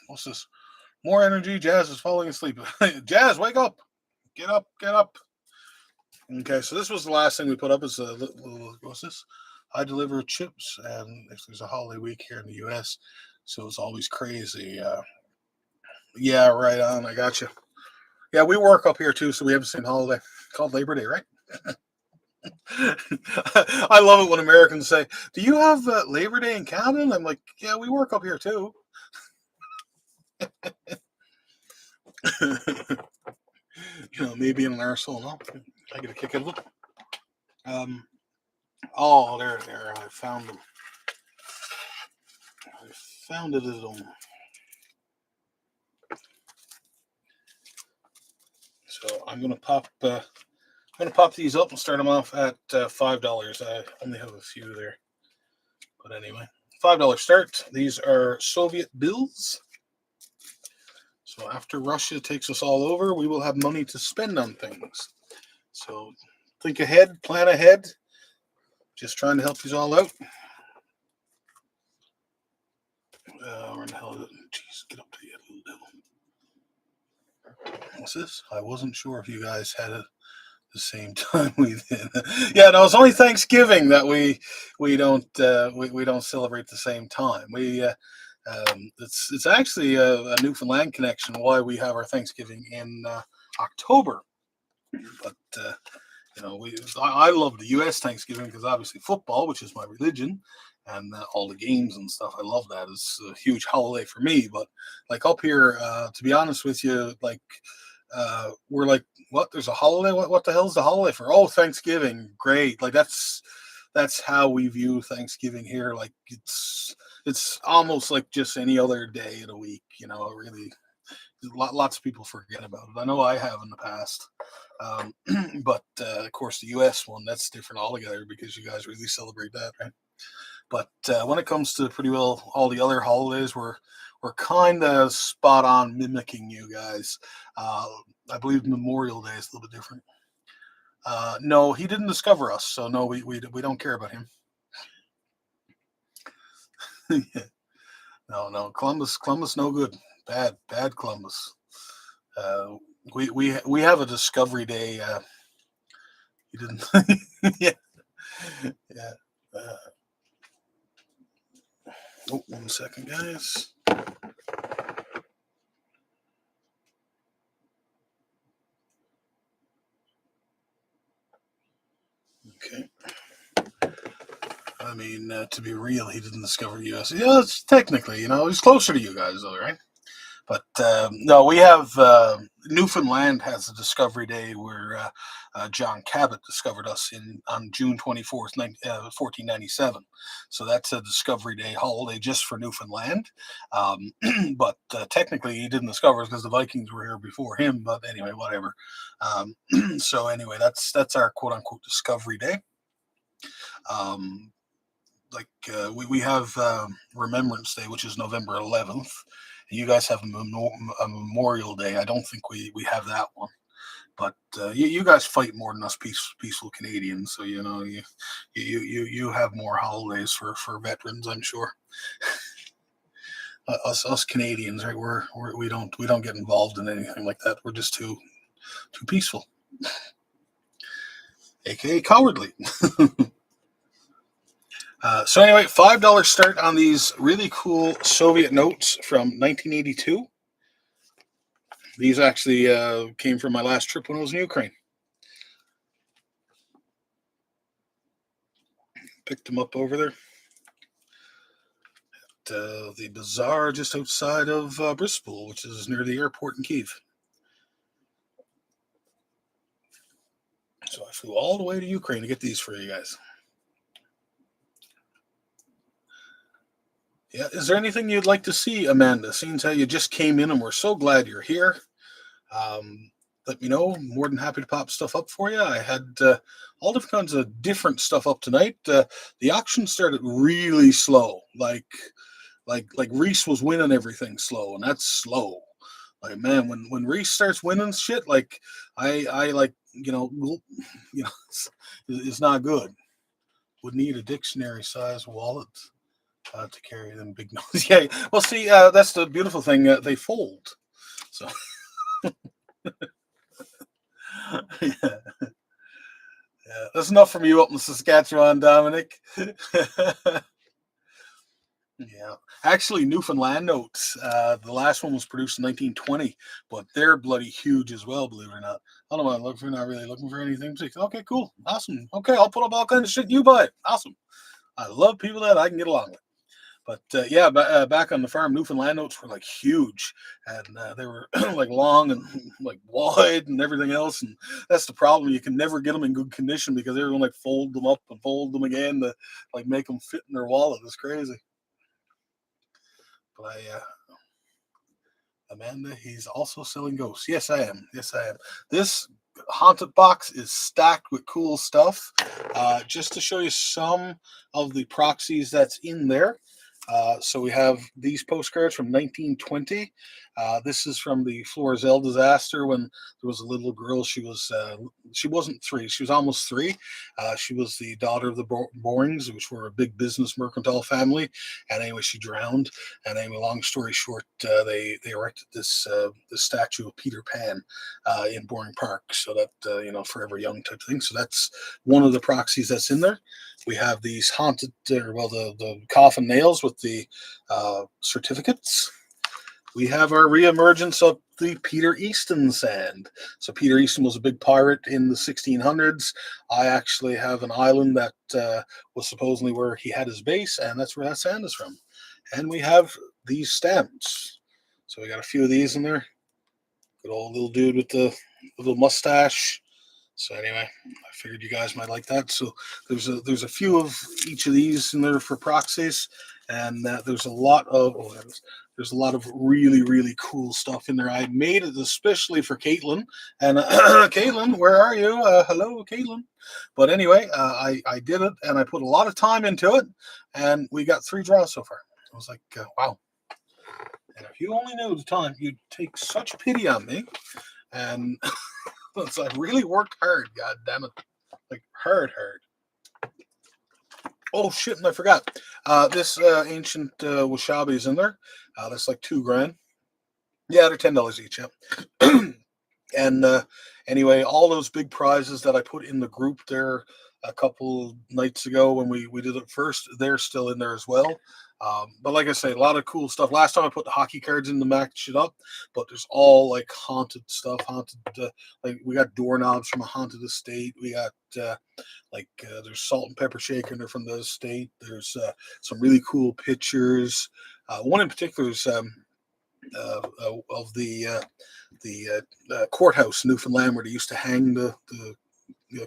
What's this? More energy. Jazz is falling asleep. Jazz, wake up. Get up, get up. Okay, so this was the last thing we put up. Is what's this? I deliver chips, and if there's a holiday week here in the U.S., so it's always crazy. Yeah, right on. I got you. Yeah, we work up here too, so we have the same holiday called Labor Day, right? I love it when Americans say, "Do you have Labor Day in Canada?" And I'm like, "Yeah, we work up here too." Me being an arsehole, no, I get a kick out of it. Oh, there, I found them. I found it at home. So I'm gonna pop these up and start them off at $5. I only have a few there, but anyway, $5 start. These are Soviet bills. So after Russia takes us all over, we will have money to spend on things. So think ahead, plan ahead. Just trying to help you all out. Where the hell is it? Jeez, get up to you, little devil. What's this? I wasn't sure if you guys had it the same time we did. Yeah, no, it's only Thanksgiving that we don't celebrate the same time. It's actually a Newfoundland connection why we have our Thanksgiving in October. But I love the U.S. Thanksgiving because obviously football, which is my religion, and all the games and stuff. I love that. It's a huge holiday for me. But like up here, to be honest with you, like we're like, what? There's a holiday? What the hell's the holiday for? Oh, Thanksgiving. Great. Like that's how we view Thanksgiving here. Like it's almost like just any other day of the week. Really lots of people forget about it. I know I have in the past. But of course, the U.S. one, that's different altogether because you guys really celebrate that, right? But when it comes to pretty well all the other holidays, we're we're kind of spot on mimicking you guys. I believe Memorial Day is a little bit different. No, he didn't discover us, so no, we don't care about him. No, Columbus, no good. Bad Columbus. We have a Discovery Day. He didn't. Yeah, yeah. Oh, 1 second, guys. Okay. I mean, to be real, he didn't discover the U.S. Yeah, it's technically, he's closer to you guys, though, right? But no, we have Newfoundland has a Discovery Day where John Cabot discovered us on June 24th, 1497. So that's a Discovery Day holiday just for Newfoundland. But technically, he didn't discover us because the Vikings were here before him. But anyway, whatever. So anyway, that's our quote unquote Discovery Day. We have Remembrance Day, which is November 11th. You guys have a Memorial Day. I don't think we have that one, but you guys fight more than us peaceful Canadians. So you have more holidays for veterans, I'm sure. Us Canadians, right? We don't get involved in anything like that. We're just too peaceful, aka cowardly. So anyway, $5 start on these really cool Soviet notes from 1982. These actually came from my last trip when I was in Ukraine. Picked them up over there at the bazaar just outside of Bristol, which is near the airport in Kyiv. So I flew all the way to Ukraine to get these for you guys. Yeah, is there anything you'd like to see, Amanda? Seeing how you just came in and we're so glad you're here. Let me know. More than happy to pop stuff up for you. I had all different kinds of different stuff up tonight. The auction started really slow. Like Reese was winning everything slow, and that's slow. Like, man, when Reese starts winning shit, like I like it's not good. Would need a dictionary size wallet to carry them big notes. Yeah, well, see, that's the beautiful thing. They fold, so. Yeah. Yeah, that's enough from you up in Saskatchewan, Dominic. Yeah, actually, Newfoundland notes. The last one was produced in 1920, but they're bloody huge as well. Believe it or not. I don't know. I'm looking for, not really looking for anything. Okay, cool, awesome. Okay, I'll put up all kinds of shit. You buy it. Awesome. I love people that I can get along with. But yeah, back on the farm, Newfoundland notes were like huge, and they were like long and like wide and everything else. And that's the problem; you can never get them in good condition because everyone like fold them up and fold them again to like make them fit in their wallet. It's crazy. But Amanda, he's also selling ghosts. Yes, I am. Yes, I am. This haunted box is stacked with cool stuff. Just to show you some of the proxies that's in there. So we have these postcards from 1920. This is from the Florizel disaster when there was a little girl. She wasn't 3. She was almost 3. She was the daughter of the Borings, which were a big business mercantile family. And anyway, she drowned. And anyway, long story short, they erected this statue of Peter Pan in Boring Park. So that, forever young type thing. So that's one of the proxies that's in there. We have these haunted, the coffin nails with the certificates. We have our reemergence of the Peter Easton sand. So Peter Easton was a big pirate in the 1600s. I actually have an island that was supposedly where he had his base, and that's where that sand is from. And we have these stamps. So we got a few of these in there. Good old little dude with the little mustache. So anyway, I figured you guys might like that. So there's a few of each of these in there for proxies, and there's a lot of there's a lot of really, really cool stuff in there. I made it especially for Caitlin. And Caitlin, where are you? Hello, Caitlin. But anyway, I did it, and I put a lot of time into it, and we got 3 draws so far. I was like, wow. And if you only knew the time, you'd take such pity on me. And so I really worked hard, god damn it. Like hard. Oh shit, and I forgot. This ancient wasabi is in there. That's like $2,000. Yeah, they're $10 each, yeah. And anyway, all those big prizes that I put in the group there a couple nights ago when we did it first, they're still in there as well. But like I say, a lot of cool stuff. Last time I put the hockey cards in to match it up, but there's all like haunted stuff. Like we got doorknobs from a haunted estate. We got there's salt and pepper shaker in there from the estate. There's some really cool pictures. One in particular is of the courthouse in Newfoundland where they used to hang the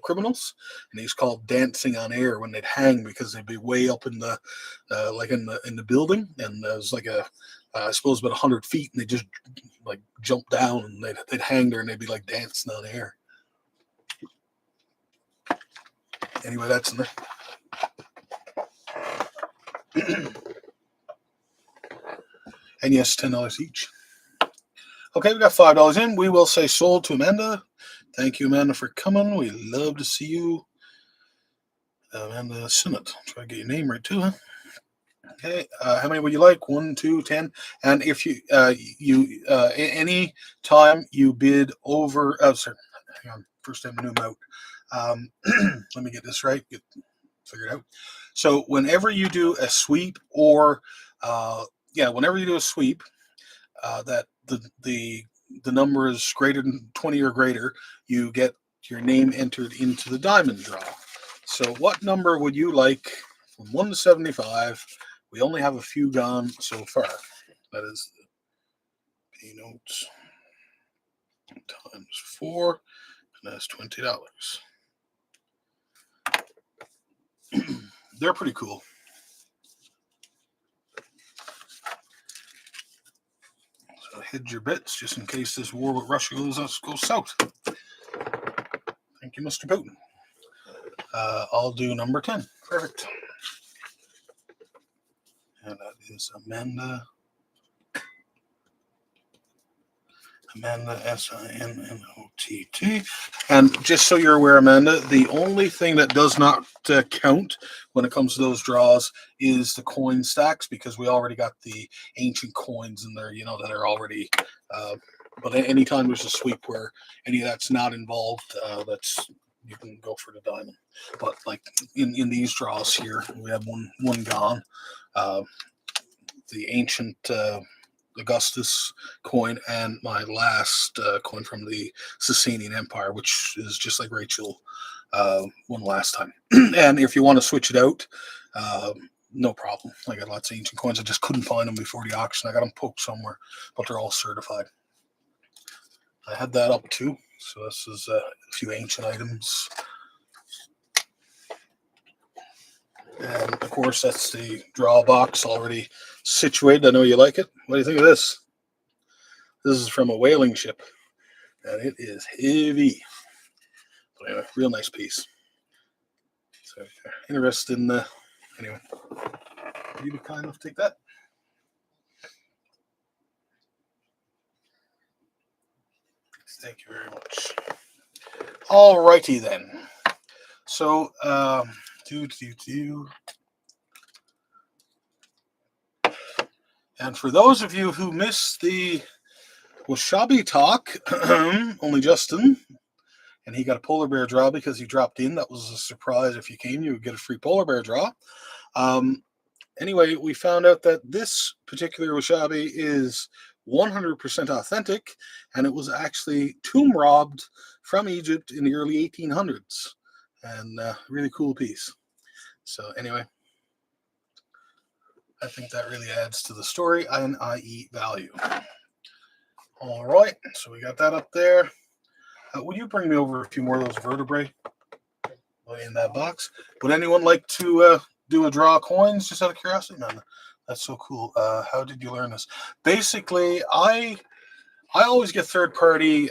criminals, and he's called dancing on air when they'd hang because they'd be way up in the in the building, and it was like I suppose about 100 feet, and they just like jump down and they'd hang there and they'd be like dancing on air. Anyway, that's in there. And yes, $10 each. Okay, we got $5 in. We will say sold to Amanda. Thank you, Amanda, for coming. We love to see you. Amanda Sinnott. Try to get your name right too, huh? Okay, how many would you like? 1, 2, 10. And if you any time you bid over, sorry, hang on. First time I knew out. Let me get this right. Figure it out. So whenever you do a sweep, or whenever you do a sweep, that the number is greater than 20 or greater, you get your name entered into the diamond draw. So what number would you like from 1 to 75? We only have a few gone so far. That is the P notes times 4, and that's $20. They're pretty cool. So hedge your bets just in case this war with Russia goes south. Thank you, Mr. Putin. I'll do number 10. Perfect. And that is Amanda. Amanda, Sinnott. And just so you're aware, Amanda, the only thing that does not count when it comes to those draws is the coin stacks, because we already got the ancient coins in there, that are already. But anytime there's a sweep where any of that's not involved, you can go for the diamond. But like in these draws here, we have one gone. The ancient Augustus coin and my last coin from the Sasanian Empire, which is just like Rachel won last time. And if you want to switch it out, no problem. I got lots of ancient coins. I just couldn't find them before the auction. I got them poked somewhere, but they're all certified. I had that up too. So this is a few ancient items. And of course, that's the draw box already situated. I know you like it. What do you think of this? This is from a whaling ship, and it is heavy. But anyway, real nice piece. So if you're interested in anyway, you be kind enough to take that. Thank you very much. All righty then. So, and for those of you who missed the Wasabi talk, only Justin, and he got a polar bear draw because he dropped in. That was a surprise. If you came, you would get a free polar bear draw. Anyway, we found out that this particular Wasabi is 100% authentic, and it was actually tomb robbed from Egypt in the early 1800s. And really cool piece. So anyway, I think that really adds to the story, i.e. value. All right, so we got that up there. Would you bring me over a few more of those vertebrae in that box? Would anyone like to do a draw of coins, just out of curiosity? No, that's so cool. How did you learn this? Basically, I always get third-party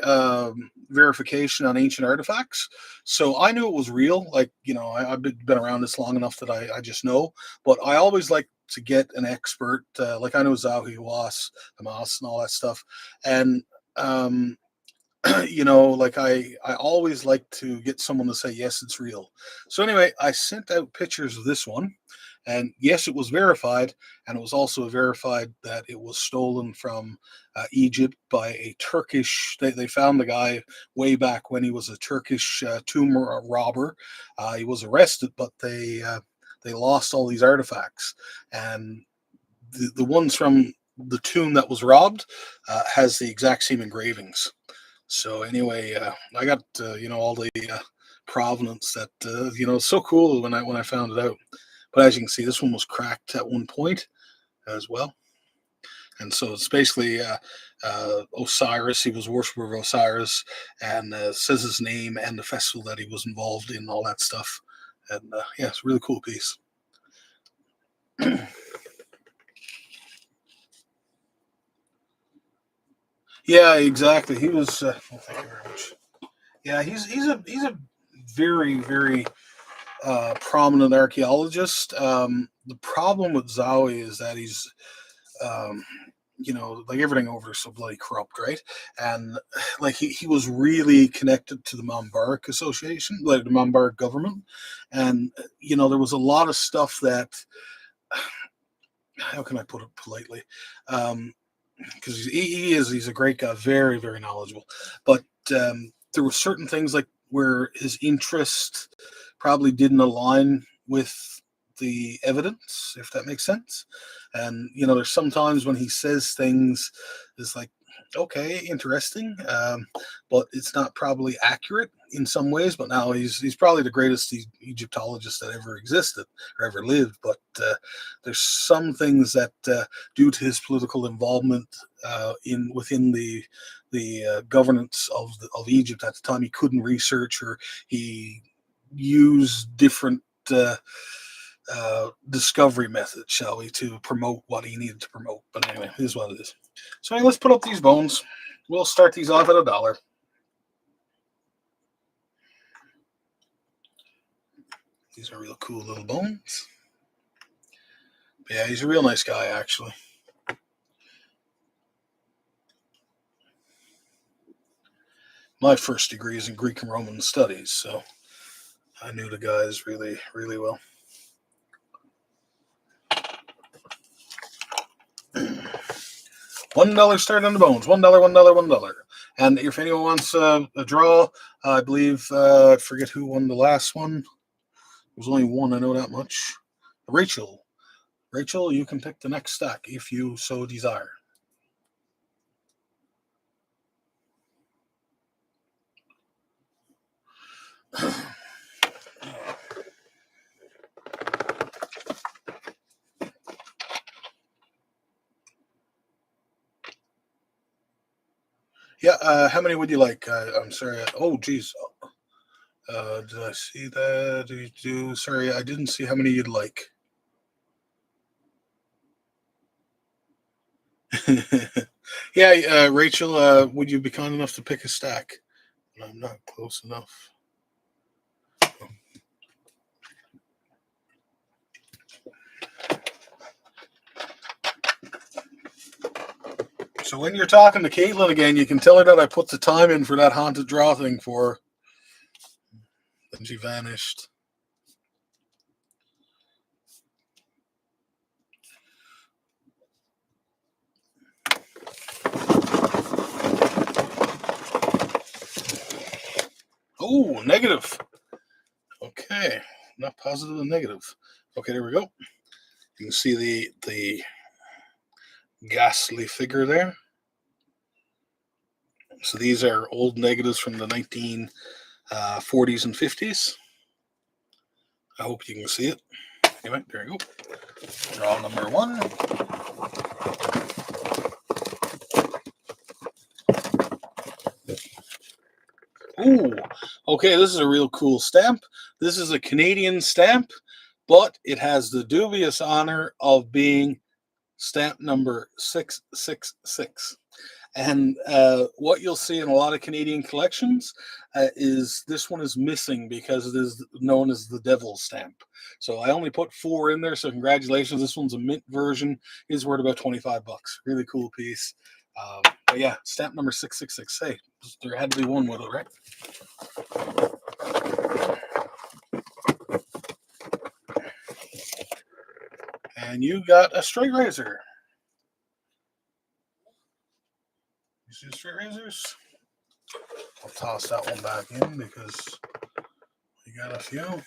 verification on ancient artifacts, so I knew it was real. Like, I've been around this long enough that I just know. But I always like to get an expert. Like I know Zahi Hamas, and all that stuff, and like I always like to get someone to say yes, it's real. So anyway, I sent out pictures of this one, and yes, it was verified, and it was also verified that it was stolen from Egypt by a Turkish. They found the guy way back when he was a Turkish tomb robber. He was arrested, but they lost all these artifacts, and the ones from the tomb that was robbed has the exact same engravings. So anyway, I got all the provenance that it's so cool when I found it out. But as you can see, this one was cracked at one point as well, and so it's basically Osiris. He was a worshiper of Osiris, and says his name and the festival that he was involved in, all that stuff. And yeah, it's a really cool piece. Yeah, exactly. He was. Thank you very much. Yeah, he's a very very prominent archaeologist. The problem with Zowie is that he's, like everything over is so bloody corrupt, right? And like he was really connected to the Mambark Association, like the Mambark government, and there was a lot of stuff that, how can I put it politely? Because he's a great guy, very very knowledgeable, but there were certain things like where his interest probably didn't align with the evidence, if that makes sense. And there's sometimes when he says things, it's like, okay, interesting, but it's not probably accurate in some ways. But now he's probably the greatest Egyptologist that ever existed or ever lived. But there's some things that, due to his political involvement within the governance of Egypt at the time, he couldn't research, or he used different discovery methods, shall we, to promote what he needed to promote. But anyway, it is what it is. So let's put up these bones. We'll start these off at $1. These are real cool little bones. But yeah, he's a real nice guy, actually. My first degree is in Greek and Roman studies, so I knew the guys really, really well. $1 start on the bones. $1, $1, $1. And if anyone wants a draw, I believe, I forget who won the last one. There was only one, I know that much. Rachel, you can pick the next stack if you so desire. Yeah, how many would you like? I'm sorry. Oh, geez. Did I see that? Did you do? Sorry, I didn't see how many you'd like. Yeah, Rachel, would you be kind enough to pick a stack? I'm not close enough. So when you're talking to Caitlin again, you can tell her that I put the time in for that haunted draw thing for her. Then she vanished. Oh, negative. Okay, not positive and negative. Okay, there we go. You can see the ghastly figure there. So these are old negatives from the 1940s and 50s. I hope you can see it. Anyway, there you go. Draw number 1. Ooh, okay, this is a real cool stamp. This is a Canadian stamp, but it has the dubious honor of being stamp number 666. And what you'll see in a lot of Canadian collections is this one is missing because it is known as the Devil stamp. So I only put 4 in there. So congratulations. This one's a mint version. Is worth about $25. Really cool piece. But yeah, stamp number 666. Hey, there had to be one with it, right? And you got a straight razor. You see the straight razors? I'll toss that one back in because we got a few.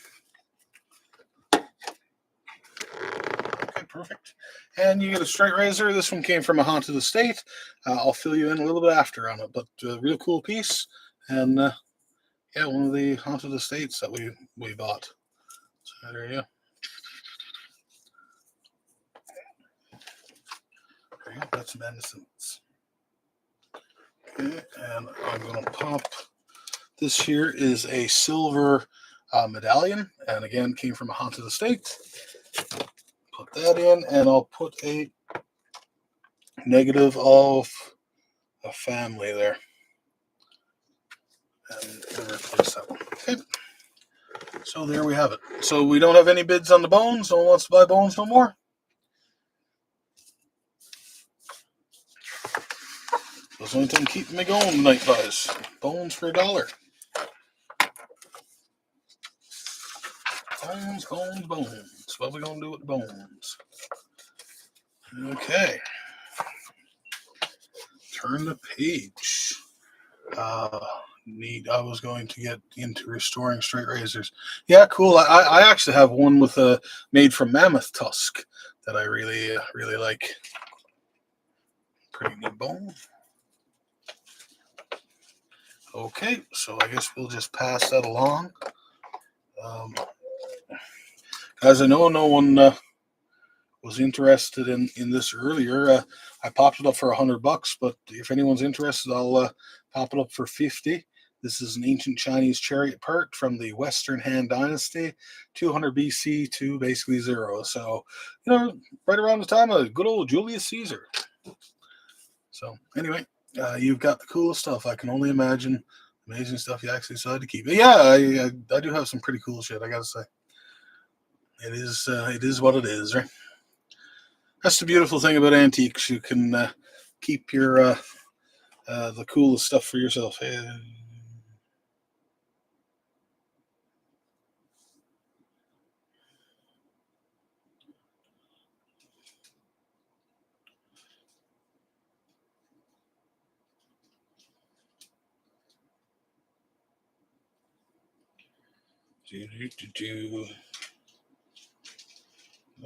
Okay, perfect. And you get a straight razor. This one came from a haunted estate. I'll fill you in a little bit after on it, but a real cool piece. And yeah, one of the haunted estates that we bought. So there you go. There you go. That's medicines. Okay, and I'm going to pop. This here is a silver medallion, and again came from a haunted estate. Put that in, and I'll put a negative of a family there, and replace that one. Okay. So there we have it. So we don't have any bids on the bones. No one wants to buy bones no more. That's the only thing keeping me going tonight, guys. Bones for $1. Bones, bones, bones. What are we gonna do with the bones? Okay. Turn the page. Neat. I was going to get into restoring straight razors. Yeah, cool. I actually have one with a made from mammoth tusk that I really really like. Pretty neat bone. Okay, so I guess we'll just pass that along. As I know, no one was interested in this earlier. I popped it up for $100, but if anyone's interested, I'll pop it up for 50. This is an ancient Chinese chariot part from the Western Han Dynasty, 200 BC to basically 0. So, right around the time of good old Julius Caesar. So, anyway, you've got the coolest stuff. I can only imagine amazing stuff you actually decided to keep. But yeah, I do have some pretty cool shit, I gotta say. It is what it is, right? That's the beautiful thing about antiques. You can keep your the coolest stuff for yourself.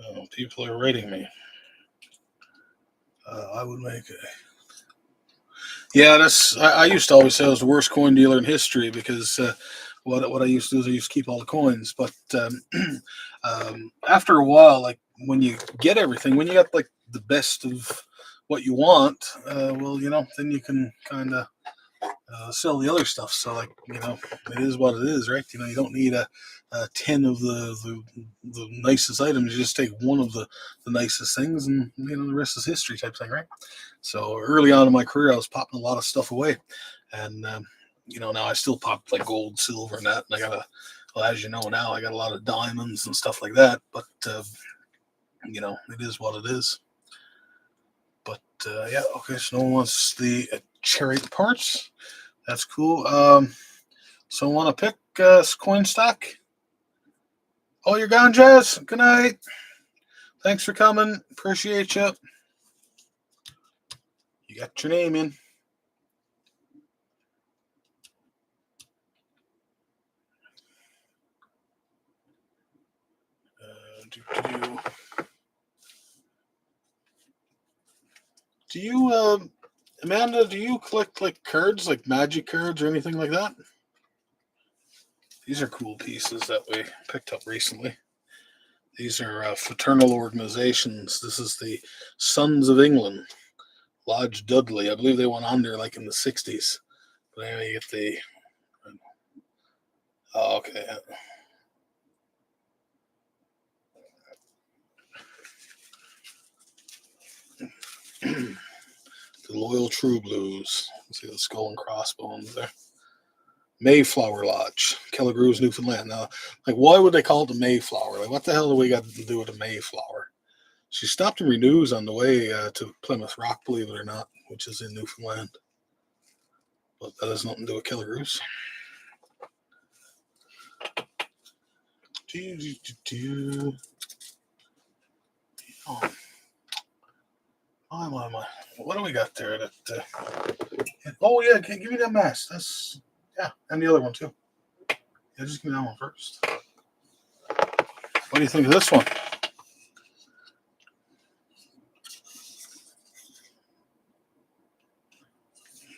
Oh, people are rating me. I would make a. Yeah, I used to always say I was the worst coin dealer in history because what I used to do is I used to keep all the coins. But after a while, like when you get everything, when you got like the best of what you want, well, then you can kind of sell the other stuff. So like it is what it is, right? You don't need a 10 of the nicest items. You just take one of the nicest things, and the rest is history type thing, right? So early on in my career, I was popping a lot of stuff away, and now I still pop like gold, silver, and that. And I got well, as you know now, I got a lot of diamonds and stuff like that. But it is what it is. But yeah, okay. So no one wants the chariot parts. That's cool. So want to pick coin stack? Oh, you're gone, Jazz. Good night. Thanks for coming. Appreciate you. You got your name in. Do you, Amanda? Do you collect like cards, like magic cards or anything like that? These are cool pieces that we picked up recently. These are fraternal organizations. This is the Sons of England, Lodge Dudley. I believe they went under like in the 60s. But anyway, you get the. Oh, okay. The Loyal True Blues. See the skull and crossbones there. Mayflower Lodge, Kelligrews, Newfoundland. Now, like, why would they call it the Mayflower? Like, what the hell do we got to do with the Mayflower? She stopped and renews on the way to Plymouth Rock, believe it or not, which is in Newfoundland. But that has nothing to do with Kelligrews. Oh, my. What do we got there? Oh, yeah, give me that mask. That's, yeah, and the other one, too. Yeah, just give me that one first. What do you think of this one?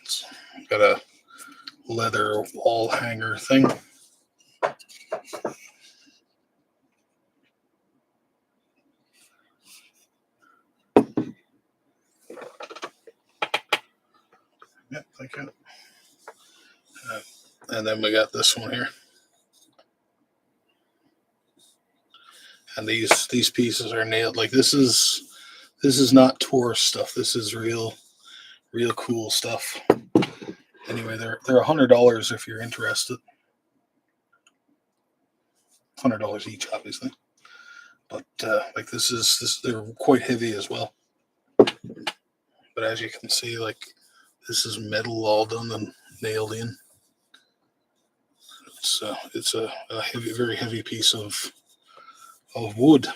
It's got a leather wall hanger thing. Yep, thank you. And then we got this one here. And these pieces are nailed. Like, this is not tourist stuff. This is real cool stuff. Anyway, they're $100 if you're interested. $100 each, obviously. But like, they're quite heavy as well. But as you can see, like, this is metal all done and nailed in. It's a heavy, very heavy piece of wood.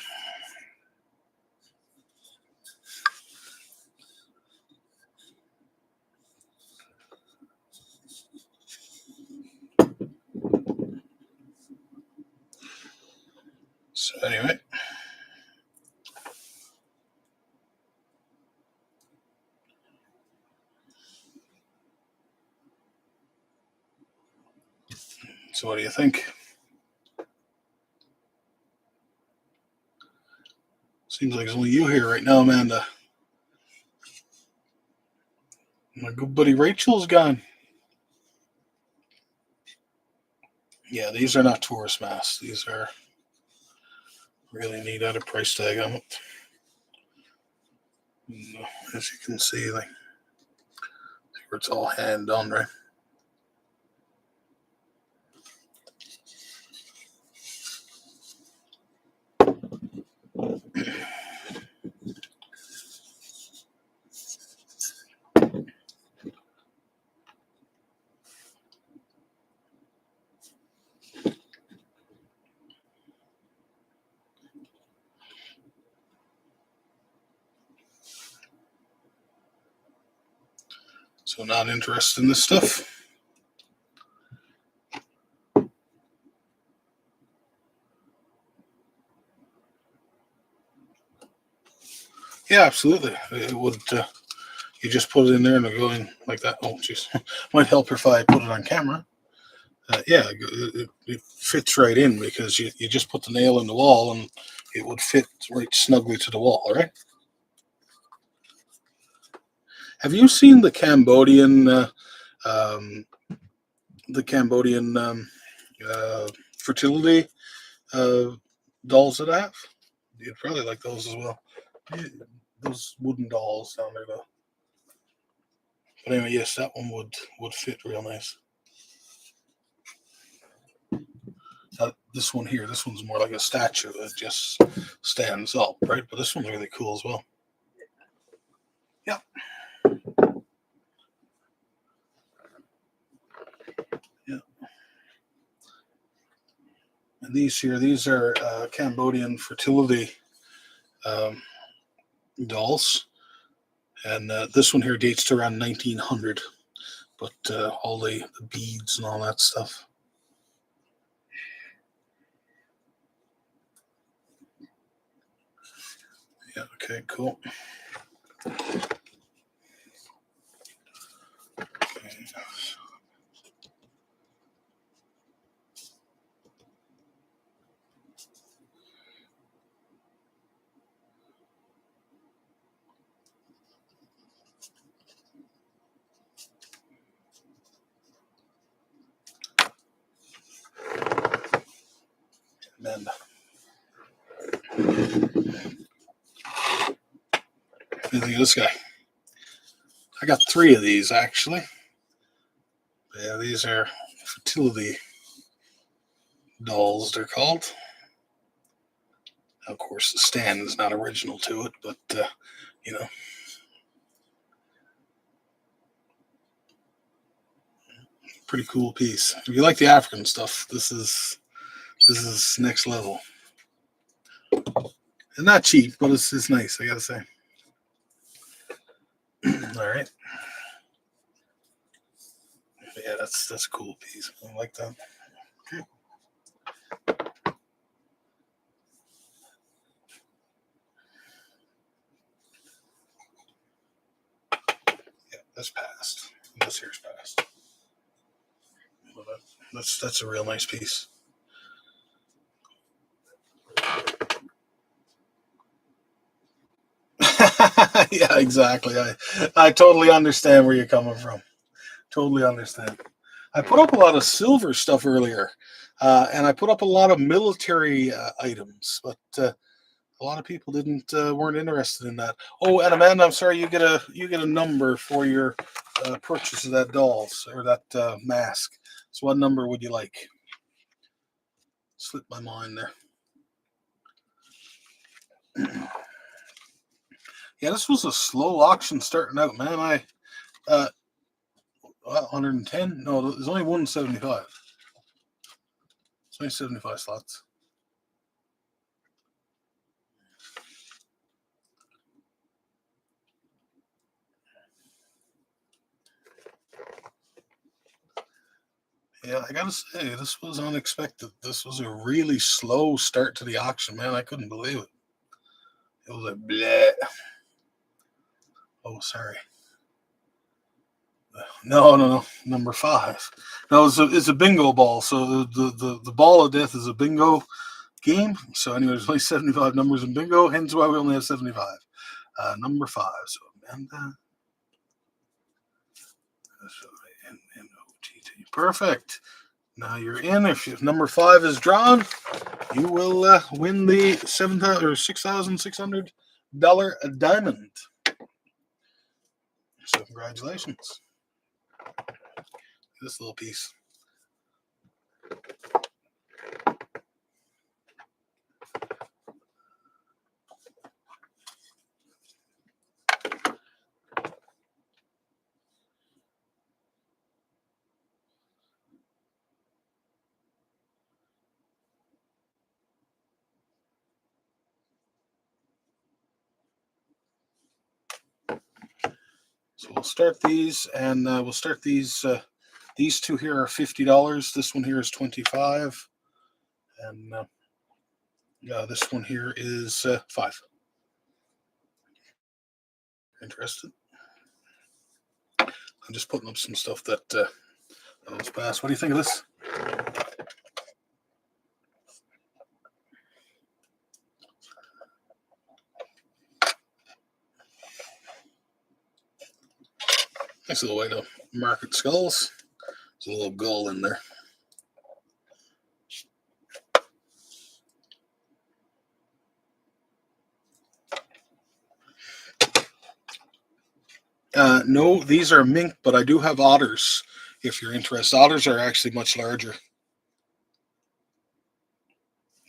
So anyway. So what do you think? Seems like it's only you here right now, Amanda. My good buddy Rachel's gone. Yeah, these are not tourist masks. These are really neat. At a price tag on it. As you can see, like, where it's all hand done, right? So not interested in this stuff. Yeah, absolutely. It would. You just put it in there and it'll go in like that. Oh, jeez. Might help if I put it on camera. Yeah, it fits right in because you just put the nail in the wall and it would fit right snugly to the wall, right? Have you seen the Cambodian fertility dolls that I have? You'd probably like those as well. Those wooden dolls down there, though. But anyway, yes, that one would fit real nice. This one here, this one's more like a statue that just stands up, right? But this one's really cool as well. Yeah. Yeah. And these are Cambodian fertility dolls. And this one here dates to around 1900. But all the beads and all that stuff. Yeah, okay, cool. Okay. Amanda. What do you think of this guy? I got 3 of these actually. Yeah, these are fertility dolls, they're called. Of course, the stand is not original to it, but you know, pretty cool piece. If you like the African stuff, this is next level. And not cheap, but it's nice, I gotta say. All right. Yeah, that's a cool piece. I like that. Okay. Yeah, that's passed. This here's passed. Well, that's a real nice piece. Yeah, exactly. I totally understand where you're coming from. Totally understand. I put up a lot of silver stuff earlier, and I put up a lot of military items, but a lot of people didn't weren't interested in that. Oh, and Amanda, I'm sorry, you get a number for your purchase of that dolls or that mask. So, what number would you like? Slipped my mind there. Yeah, this was a slow auction starting out, man. I 110. No, there's only 175. It's only 75 slots. Yeah, I gotta say, this was unexpected. This was a really slow start to the auction, man. I couldn't believe it. It was like, bleh. Oh, sorry. No. Number 5. No, it's a bingo ball. So the ball of death is a bingo game. So anyway, there's only 75 numbers in bingo, hence why we only have 75. Number 5. So Amanda. N-O-T-T. Perfect. Now you're in. If number 5 is drawn, you will win the $7,000 or $6,600 diamond. So congratulations. This little piece. So we'll start these, and we'll start these. These 2 here are $50. This one here is $25, and this one here is $5. Interested? I'm just putting up some stuff that was passed. What do you think of this? Nice little way to market skulls. There's a little gold in there. No, these are mink, but I do have otters if you're interested. Otters are actually much larger.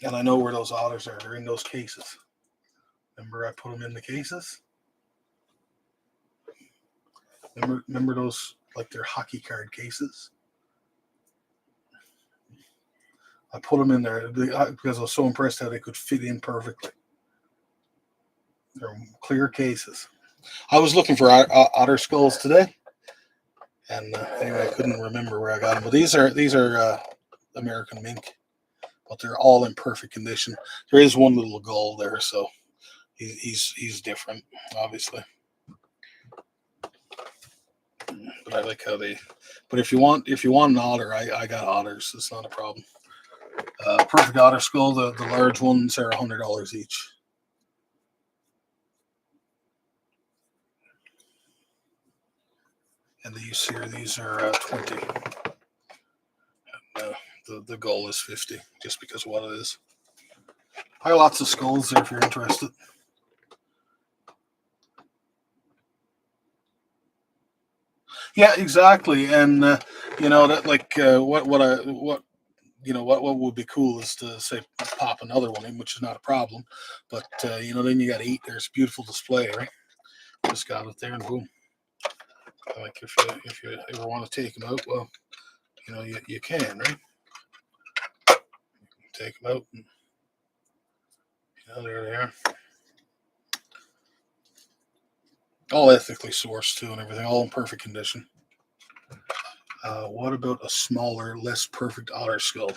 And I know where those otters are. They're in those cases. Remember I put them in the cases? Remember those, like they're hockey card cases? I put them in there because I was so impressed how they could fit in perfectly. They're clear cases. I was looking for otter skulls today, and anyway, I couldn't remember where I got them. But these are American mink, but they're all in perfect condition. There is one little gull there, so he's different, obviously. But I like how they. But if you want an otter, I got otters. It's not a problem. Perfect otter skull. The large ones are $100 each. And these are 20. And, the goal is 50, just because of what it is. I got lots of skulls there if you're interested. Yeah, exactly. And that like what would be cool is to say pop another one in, which is not a problem. But then you got 8. There's beautiful display, right? Just got it there, and boom. Like if you ever want to take them out, well, you can, right? Take them out, and there they are. All ethically sourced too, and everything, all in perfect condition. What about a smaller, less perfect otter skull?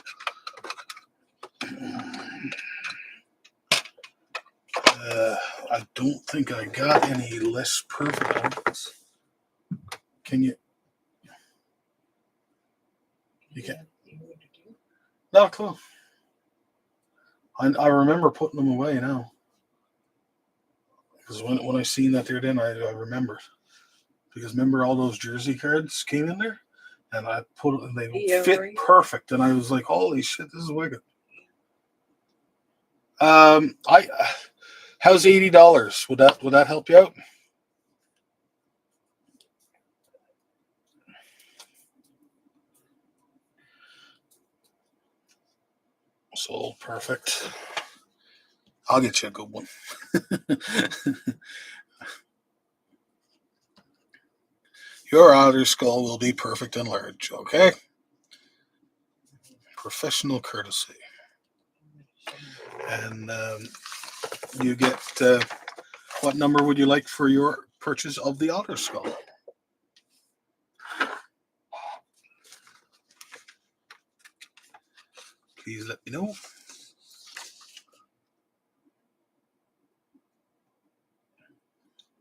I don't think I got any less perfect ones. Can you? You can. Not a clue. I remember putting them away now. Because when I seen that there, then I remembered. Because remember all those jersey cards came in there, and I put it, and they fit perfect, and I was like, "Holy shit, this is wicked." How's $80? Would that help you out? Sold, perfect. I'll get you a good one. Your otter skull will be perfect and large, okay? Professional courtesy. And you get, what number would you like for your purchase of the otter skull? Please let me know.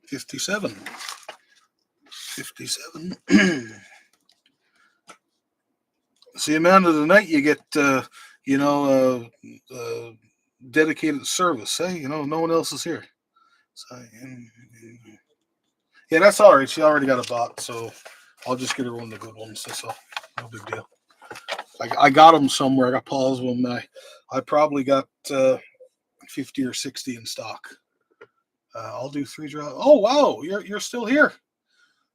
57. 57. See, man of the night, you get, dedicated service. Hey, no one else is here. So, yeah, that's all right. She already got a bot, so I'll just get her one of the good ones. That's all. No big deal. I got them somewhere. I got Paul's one. I probably got 50 or 60 in stock. I'll do 3 draws. Oh wow, you're still here.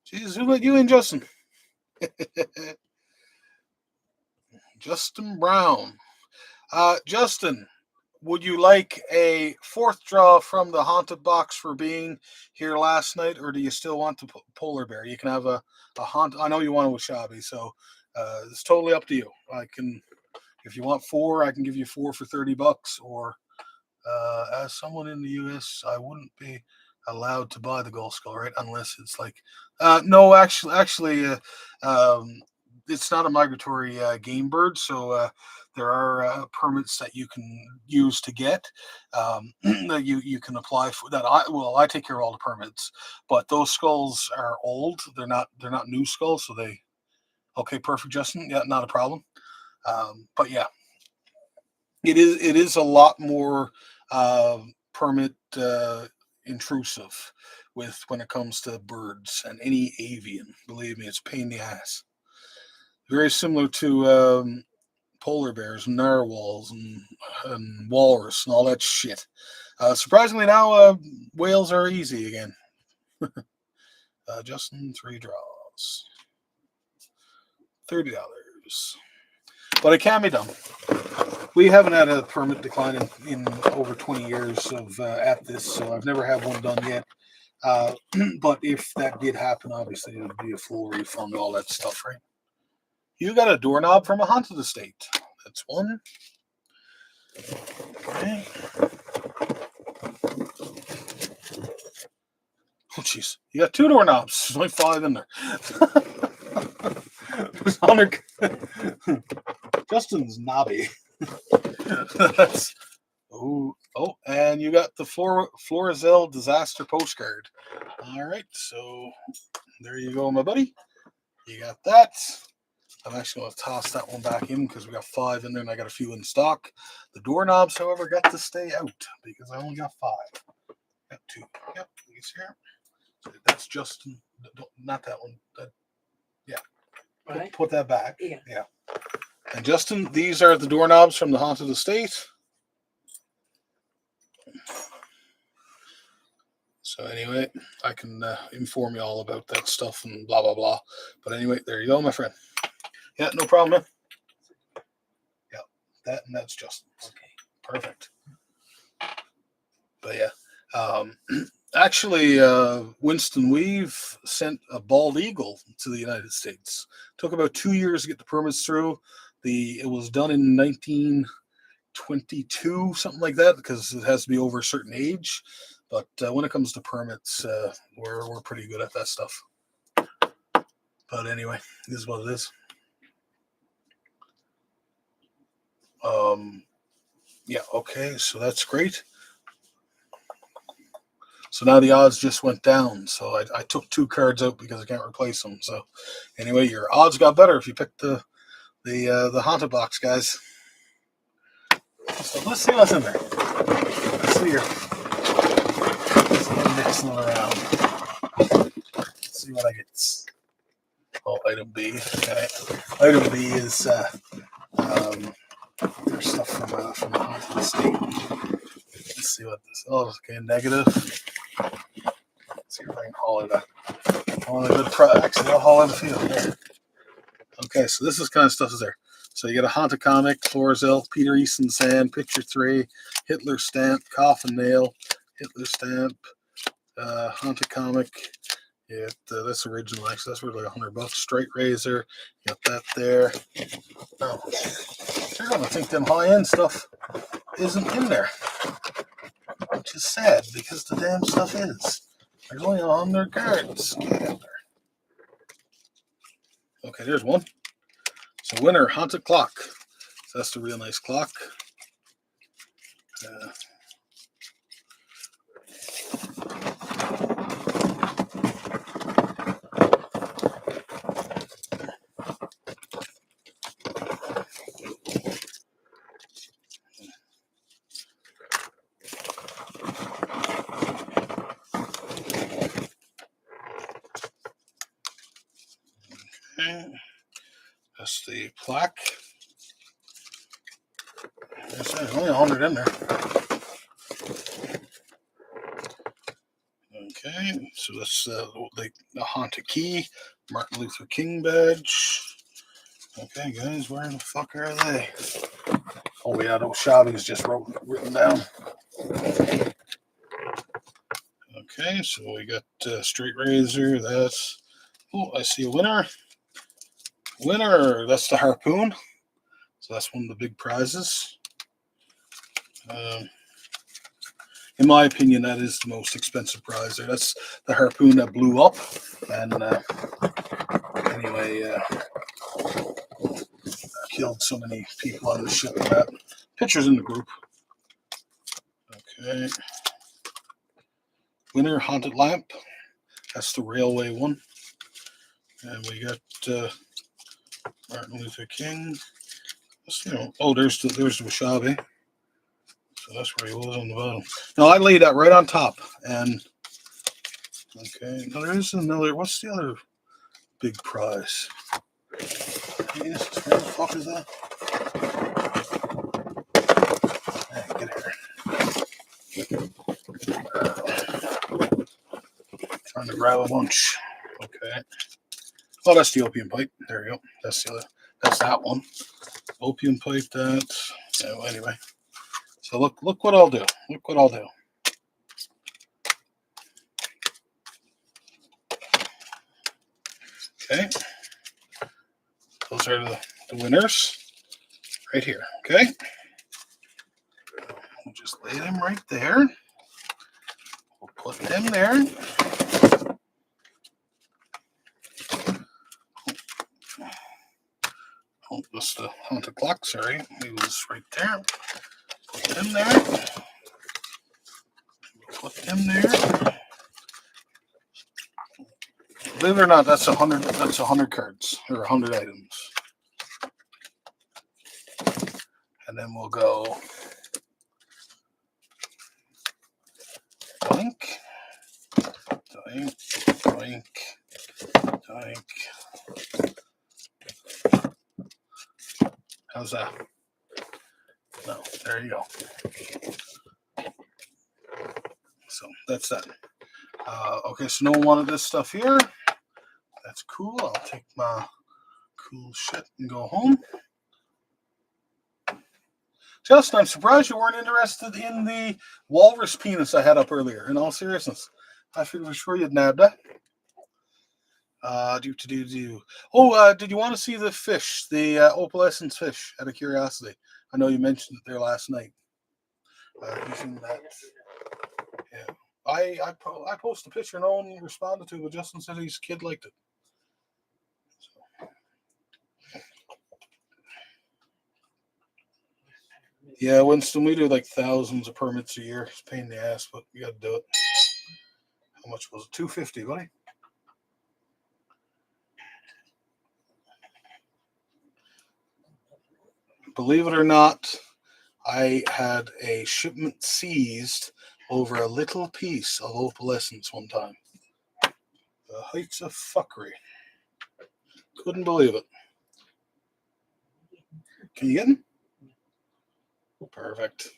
Jeez, who let you in, Justin? Justin Brown. Justin, would you like a 4th draw from the haunted box for being here last night, or do you still want the polar bear? You can have a haunt. I know you want a washabi, so it's totally up to you. I can, if you want 4, I can give you 4 for $30, or as someone in the U.S., I wouldn't be allowed to buy the gold skull, right? Unless it's like, no, actually, it's not a migratory game bird, so there are permits that you can use to get that you can apply for. I take care of all the permits, but those skulls are old. They're not new skulls, so they. Okay, perfect, Justin. Yeah, not a problem. But yeah, it is a lot more permit intrusive when it comes to birds and any avian. Believe me, it's a pain in the ass. Very similar to polar bears, narwhals, and walrus, and all that shit. Surprisingly, now whales are easy again. Justin, 3 draws, $30. But it can be done. We haven't had a permit decline in over 20 years of at this, so I've never had one done yet. But if that did happen, obviously it would be a full refund, all that stuff, right? You got a doorknob from a haunted estate. That's one. Okay. Oh, jeez. You got 2 doorknobs. There's only 5 in there. Justin's knobby. That's and you got the Florizel disaster postcard. All right, so there you go, my buddy. You got that. I'm actually going to toss that one back in because we got 5 in there and I got a few in stock. The doorknobs, however, got to stay out because I only got 5. Got 2. Yep, he's here. So that's Justin. Not that one. Yeah. Right. Put that back. Yeah. And Justin, these are the doorknobs from the haunted estate. So So anyway, I can inform you all about that stuff and blah blah blah. But anyway, there you go, my friend. Yeah, no problem, man. Yeah, that's Justin. Okay. Perfect. But yeah, actually, Winston Weave sent a bald eagle to the United States. Took about 2 years to get the permits through. It was done in 1922, something like that, because it has to be over a certain age. But when it comes to permits, we're pretty good at that stuff. But anyway, this is what it is. Yeah, okay, so that's great. So now the odds just went down. So I took 2 cards out because I can't replace them. So anyway, your odds got better if you picked the haunted box, guys. So let's see what's in there. Let's see here. I'm mixing it around. Let's see what I get. Oh, item B. Okay. Item B is there's stuff from the haunted estate. Let's see what this. Oh, okay, negative. Let's see if I can haul it up. Actually, I'll haul it a few. There. Okay, so this is kind of stuff is there. So you got a haunted comic, Florizel, Peter Easton Sand, Picture 3, Hitler stamp, Coffin Nail, Hitler stamp, haunted comic. Yeah, that's original. Actually, that's worth like $100. Straight razor, you got that there. Oh, you're gonna think them high-end stuff isn't in there, which is sad because the damn stuff is. There's only 100 cards. Get out there. Okay, there's one. So winner, haunted clock. So that's the real nice clock. Okay. That's the plaque. There's only 100 in there. Okay, so that's the haunted key, Martin Luther King badge. Okay, guys, where the fuck are they? Oh yeah, those Shabby's just written down. Okay, so we got straight razor. That's I see a winner. Winner. That's the harpoon. So that's one of the big prizes. In my opinion, that is the most expensive prize there. That's the harpoon that blew up. And anyway, killed so many people on the ship. That pictures in the group. Okay. Winner, haunted lamp. That's the railway one. And we got Martin Luther King. There's the Washabi. So that's where he was on the bottom. No, I laid that right on top. And okay, now there is another. What's the other big prize? Yes, where the fuck is that? Hey, get here. Trying to grab a bunch. Okay. Oh, that's the opium pipe. There you go. That's the other. That's that one. Opium pipe. That. So anyway. So look what I'll do. Look what I'll do. Okay. Those are the winners right here. Okay. We'll just lay them right there. We'll put them there. Oh, that's the haunted clock. Sorry, it was right there. Put them there. Put them there. Believe it or not, that's 100. That's 100 cards or 100 items. And then we'll go doink, doink, doink, doink. How's that? No, there you go. So that's that. Okay, so no one wanted this stuff here. That's cool. I'll take my cool shit and go home. Justin, I'm surprised you weren't interested in the walrus penis I had up earlier, in all seriousness. I figured for sure you'd nabbed that. Oh, did you want to see the fish, the opalescence fish, out of curiosity? I know you mentioned it there last night. Using that. Yeah. I posted a picture, no one responded to it, but Justin said his kid liked it. So. Yeah, Winston, we do like thousands of permits a year. It's a pain in the ass, but you got to do it. How much was it? $250, buddy. Believe it or not, I had a shipment seized over a little piece of opalescence one time. The heights of fuckery. Couldn't believe it. Can you get him? Perfect.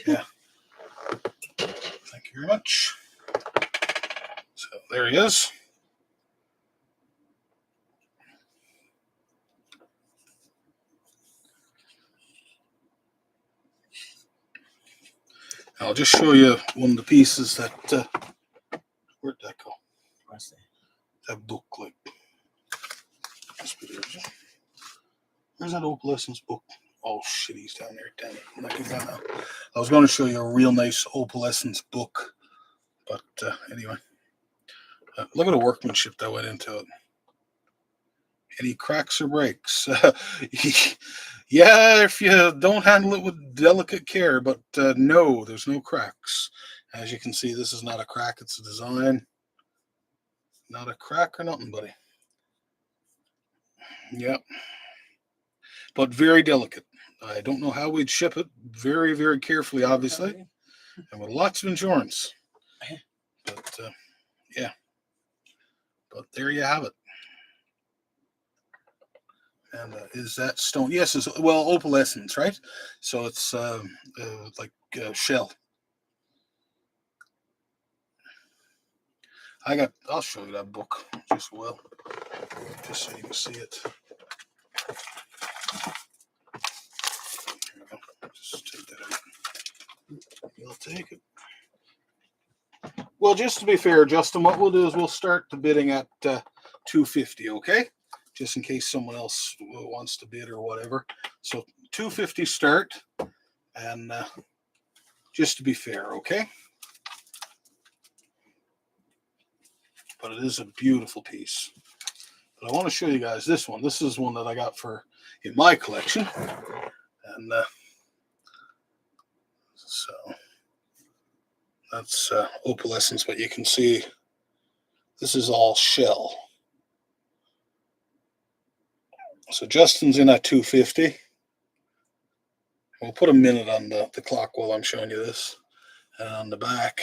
Yeah. Thank you very much. So there he is. I'll just show you one of the pieces that. Where'd that go? That book, like. Where's that opalescence book? Oh shit, he's down there. Damn it. I was going to show you a real nice opalescence book, but anyway. Look at the workmanship that went into it. Any cracks or breaks? Yeah, if you don't handle it with delicate care, but no, there's no cracks. As you can see, this is not a crack, it's a design. Not a crack or nothing, buddy. Yep. But very delicate. I don't know how we'd ship it. Very, very carefully, obviously. And with lots of insurance. But, yeah. But there you have it. And is that stone? Yes, it's, well, opalescence, right? So it's like shell. I'll show you that book just so you can see it. Here we go. Just take that out. You'll take it. Well, just to be fair, Justin, what we'll do is we'll start the bidding at $250, okay? Just in case someone else wants to bid or whatever. So $250 start, and just to be fair, okay? But it is a beautiful piece. But I want to show you guys this one. This is one that I got in my collection, and so that's opalescence. But you can see this is all shell. So Justin's in at 250. We'll put a minute on the clock while I'm showing you this. And on the back,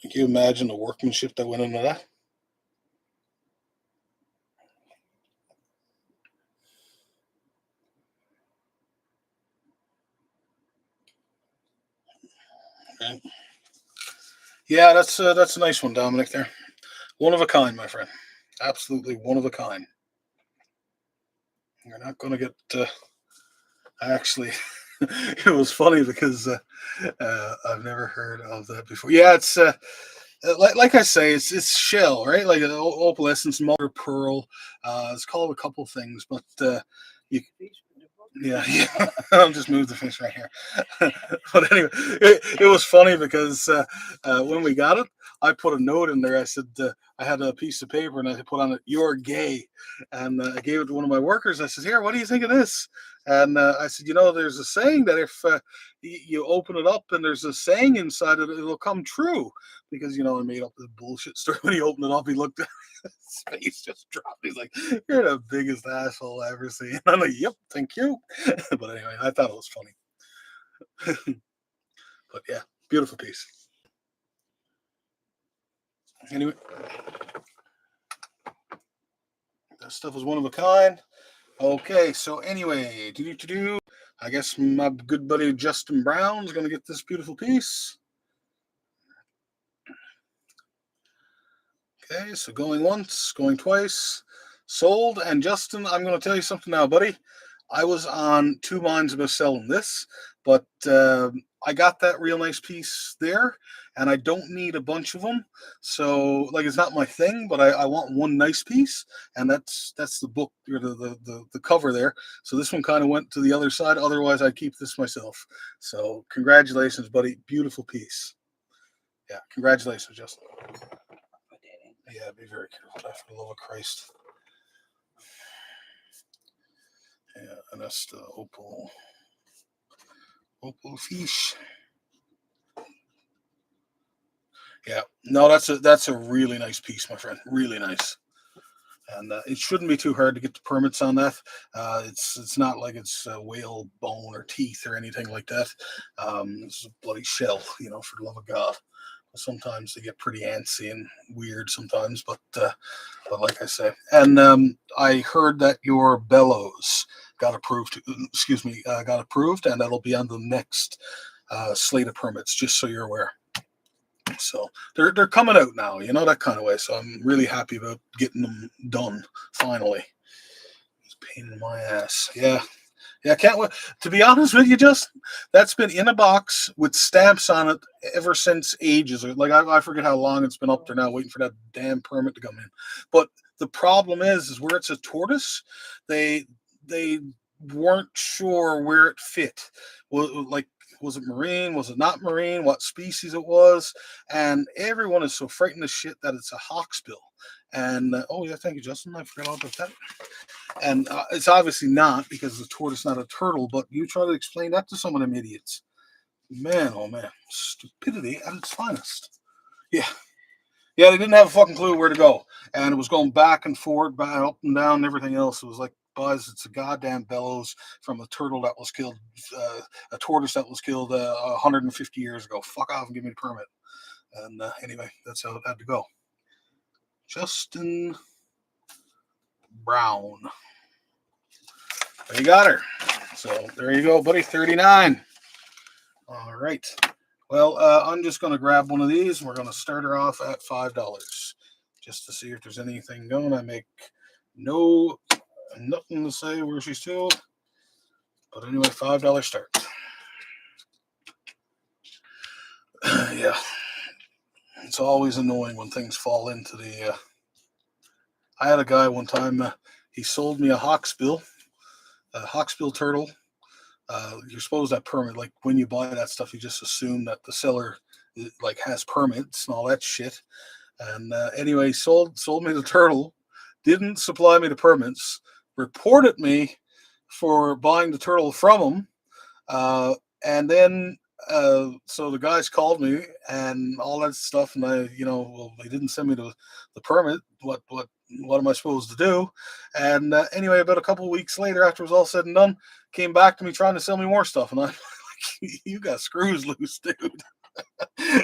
can you imagine the workmanship that went into that? Okay. Yeah, that's a nice one, Dominic. There, one of a kind, my friend. Absolutely one of a kind. You're not going to get. Actually, it was funny because I've never heard of that before. Yeah, it's like I say, it's shell, right? Like an opalescence, mother pearl. It's called a couple things, but yeah. I'll just move the fish right here. But anyway, it was funny because when we got it, I put a note in there. I said I had a piece of paper and I put on it, "You're gay," and I gave it to one of my workers. I said, "Here, what do you think of this?" And I said, there's a saying that if you open it up and there's a saying inside it, it'll come true. Because I made up this bullshit story. When he opened it up, he looked at his face just dropped. He's like, "You're the biggest asshole I ever seen." I'm like, "Yep, thank you." But anyway, I thought it was funny. But yeah, beautiful piece. Anyway, that stuff was one of a kind. Okay, so anyway, I guess my good buddy Justin Brown is going to get this beautiful piece. Okay, so going once, going twice, sold. And Justin, I'm going to tell you something now, buddy. I was on two minds about selling this, but I got that real nice piece there, and I don't need a bunch of them. So, like, it's not my thing, but I want one nice piece, and that's the book or the cover there. So this one kind of went to the other side. Otherwise, I'd keep this myself. So, congratulations, buddy. Beautiful piece. Yeah, congratulations, Justin. Put that in. Yeah, be very careful. For the love of Christ. Yeah, and that's the opal fish. Yeah, no, that's a really nice piece, my friend. Really nice, and it shouldn't be too hard to get the permits on that. It's not like it's whale bone or teeth or anything like that. It's a bloody shell, for the love of God. Sometimes they get pretty antsy and weird sometimes, but like I say, and I heard that your bellows got approved. Excuse me, got approved, and that'll be on the next slate of permits. Just so you're aware. So they're coming out now, that kind of way. So I'm really happy about getting them done finally. It's a pain in my ass. Yeah. Yeah, I can't wait. To be honest with you, just that's been in a box with stamps on it ever since ages. Like I forget how long it's been up there now, waiting for that damn permit to come in. But the problem is where it's a tortoise, they weren't sure where it fit. Well, like, was it marine? Was it not marine? What species it was? And everyone is so frightened of shit that it's a hawksbill. And oh yeah, thank you, Justin. I forgot all about that. And it's obviously not because the tortoise not a turtle. But you try to explain that to some of them idiots. Man, oh man, stupidity at its finest. Yeah, yeah, they didn't have a fucking clue where to go, and it was going back and forth, back up and down, and everything else. It was like, Buzz, it's a goddamn bellows from a turtle that was killed, a tortoise that was killed 150 years ago. Fuck off and give me the permit. And anyway, that's how it had to go. Justin Brown. You got her. So there you go, buddy. 39. All right. Well, I'm just going to grab one of these, and we're going to start her off at $5, just to see if there's anything going. I make nothing to say where she's to. But anyway, $5 start. Yeah. It's always annoying when things fall into the... I had a guy one time, he sold me a hawksbill turtle. You're supposed to have permit. Like, when you buy that stuff, you just assume that the seller like has permits and all that shit. And anyway, sold me the turtle, didn't supply me the permits, reported me for buying the turtle from him, and then so the guys called me and all that stuff, and well, they didn't send me the permit. What am I supposed to do? And anyway, about a couple of weeks later, after it was all said and done, came back to me trying to sell me more stuff, and I'm like, you got screws loose, dude.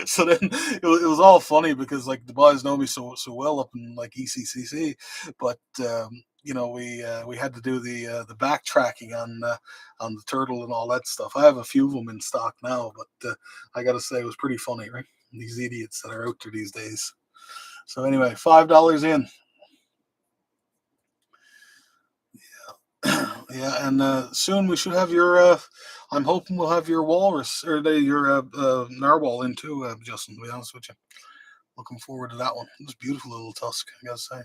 So then it was all funny because like the boys know me so well up in like ECCC, but we had to do the backtracking on the turtle and all that stuff. I have a few of them in stock now, but I got to say it was pretty funny, right? These idiots that are out there these days. So anyway, $5 in. Yeah, and soon we should have your. I'm hoping we'll have your walrus or your narwhal in too, Justin. To be honest with you, looking forward to that one. It's a beautiful little tusk, I gotta say.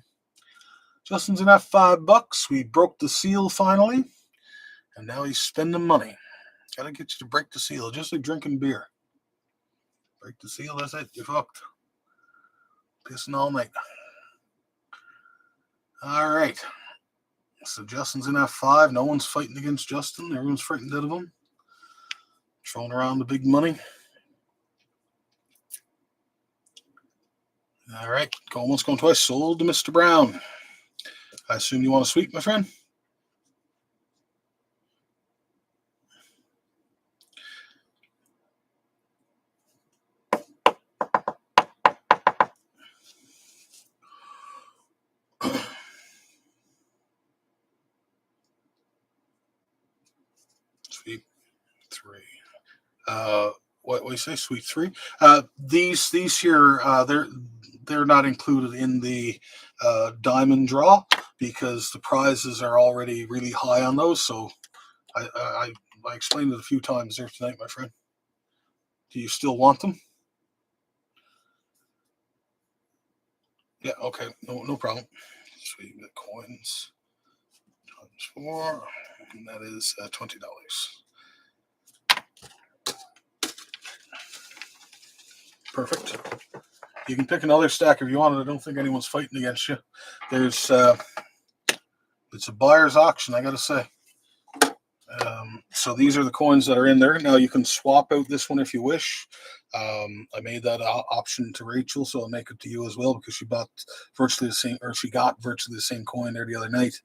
Justin's in at $5. We broke the seal finally, and now he's spending money. Gotta get you to break the seal, just like drinking beer. Break the seal, that's it. You're fucked. Pissing all night. All right. So Justin's in at 5. No one's fighting against Justin. Everyone's frightened out of him. Throwing around the big money. All right. Going once, going twice. Sold to Mr. Brown. I assume you want a sweep, my friend? Sweep 3. What do you say? Sweep 3. These here, they're they're not included in the diamond draw because the prizes are already really high on those. So I explained it a few times there tonight, my friend. Do you still want them? Yeah, okay, no problem. So you get coins times 4, and that is $20. Perfect. You can pick another stack if you want. I don't think anyone's fighting against you. There's it's a buyer's auction, I gotta say. So these are the coins that are in there. Now you can swap out this one if you wish. I made that option to Rachel, so I'll make it to you as well because she bought virtually the same, or she got virtually the same coin there the other night.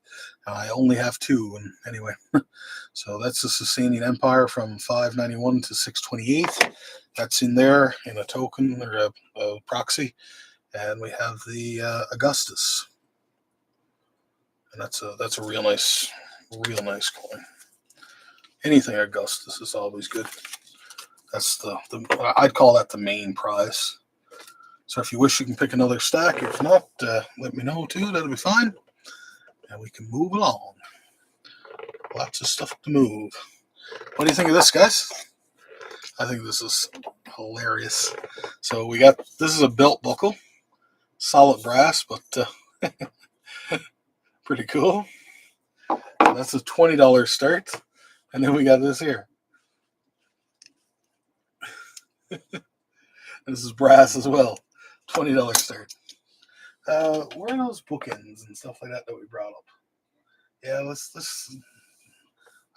I only have 2, and anyway, so that's the Sasanian Empire from 591 to 628. That's in there in a token or a proxy, and we have the Augustus, and that's a real nice coin. Anything Augustus is always good. That's the I'd call that the main prize. So if you wish, you can pick another stack. If not, let me know too. That'll be fine. And we can move along. Lots of stuff to move. What do you think of this, guys? I think this is hilarious. So we got, this is a belt buckle. Solid brass, but pretty cool. That's a $20 start. And then we got this here. This is brass as well. $20 start. Where are those bookends and stuff like that we brought up? Yeah, let's.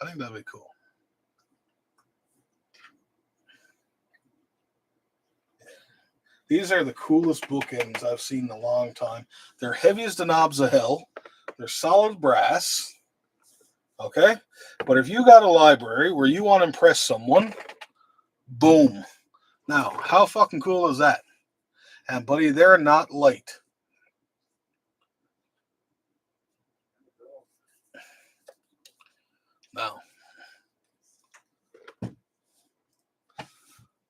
I think that'd be cool. These are the coolest bookends I've seen in a long time. They're heavy as the knobs of hell. They're solid brass. Okay? But if you got a library where you want to impress someone, boom. Now, how fucking cool is that? And buddy, they're not light. Now.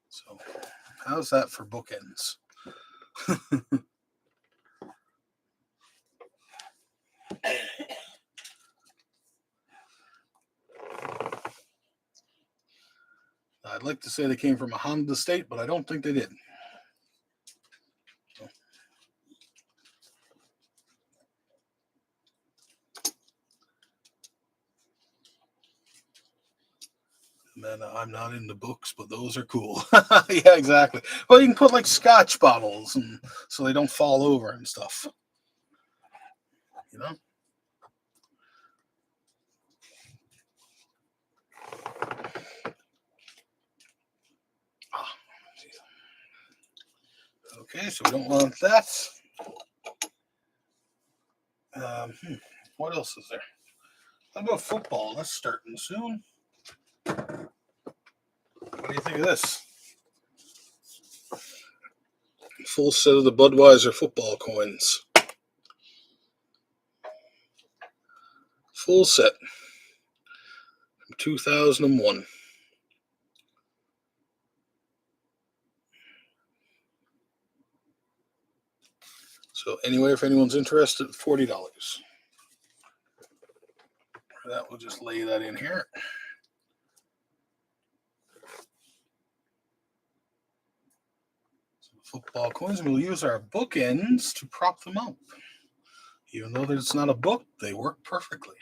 So, how's that for bookends? I'd like to say they came from a Honda state, but I don't think they did. Man, I'm not into books, but those are cool. Yeah, exactly. Well, you can put like Scotch bottles, and so they don't fall over and stuff. You know. Okay, so we don't want that. What else is there? How about football? That's starting soon. What do you think of this? Full set of the Budweiser football coins. Full set. From 2001. So anyway, if anyone's interested, $40. That will just lay that in here. So football coins, we'll use our bookends to prop them up. Even though it's not a book, they work perfectly.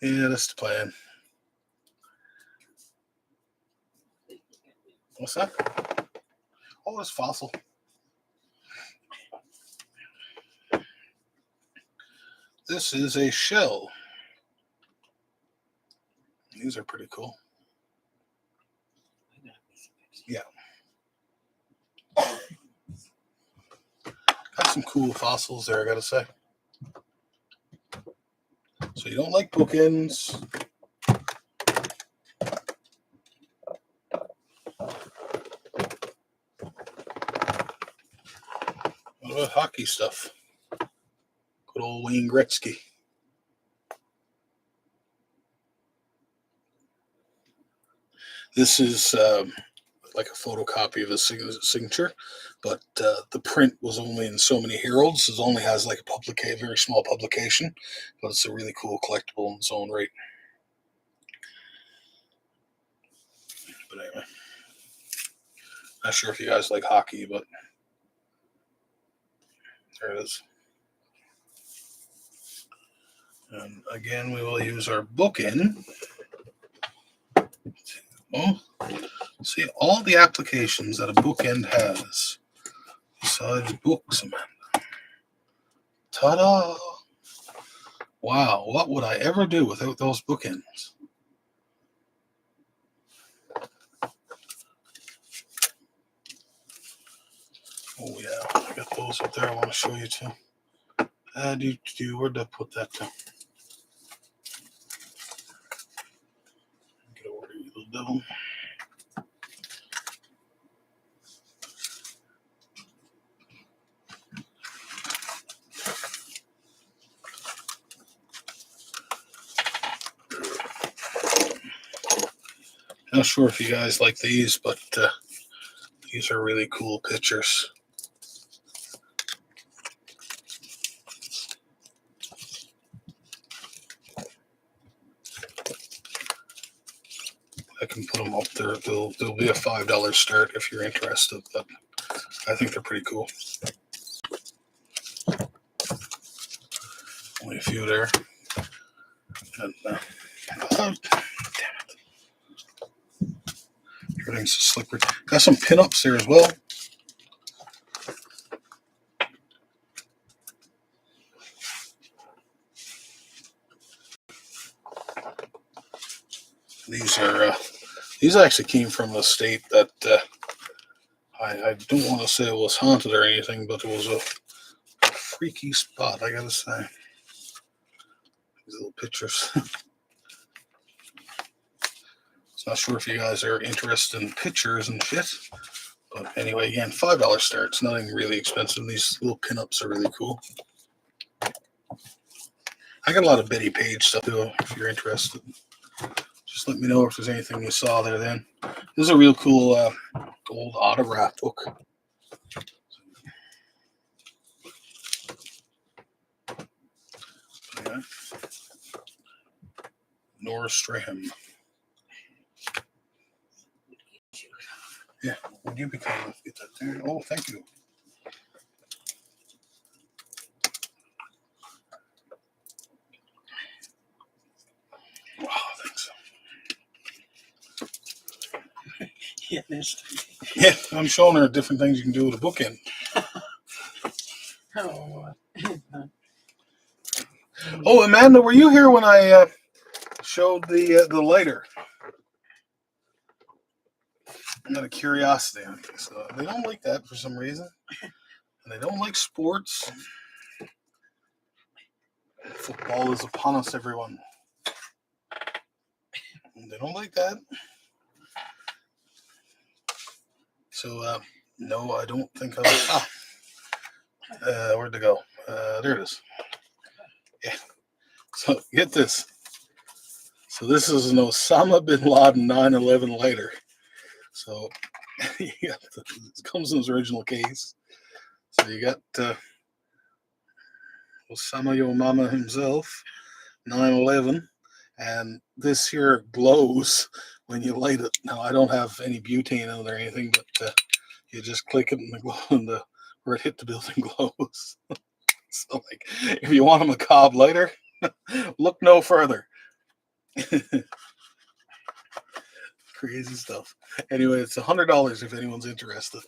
Yeah, that's the plan. What's that? Oh, it's fossil. This is a shell. These are pretty cool. Yeah. Got some cool fossils there, I gotta say. So you don't like bookends. What about hockey stuff? Good old Wayne Gretzky. This is like a photocopy of his signature, but the print was only in so many heralds. It only has like a very small publication, but it's a really cool collectible in its own right. But anyway, not sure if you guys like hockey, but there it is. And again, we will use our bookend. Oh, see all the applications that a bookend has besides books, Amanda. Ta-da! Wow, what would I ever do without those bookends? Oh yeah, I got those up there. I want to show you too. Where'd I put that to? Get over here, you little devil. Not sure if you guys like these, but these are really cool pictures. I can put them up there. They'll be a $5 start if you're interested, but I think they're pretty cool. Only a few there. And, damn it. Everything's so slippery. Got some pinups there as well. These actually came from a state that I don't want to say it was haunted or anything, but it was a freaky spot, I gotta say. These little pictures. Not sure if you guys are interested in pictures and shit, but anyway, again, $5 start. It's nothing really expensive. These little pinups are really cool. I got a lot of Betty Page stuff too, if you're interested. Just let me know if there's anything you saw there then. This is a real cool old autograph book. Okay. Nora Strahan. Yeah, would you be kind enough to get that there? Oh, thank you. Wow, thanks. Yeah, yeah, I'm showing her different things you can do with a bookend. Oh, Amanda, were you here when I showed the lighter? Out of curiosity, so they don't like that for some reason, and they don't like sports. Football is upon us, everyone. And they don't like that. So, no, I don't think I. Where'd it go? There it is. Yeah. So get this. So this is an Osama bin Laden 9/11 lighter. So it comes in its original case. So you got Osama Yo Mama himself, 9/11, and this here glows when you light it. Now I don't have any butane in it or anything, but you just click it and the glow and where it hit the building glows. So like, if you want a macabre lighter, look no further. Crazy stuff. Anyway, it's $100 if anyone's interested.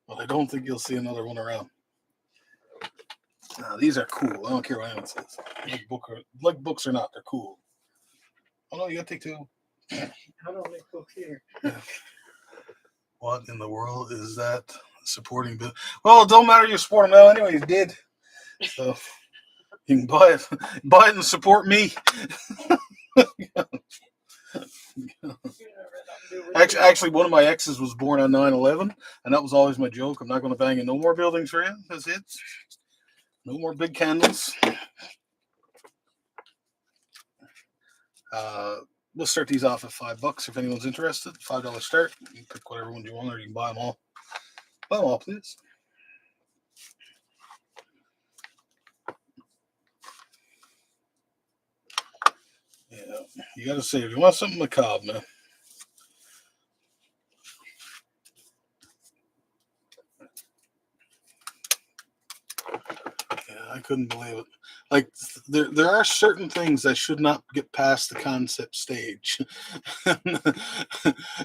But I don't think you'll see another one around. Now, these are cool. I don't care what anyone says. Like books or not, they're cool. Oh no, you gotta take two. I don't like books here. What in the world is that supporting bill? Well, it don't matter you support them now anyway, you did. So you can buy it and support me. Actually, one of my exes was born on 9/11, and that was always my joke. I'm not going to bang in no more buildings for you. That's it. No more big candles. we'll start these off at $5 if anyone's interested. $5 start. You can pick whatever one you want, or you can buy them all. Buy them all, please. Yeah, you got to say, if you want something macabre, man. Yeah, I couldn't believe it. Like, there are certain things that should not get past the concept stage.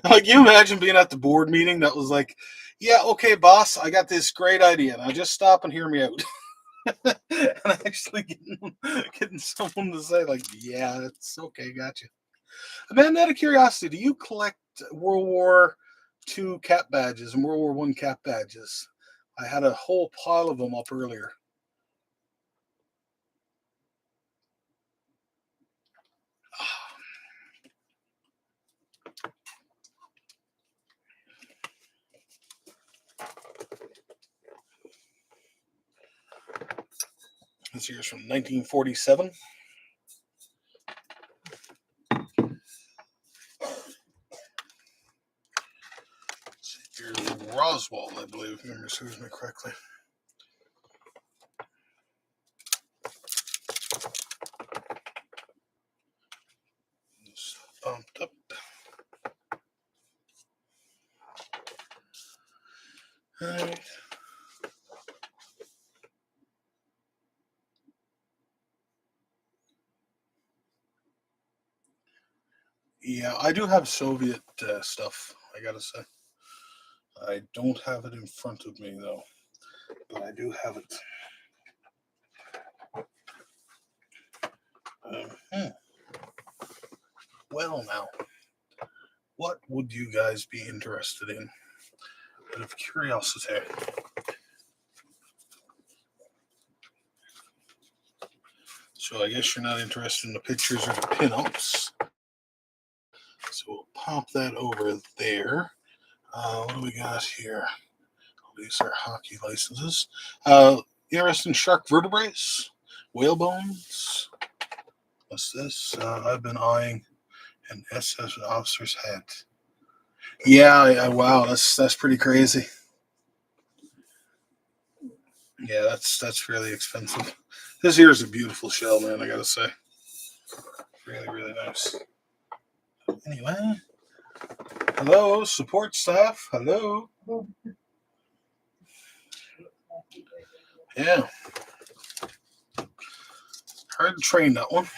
Like, you imagine being at the board meeting that was like, yeah, okay, boss, I got this great idea. Now just stop and hear me out. And actually getting someone to say, like, yeah, it's okay, gotcha. Man, out of curiosity, do you collect World War II cap badges and World War One cap badges? I had a whole pile of them up earlier. This year's from 1947. Here's Roswell, I believe, if memory serves me correctly. It's bumped up. All right. Yeah, I do have Soviet stuff, I gotta say. I don't have it in front of me, though, but I do have it. Well, now, what would you guys be interested in? Out of curiosity. So I guess you're not interested in the pictures or the pinups. So we'll pop that over there. What do we got here? These are hockey licenses. Interested in shark vertebrae, whale bones. What's this? I've been eyeing an SS officer's hat. Yeah, wow, that's pretty crazy. Yeah, that's really expensive. This here is a beautiful shell, man. I gotta say, really, really nice. Anyway, hello, support staff. Hello. Yeah, hard to train that one.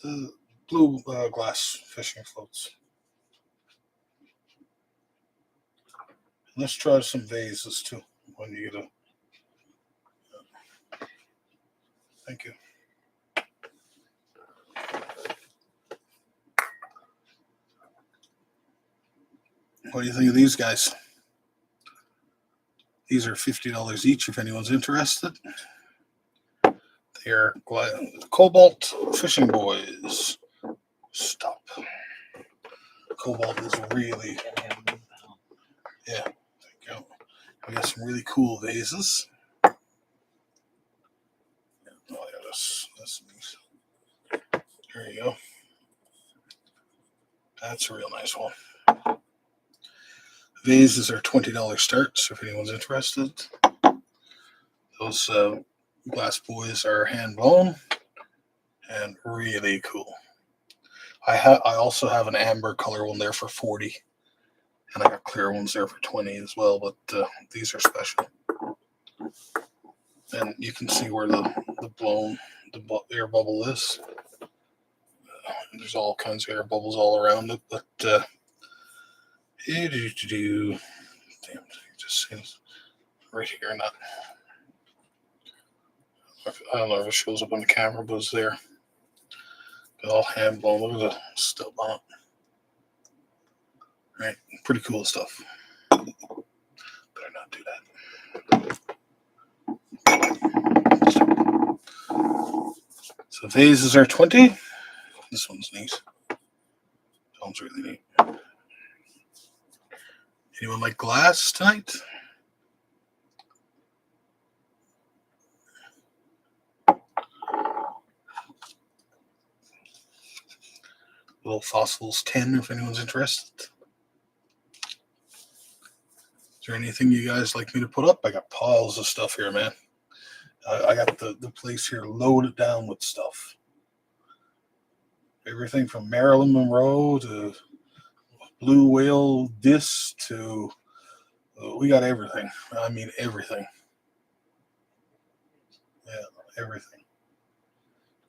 The blue glass fishing floats. Let's try some vases too when you get a. Thank you. What do you think of these guys? These are $50 each if anyone's interested. They're Cobalt Fishing Boys. Stop. Cobalt is really. Yeah, there you go. We got some really cool vases. Oh, yeah, that's nice. There you go. That's a real nice one. Vases are $20 starts if anyone's interested. Those glass boys are hand blown and really cool. I also have an amber color one there for 40, and I got clear ones there for 20 as well. But these are special, and you can see where the air bubble is. There's all kinds of air bubbles all around it, but damn, it just seems right here. Not, I don't know if it shows up on the camera, but it's there. All hand blown. Look at the stub on it. Right, pretty cool stuff. Better not do that. So vases are 20. This one's neat. That one's really neat. Anyone like glass tonight? Little Fossils 10 if anyone's interested. Is there anything you guys like me to put up? I got piles of stuff here, man. I got the place here loaded down with stuff. Everything from Marilyn Monroe to Blue Whale disc to we got everything. I mean everything. Yeah, everything.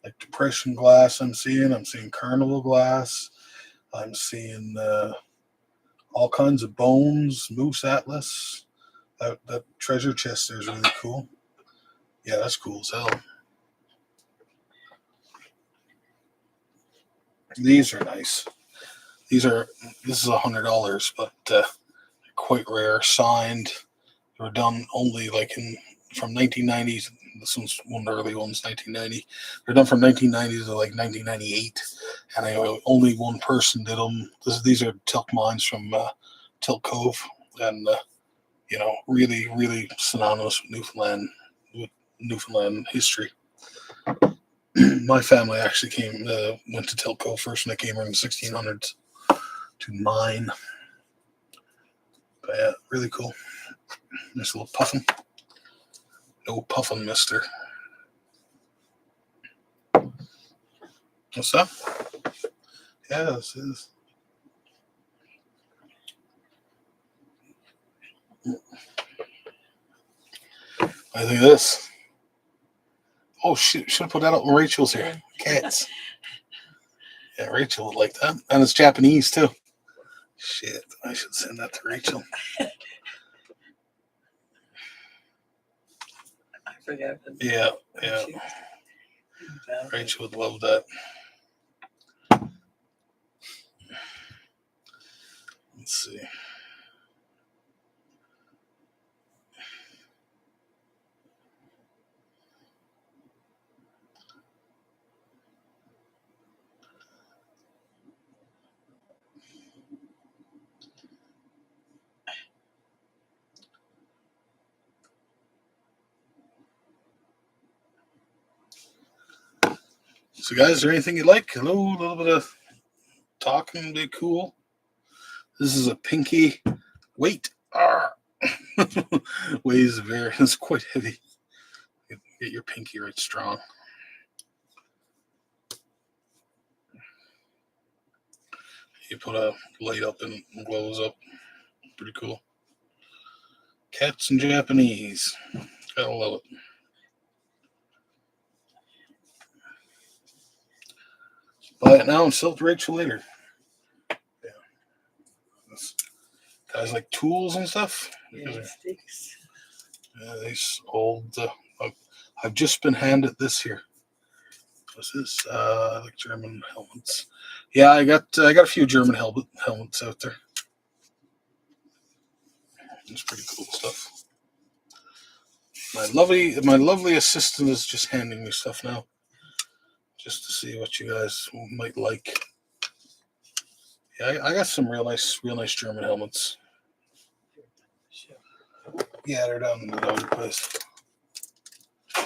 Like Depression glass I'm seeing Carnival glass. I'm seeing all kinds of bones, Moose Atlas. That treasure chest there is really cool. Yeah, that's cool as hell. These are nice. This is $100, but quite rare, signed. They were done only like from 1990s. This one's one of the early ones, 1990. They're done from 1990 to like 1998, and only one person did them. These are Tilk mines from Tilk Cove, and really, really synonymous with Newfoundland history. My family actually went to Tilk Cove first, and they came here in the 1600s to mine. But yeah, really cool. Nice little puffin. No puffin, mister. What's up? Yeah, this is. I think of this. Oh, shit. Should have put that up when Rachel's here. Cats. Yeah, Rachel would like that. And it's Japanese, too. Shit. I should send that to Rachel. I forgot. Yeah. Rachel would love that. Let's see. So, guys, is there anything you like? Hello, a little bit of talking would be cool. This is a pinky. Weight. Weighs very. It's quite heavy. Get your pinky right strong. You put a light up and it glows up. Pretty cool. Cats and Japanese. Gotta love it. Buy it now and sell it to Rachel later. Yeah. Guys like tools and stuff. Yeah, sticks. Yeah, these old. I've just been handed this here. What's this? Like German helmets. Yeah, I got a few German helmets out there. It's pretty cool stuff. My lovely assistant is just handing me stuff now, just to see what you guys might like. Yeah, I got some real nice German helmets. Yeah, they're down in the other place.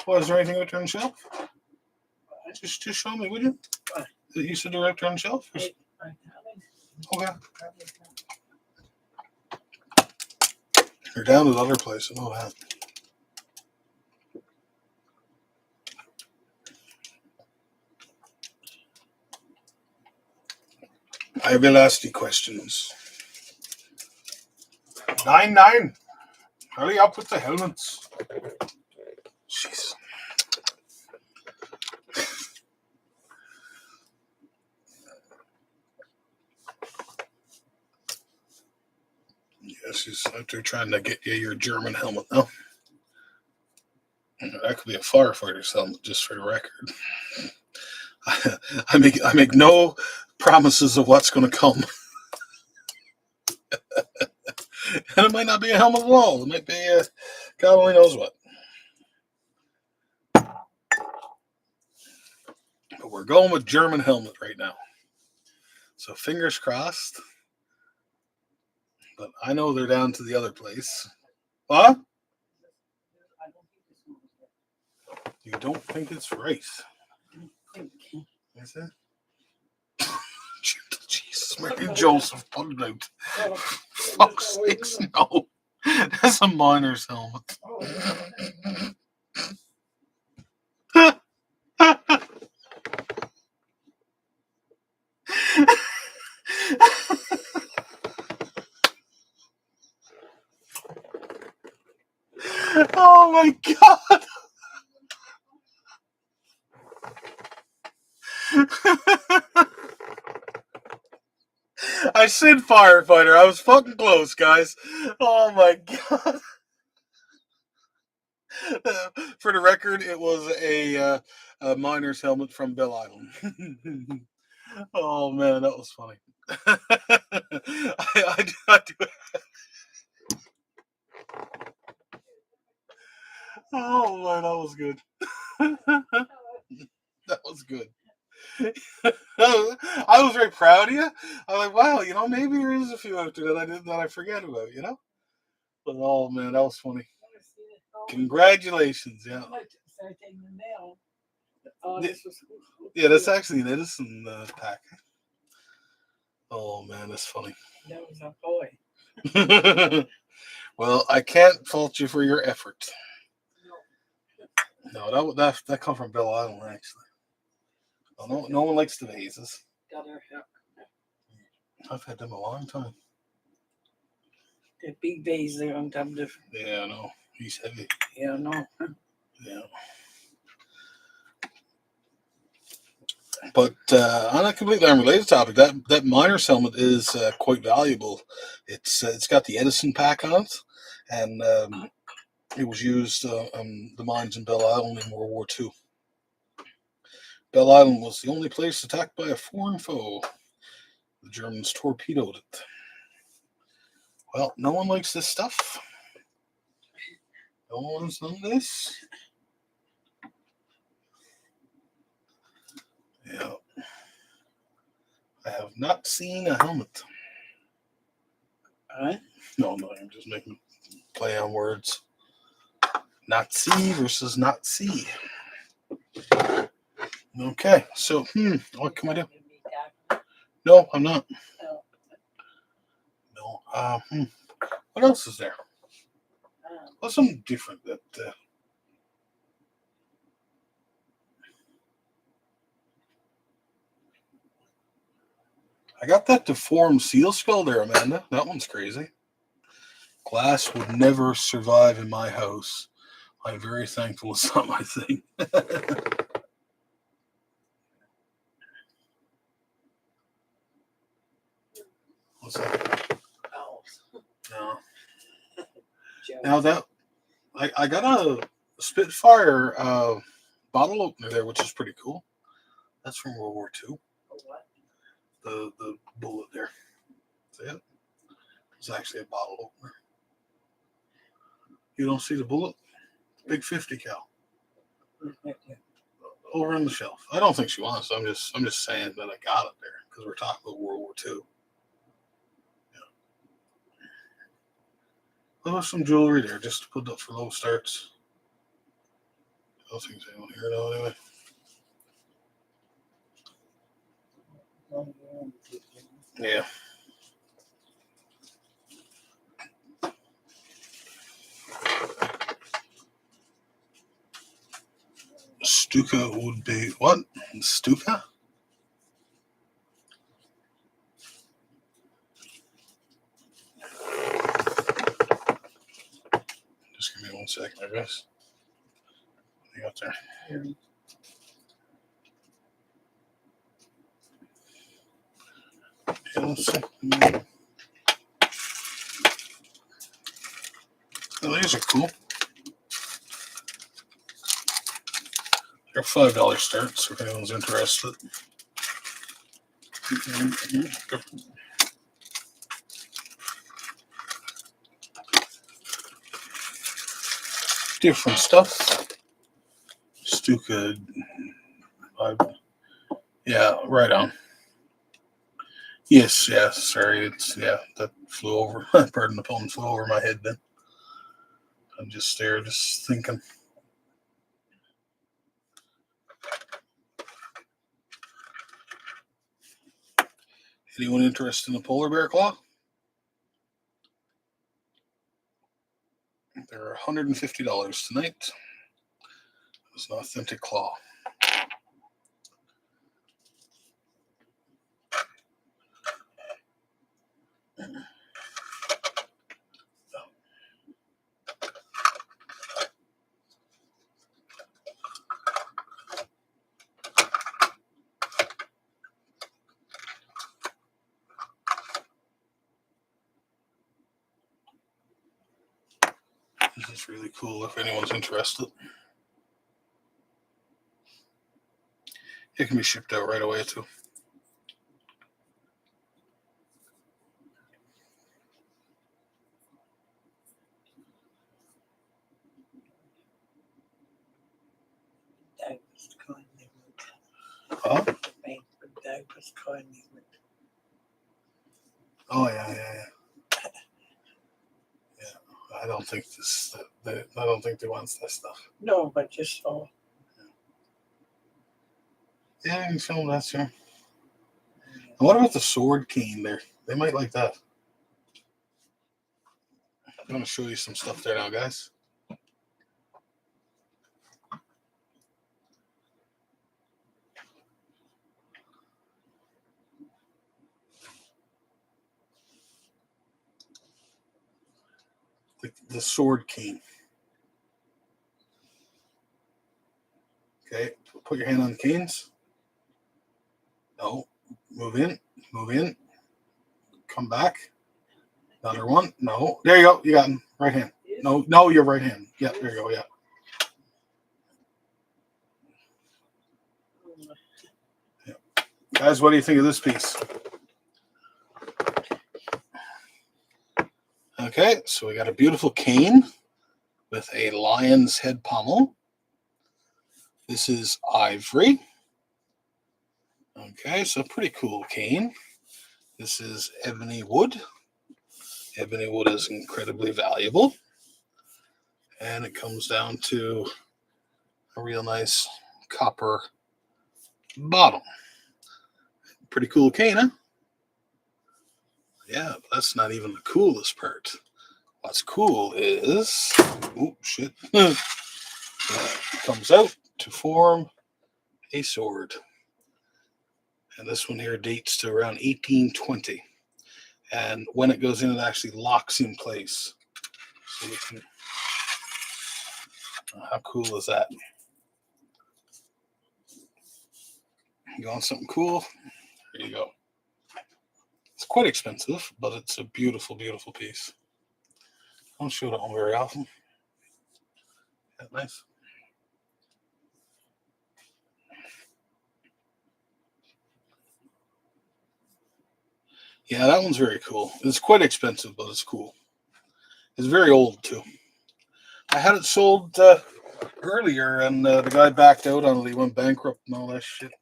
Well, is there anything out there on the shelf? Just show me, would you? You said they're out there on the shelf? Okay. They're down at the other place. I know that. I will ask you questions. 9-9. Hurry up with the helmets. Jeez. Yeah, she's out there trying to get you your German helmet now. That could be a firefighter's helmet, just for the record. I make no promises of what's going to come. And it might not be a helmet at all. It might be God only knows what. But we're going with German helmet right now. So fingers crossed. But I know they're down to the other place. What? You don't think it's right? Is it? Mary Joseph, put it out. Oh, Fuck's sakes, no. That's a miner's helmet. Oh my god. I said firefighter. I was fucking close, guys. Oh my god. For the record, it was a miner's helmet from Bell Island. Oh man, that was funny. I do. Oh man, that was good. That was good. I was very proud of you. I'm like, wow, maybe there is a few out there that I forget about. But oh man, that was funny. Congratulations, yeah. Oh, this was Yeah, that's actually an Edison pack. Oh man, that's funny. that was a boy. Well, I can't fault you for your effort. No, No, that come from Bell Island actually. Well, no one likes the vases. got her help. I've had them a long time. The big vase there on top of the. Yeah, I know. He's heavy. Yeah, no. Yeah. But on a completely unrelated topic, that miner's helmet is quite valuable. It's got the Edison pack on it, and it was used on the mines in Bell Island in World War II. Bell Island was the only place attacked by a foreign foe. The Germans torpedoed it. Well, no one likes this stuff. No one's done this. Yeah. I have not seen a helmet. Alright. No, I'm just making play on words. Nazi versus Nazi. Okay, so what can I do? No, I'm not. No. What else is there? What's something different that? I got that deformed seal skull there, Amanda. That one's crazy. Glass would never survive in my house. I'm very thankful it's not my thing. What's that? No. Now that I got a Spitfire bottle opener there, which is pretty cool. That's from World War II. What? The bullet there. See it? It's actually a bottle opener. You don't see the bullet? Big 50 cal. Over on the shelf. I don't think she wants it. I'm just saying that I got it there because we're talking about World War II. There's some jewelry there just to put up for low starts. I don't think anyone here though anyway. Yeah. Stuka would be what? Stuka? Just give me 1 second, I guess. What do you got there? Yeah, let's see. Oh, these are cool. They're $5 starts if anyone's interested. Different stuff. Stuka. Yeah, right on. Yes, sorry, that flew over. Pardon the pun, flew over my head then. I'm just there, just thinking. Anyone interested in a polar bear claw? They're $150 tonight. It's an authentic claw. This is really cool if anyone's interested. It can be shipped out right away too. Doug was kindly with. Huh? Me, but Doug was kindly with. Oh yeah. I don't think I don't think they want this stuff. No, but just saw. Yeah, you can film that, sure. And what about the sword cane there? They might like that. I'm going to show you some stuff there now, guys. The sword cane. Okay, put your hand on the canes. No, move in, come back. Another one. No, there you go. You got him. Right hand. No, your right hand. Yeah, there you go. Yeah. Guys, what do you think of this piece? Okay, so we got a beautiful cane with a lion's head pommel. This is ivory. Okay, so pretty cool cane. This is ebony wood. Ebony wood is incredibly valuable. And it comes down to a real nice copper bottom. Pretty cool cane, huh? Yeah, but that's not even the coolest part. What's cool is, oh shit, it comes out to form a sword. And this one here dates to around 1820. And when it goes in, it actually locks in place. So we can, how cool is that? You want something cool? There you go. It's quite expensive, but it's a beautiful, beautiful piece. I don't show that one very often. Yeah, nice. Yeah, that one's very cool. It's quite expensive, but it's cool. It's very old, too. I had it sold earlier, and the guy backed out on it. He went bankrupt and all that shit.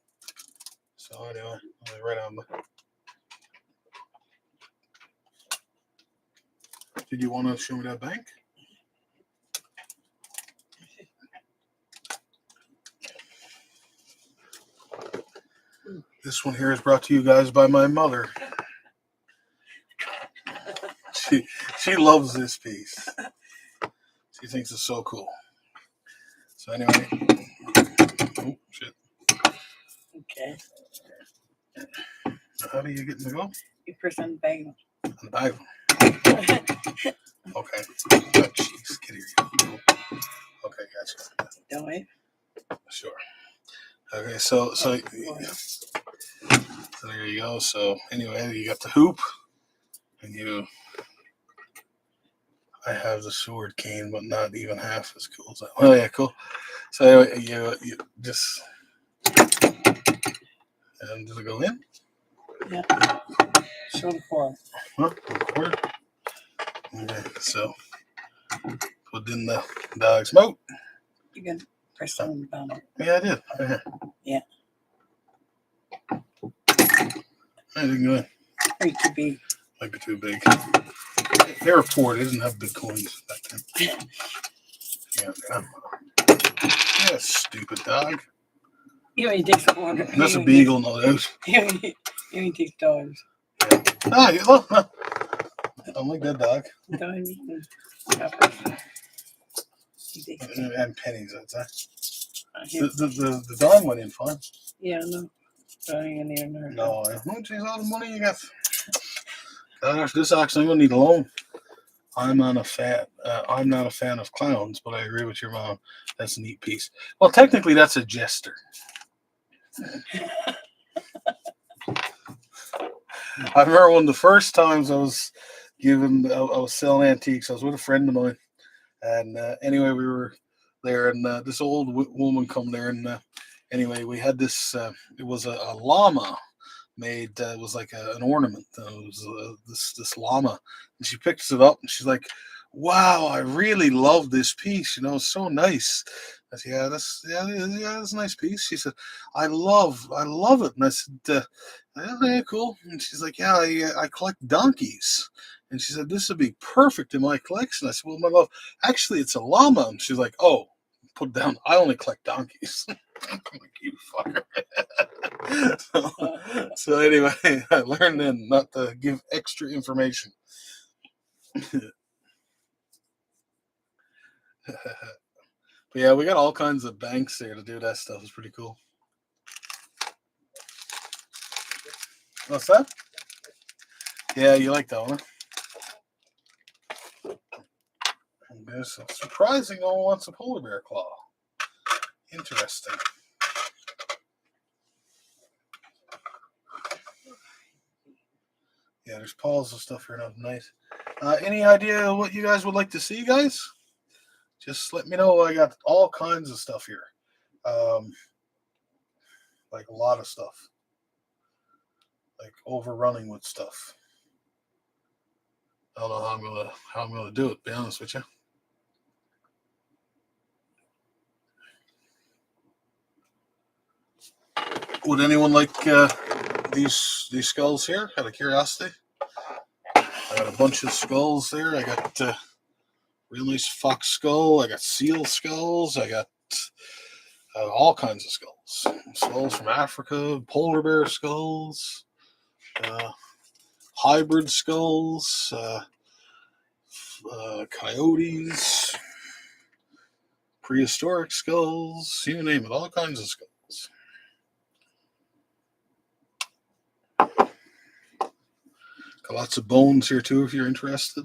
So anyway, right on the... Did you want to show me that bank? This one here is brought to you guys by my mother. She loves this piece. She thinks it's so cool. So anyway, oh shit. Okay. How do you get in the go? You press on the bag. On the bag. Okay. Oh, jeez, get here. Okay, gotcha. Don't wait. Sure. Okay, so there you go. So anyway, you got the hoop, and I have the sword cane, but not even half as cool as that. Oh yeah, cool. So anyway, you just, and does it go in? Yeah. Show the form. Huh? Okay, so put in the dog's mouth. You can press on the bottom. Yeah, I did. Okay. Yeah. I didn't go in. Or you could be. Might be too big. They were poor. They didn't have big coins back then. Yeah, stupid dog. You only take some water. That's a beagle, no doubt. You only take dogs. Ah, you look. I don't like that dog. Don't even have it. He did. And pennies, I'd say. Here. The dog went in fine. Yeah, no. Don't even near there. No, oh, geez, all the money you got. Gosh, this actually, I'm gonna need a loan. I'm not a fan. I'm not a fan of clowns, but I agree with your mom. That's a neat piece. Well, technically, that's a jester. I remember one of the first times I was selling antiques. I was with a friend of mine, and anyway, we were there, and this old woman come there, and anyway, we had this. It was a llama made. It was like an ornament. It was this llama, and she picks it up, and she's like, "Wow, I really love this piece. You know, it's so nice." I said, "Yeah, that's a nice piece." She said, I love it." And I said, "Yeah, cool." And she's like, "Yeah, I collect donkeys." And she said, "This would be perfect in my collection." I said, "Well, my love, actually, it's a llama." And she's like, "Oh, put it down. I only collect donkeys." I'm like, "You fucker." So anyway, I learned then not to give extra information. But yeah, we got all kinds of banks there to do that stuff. It's pretty cool. What's that? Yeah, you like that one, huh? There's a surprising no one wants a polar bear claw. Interesting. Yeah, there's paws and stuff here tonight. Any idea what you guys would like to see, guys? Just let me know. I got all kinds of stuff here. Like a lot of stuff. Like overrunning with stuff. I don't know how I'm gonna do it, to be honest with you. Would anyone like these skulls here? Out of curiosity, I got a bunch of skulls there. I got real nice fox skull. I got seal skulls. I got all kinds of skulls. Skulls from Africa, polar bear skulls, hybrid skulls, coyotes, prehistoric skulls. You name it, all kinds of skulls. Got lots of bones here too, if you're interested.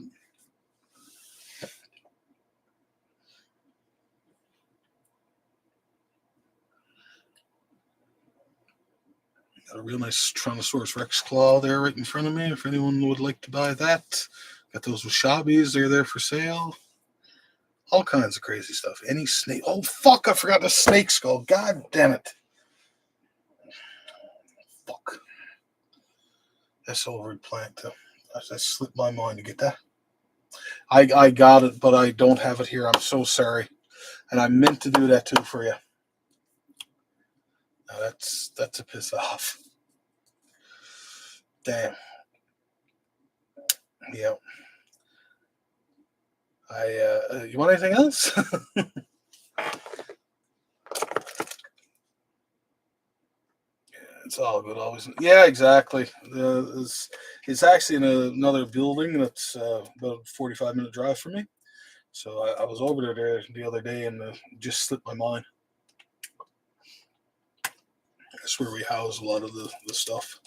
Got a real nice Tyrannosaurus Rex claw there right in front of me. If anyone would like to buy that, got those Washabis. They're there for sale. All kinds of crazy stuff. Any snake? Oh fuck! I forgot the snake skull. God damn it! Fuck. That's over plant. That slipped my mind to get that. I got it, but I don't have it here. I'm so sorry, and I meant to do that too for you. Now that's a piss off. Damn. Yeah. You want anything else? It's all good, always. Yeah, exactly. It's actually in another building that's about a 45-minute drive from me. So I was over there the other day and just slipped my mind. That's where we house a lot of the stuff.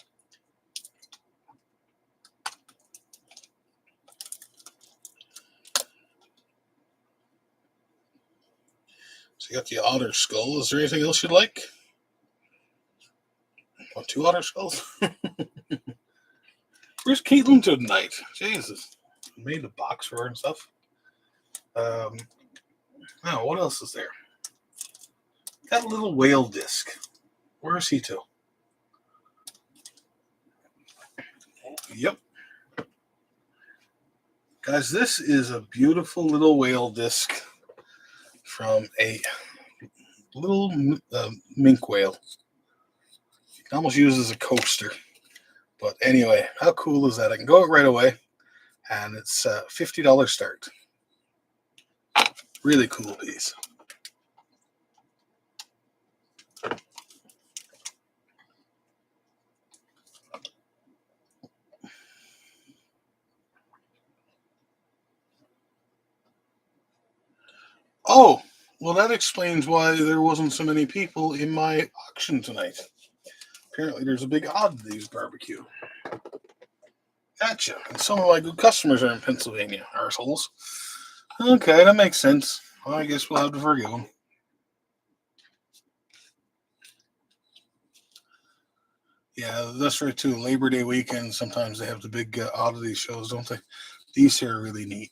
So you got the otter skull. Is there anything else you'd like? Want 2 otter skulls? Where's Caitlin tonight? Jesus. Made the box for her and stuff. Oh, what else is there? Got a little whale disc. Where is he to? Yep. Guys, this is a beautiful little whale disc from a little mink whale. You can almost use it as a coaster. But anyway, how cool is that? I can go out right away, and it's $50 start. Really cool piece. Oh, well, that explains why there wasn't so many people in my auction tonight. Apparently, there's a big oddities barbecue. Gotcha. And some of my good customers are in Pennsylvania, arseholes. Okay, that makes sense. Well, I guess we'll have to forgive them. Yeah, that's right too. Labor Day weekend, sometimes they have the big oddity shows, don't they? These here are really neat.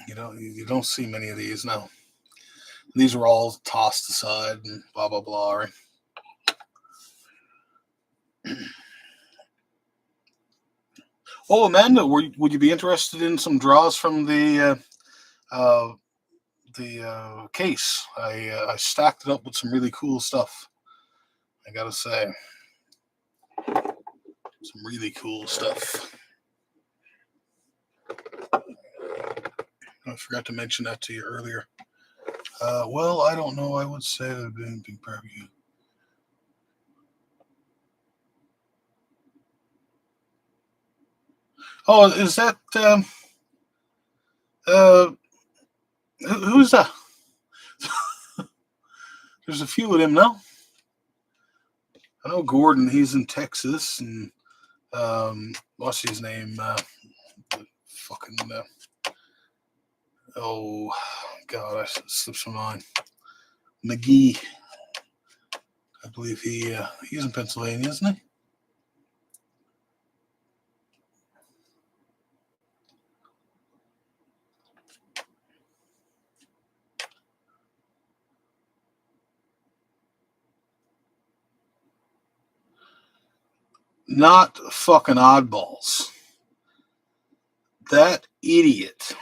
You don't see many of these now. These were all tossed aside and blah blah blah. Right? Oh, Amanda, would you be interested in some draws from the case? I stacked it up with some really cool stuff. I gotta say, some really cool stuff. I forgot to mention that to you earlier. Well, I don't know. I would say that would be a big barbecue. Oh, is that who's that? There's a few of them now. I know Gordon. He's in Texas, and what's his name? Fucking. Oh God, I slipped my mind. McGee. I believe he's in Pennsylvania, isn't he? Not fucking oddballs. That idiot.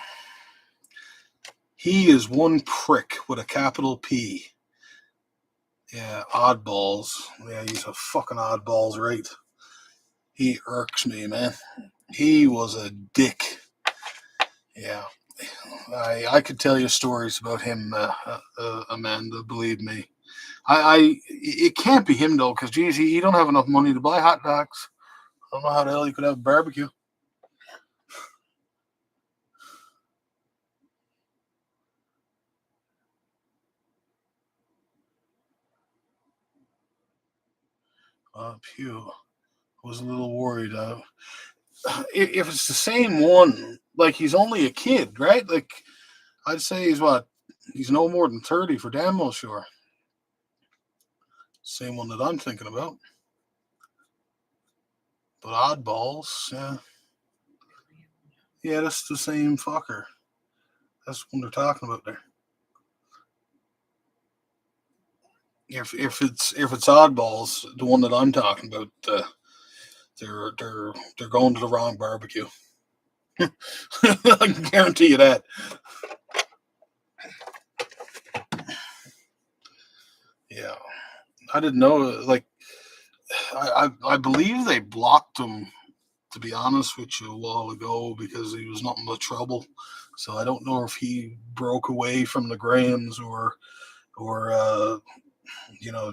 He is one prick with a capital P. Yeah, oddballs. Yeah, he's a fucking oddballs, right? He irks me, man. He was a dick. Yeah. I could tell you stories about him, Amanda, believe me. It can't be him, though, because, geez, he don't have enough money to buy hot dogs. I don't know how the hell he could have a barbecue. Pew. Was a little worried. If it's the same one, like he's only a kid, right? Like I'd say he's what? He's no more than 30 for damn well sure. Same one that I'm thinking about. But oddballs, yeah. Yeah, that's the same fucker. That's what they're talking about there. If it's oddballs, the one that I'm talking about, they're going to the wrong barbecue. I can guarantee you that. Yeah, I didn't know. Like, I believe they blocked him. To be honest with you, a while ago because he was nothing but trouble. So I don't know if he broke away from the Grahams or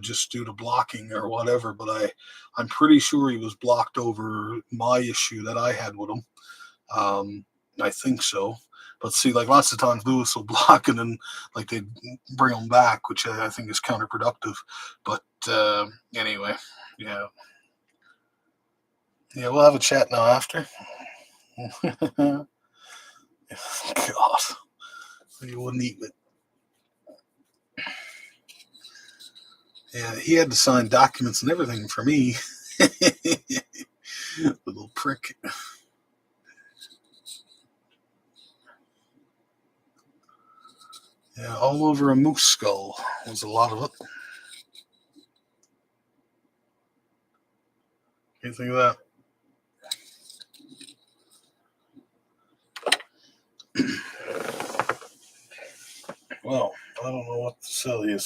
just due to blocking or whatever. But I'm pretty sure he was blocked over my issue that I had with him. I think so. But see, like lots of times Lewis will block and then like they bring him back, which I think is counterproductive. But anyway, yeah. Yeah, we'll have a chat now after. God, you wouldn't eat it. Yeah, he had to sign documents and everything for me. Little prick. Yeah, all over a moose skull was a lot of it. Anything of that? Well, I don't know what to sell you.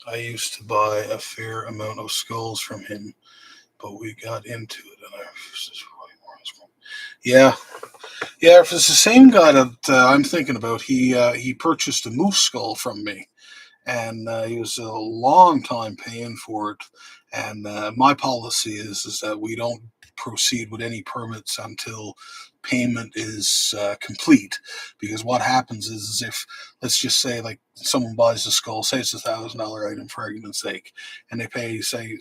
I used to buy a fair amount of skulls from him, but we got into it and I refused to buy more. Yeah, yeah. If it's the same guy that I'm thinking about, he purchased a moose skull from me, and he was a long time paying for it. And my policy is that we don't proceed with any permits until payment is complete. Because what happens is if, let's just say, like someone buys a skull, say it's $1,000 item for argument's sake, and they pay say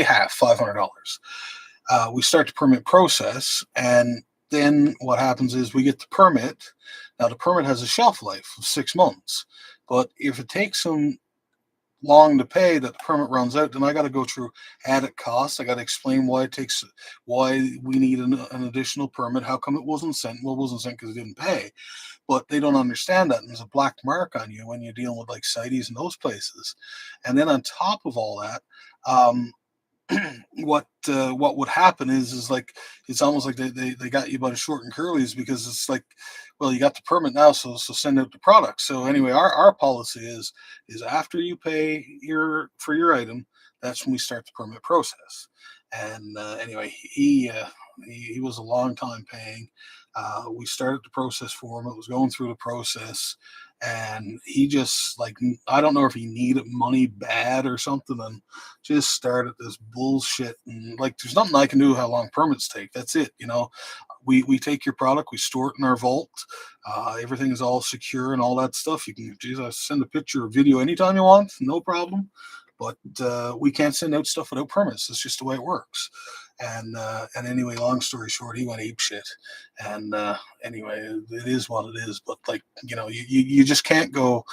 half, $500. We start the permit process, and then what happens is we get the permit. Now the permit has a shelf life of 6 months, but if it takes them long to pay that the permit runs out, then I got to go through added costs. I got to explain why we need an additional permit. How come it wasn't sent? Well, it wasn't sent because it didn't pay. But they don't understand that. And there's a black mark on you when you're dealing with like CITES and those places. And then on top of all that, um, what would happen is like it's almost like they got you by the short and curlies, because it's like, well, you got the permit now, so send out the product. So anyway, our policy is after you pay for your item, that's when we start the permit process. And anyway, he was a long time paying. We started the process for him. It was going through the process, and he just like, I don't know if he needed money bad or something, and just started this bullshit. And like, there's nothing I can do how long permits take. That's it. We take your product, we store it in our vault. Everything is all secure and all that stuff. You can send a picture or video anytime you want, no problem. But we can't send out stuff without permits. That's just the way it works. And anyway, long story short, he went ape shit. And anyway, it is what it is. But like, you just can't go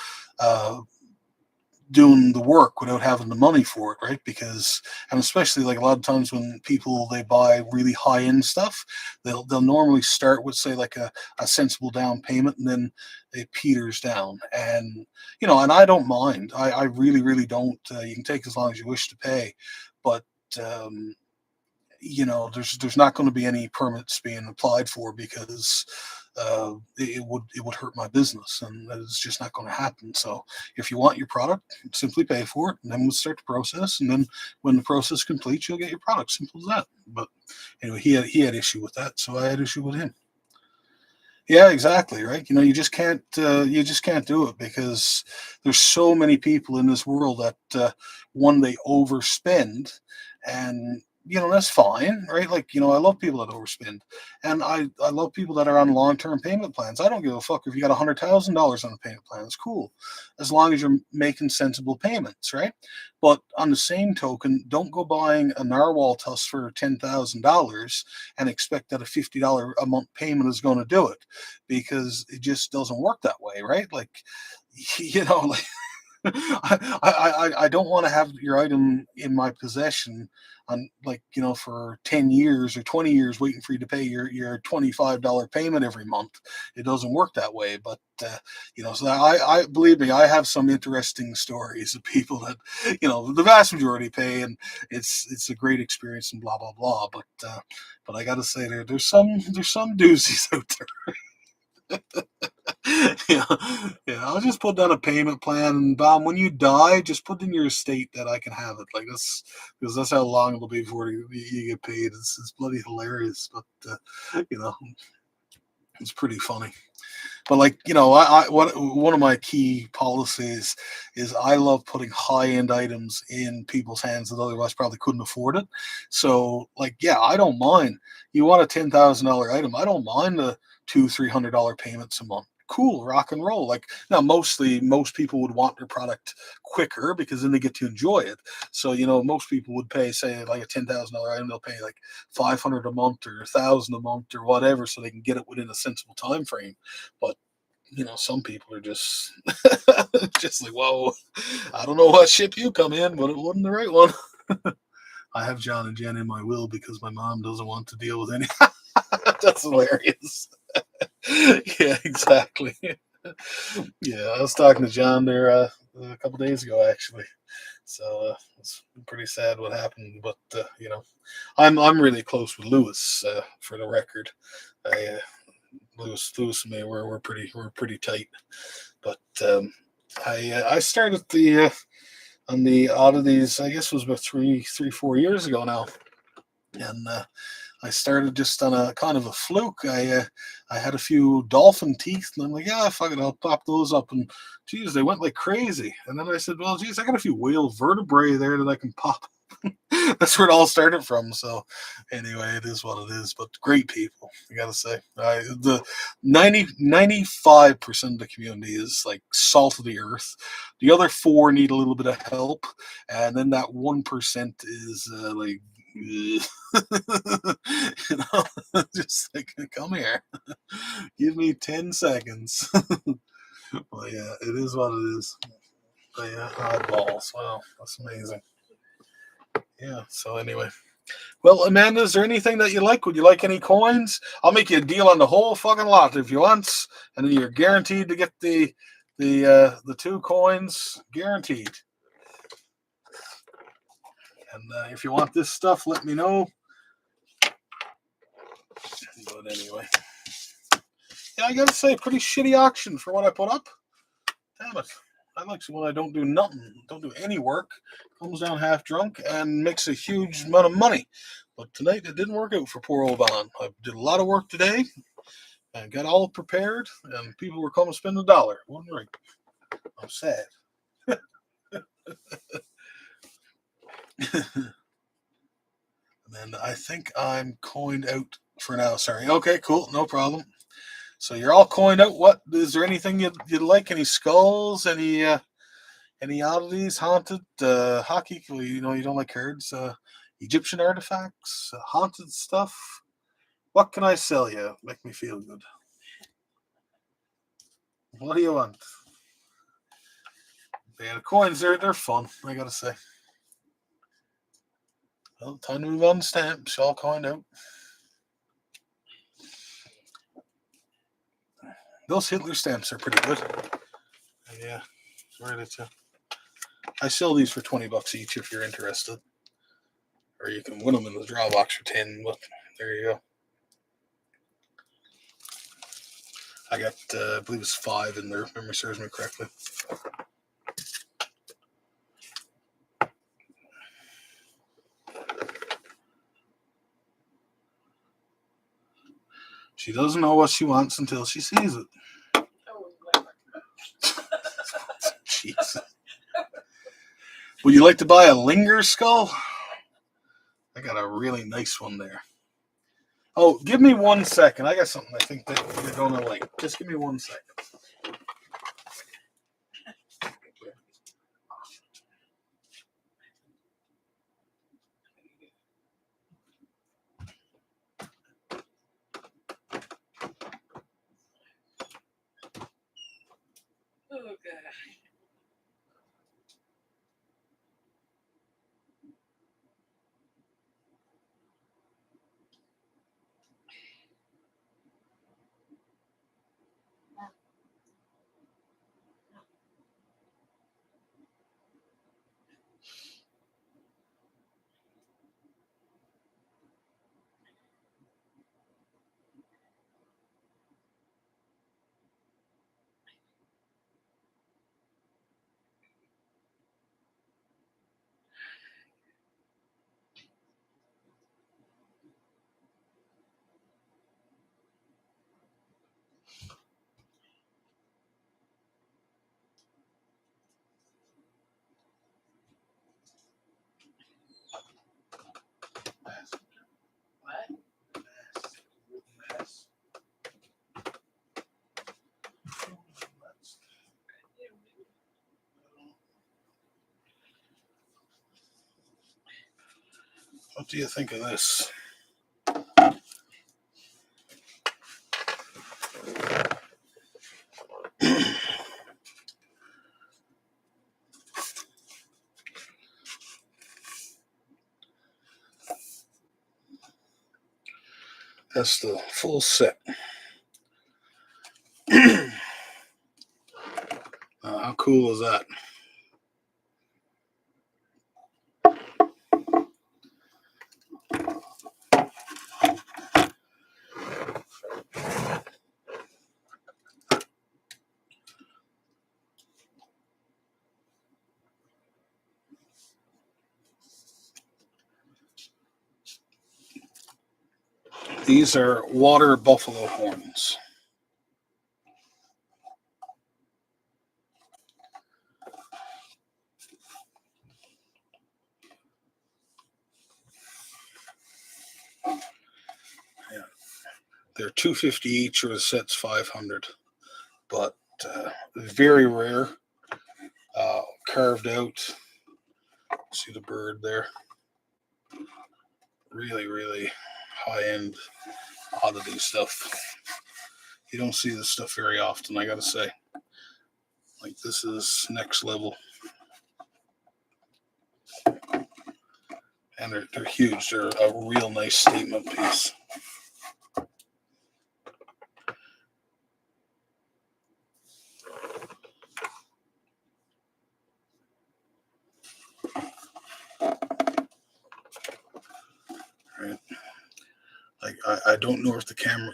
doing the work without having the money for it, right? Because, and especially like a lot of times when people, they buy really high end stuff, they'll normally start with, say, like a sensible down payment, and then it peters down. And and I don't mind. I really, really don't. You can take as long as you wish to pay, but um, there's not going to be any permits being applied for, because it would hurt my business, and it's just not going to happen. So if you want your product, simply pay for it, and then we'll start the process. And then when the process completes, you'll get your product. Simple as that. But anyway, he had issue with that, so I had issue with him. Yeah, exactly, right. You just can't do it, because there's so many people in this world that one, they overspend. And that's fine, right? Like, I love people that overspend, and I love people that are on long-term payment plans. I don't give a fuck if you got $100,000 on a payment plan. It's cool, as long as you're making sensible payments, right? But on the same token, don't go buying a narwhal tusk for $10,000 and expect that a $50 a month payment is going to do it, because it just doesn't work that way, right? Like, like I don't want to have your item in my possession on, like, for 10 years or 20 years, waiting for you to pay your $25 payment every month. It doesn't work that way. But so I believe me, I have some interesting stories of people that the vast majority pay, and it's a great experience and blah blah blah. But I gotta say, there's some doozies out there. Yeah, yeah. I'll just put down a payment plan, and bam, when you die, just put in your estate that I can have it. Like, that's because that's how long it'll be before you get paid. It's bloody hilarious, but it's pretty funny. But like, one of my key policies is I love putting high end items in people's hands that otherwise probably couldn't afford it. So like, yeah, I don't mind. You want a $10,000 item? I don't mind the $200-300 payments a month. Cool, rock and roll. Like, now, mostly most people would want their product quicker, because then they get to enjoy it. So most people would pay, say, like a $10,000 item, they'll pay like 500 a month or 1,000 a month or whatever, so they can get it within a sensible time frame. But some people are just just like, whoa, I don't know what ship you come in, but it wasn't the right one. I have John and Jen in my will because my mom doesn't want to deal with any. That's hilarious. Yeah, exactly. Yeah, I was talking to John there a couple days ago, actually. So it's pretty sad what happened, but I'm really close with Lewis, for the record. I Lewis and me, we're pretty tight. But I started on the oddities, I guess it was about 4 years ago now. And I started just on a kind of a fluke. I had a few dolphin teeth, and I'm like, yeah, fuck it, I'll pop those up. And geez, they went like crazy. And then I said, well, geez, I got a few whale vertebrae there that I can pop. That's where it all started from. So anyway, it is what it is. But great people, I gotta say. The 95% of the community is like salt of the earth. The other four need a little bit of help, and then that 1% is like. You know, just like, come here, give me 10 seconds. Well, yeah, it is what it is. But yeah, oddballs. Wow, that's amazing. Yeah, so anyway. Well, Amanda, is there anything that you like? Would you like any coins? I'll make you a deal on the whole fucking lot if you want, and then you're guaranteed to get the 2 coins, guaranteed. And if you want this stuff, let me know. But anyway, yeah, I gotta say, pretty shitty auction for what I put up. Damn it. I like when I don't do nothing, don't do any work, comes down half drunk and makes a huge amount of money. But tonight it didn't work out for poor old Bon. I did a lot of work today and got all prepared, and people were coming to spend $1. Wasn't right. I'm sad. And I think I'm coined out for now. Sorry. Okay, cool. No problem. So you're all coined out. What is there anything you'd like? Any skulls? Any oddities? Haunted hockey? Well, you know you don't like cards. Egyptian artifacts, haunted stuff. What can I sell you? Make me feel good. What do you want? Yeah, the coins they're fun. I gotta say. Well, time to move on to stamps. All coined out. Those Hitler stamps are pretty good. Yeah, really too. I sell these for $20 each if you're interested, or you can win them in the draw box for 10. But there you go. I got, I believe it's 5 in there. If memory serves me correctly. She doesn't know what she wants until she sees it. Jeez. Would you like to buy a Linger skull? I got a really nice one there. Oh, give me 1 second. I got something I think that you're going to like. Just give me 1 second. What do you think of this? That's the full set. How cool is that? These are water buffalo horns. Yeah. They're $250 each, or the set's $500. But very rare. Carved out. See the bird there. Really, really high-end oddity stuff. You don't see this stuff very often, I gotta say. Like, this is next level. And they're huge. They're a real nice statement piece. Right. Like, I don't know if the camera.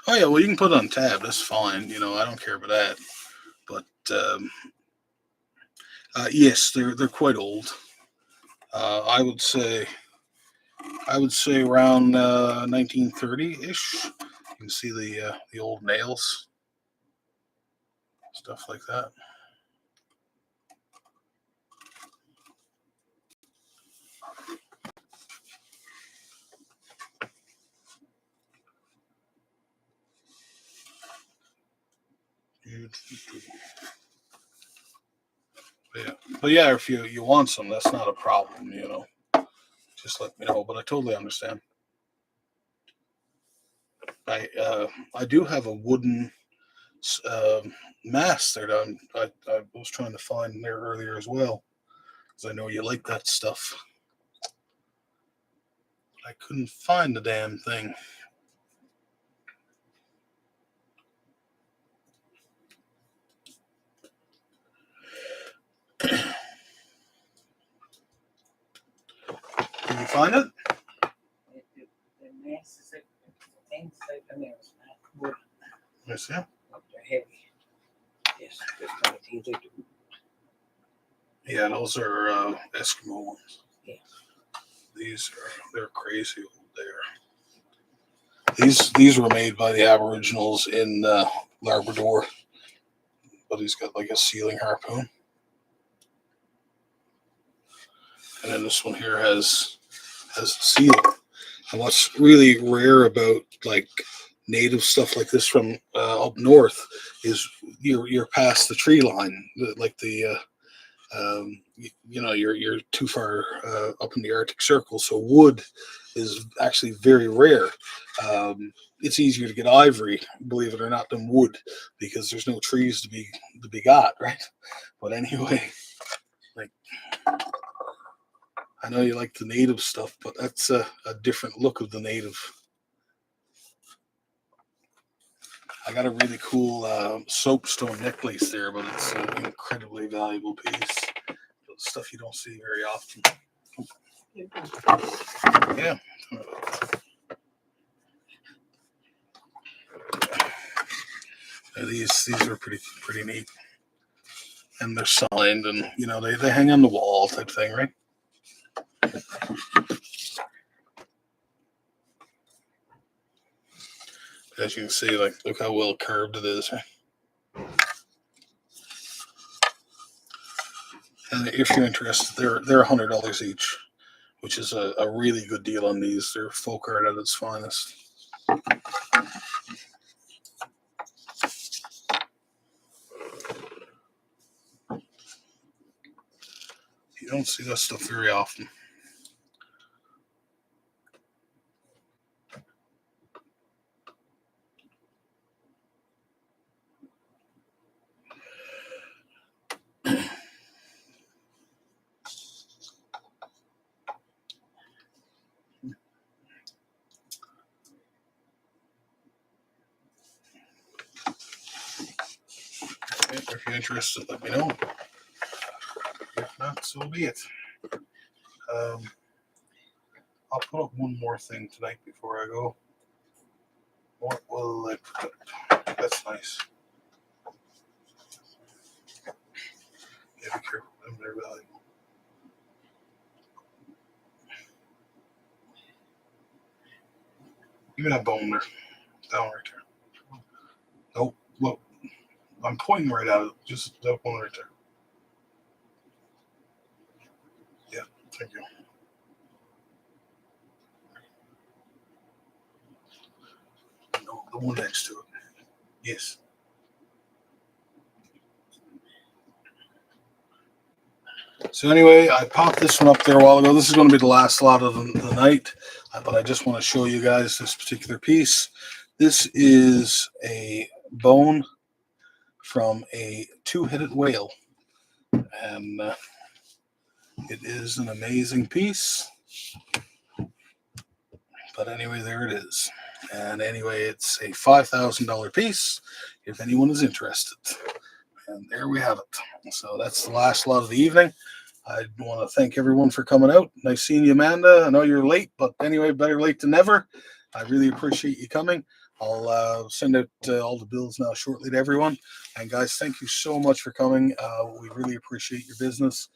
Oh yeah, well, you can put it on tab. That's fine. You know, I don't care about that. But yes, they're quite old. I would say around 1930-ish. You can see the old nails, stuff like that. Yeah, but yeah, if you want some, that's not a problem. You know, just let me know. But I totally understand. I do have a wooden uh, mask there that I was trying to find there earlier as well, because I know you like that stuff. I couldn't find the damn thing. Can you find it? Yes, yeah. They're heavy. Yes, Yeah, those are Eskimo ones. Yeah. They're crazy old there. These were made by the Aboriginals in Labrador, but he's got like a sealing harpoon. And then this one here has a seal. And what's really rare about like native stuff like this from up north is you're past the tree line, like the you know, you're too far up in the Arctic Circle, so wood is actually very rare. It's easier to get ivory, believe it or not, than wood, because there's no trees to be got, right? But anyway, like, I know you like the native stuff, but that's a different look of the native. I got a really cool soapstone necklace there, but it's an incredibly valuable piece. Stuff you don't see very often. Yeah. These are pretty neat, and they're signed, and you know they hang on the wall type thing, right? As you can see, like, look how well curved it is. Right? And if you're interested, they're $100 each, which is a really good deal on these. They're folk art at its finest. You don't see that stuff very often. If you're interested, let me know. If not, so be it. I'll put up one more thing tonight before I go. What will I put up? That's nice. Yeah, be careful. They're valuable. Give me that bone there. That one right there. Nope. Look. I'm pointing right at it. Just that one right there. Yeah. Thank you. No, the one next to it. Yes. So anyway, I popped this one up there a while ago. This is going to be the last lot of the night, but I just want to show you guys this particular piece. This is a bone from a two-headed whale, and it is an amazing piece. But anyway, there it is. And anyway, it's a $5,000 piece if anyone is interested. And there we have it. So that's the last lot of the evening. I want to thank everyone for coming out. Nice seeing you, Amanda. I know you're late, but anyway, better late than never. I really appreciate you coming. I'll send out all the bills now shortly to everyone. And guys, thank you so much for coming. We really appreciate your business.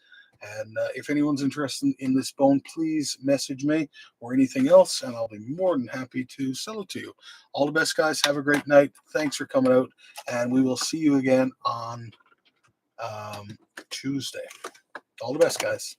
And if anyone's interested in this bone, please message me or anything else, and I'll be more than happy to sell it to you. All the best, guys. Have a great night. Thanks for coming out, and we will see you again on Tuesday. All the best, guys.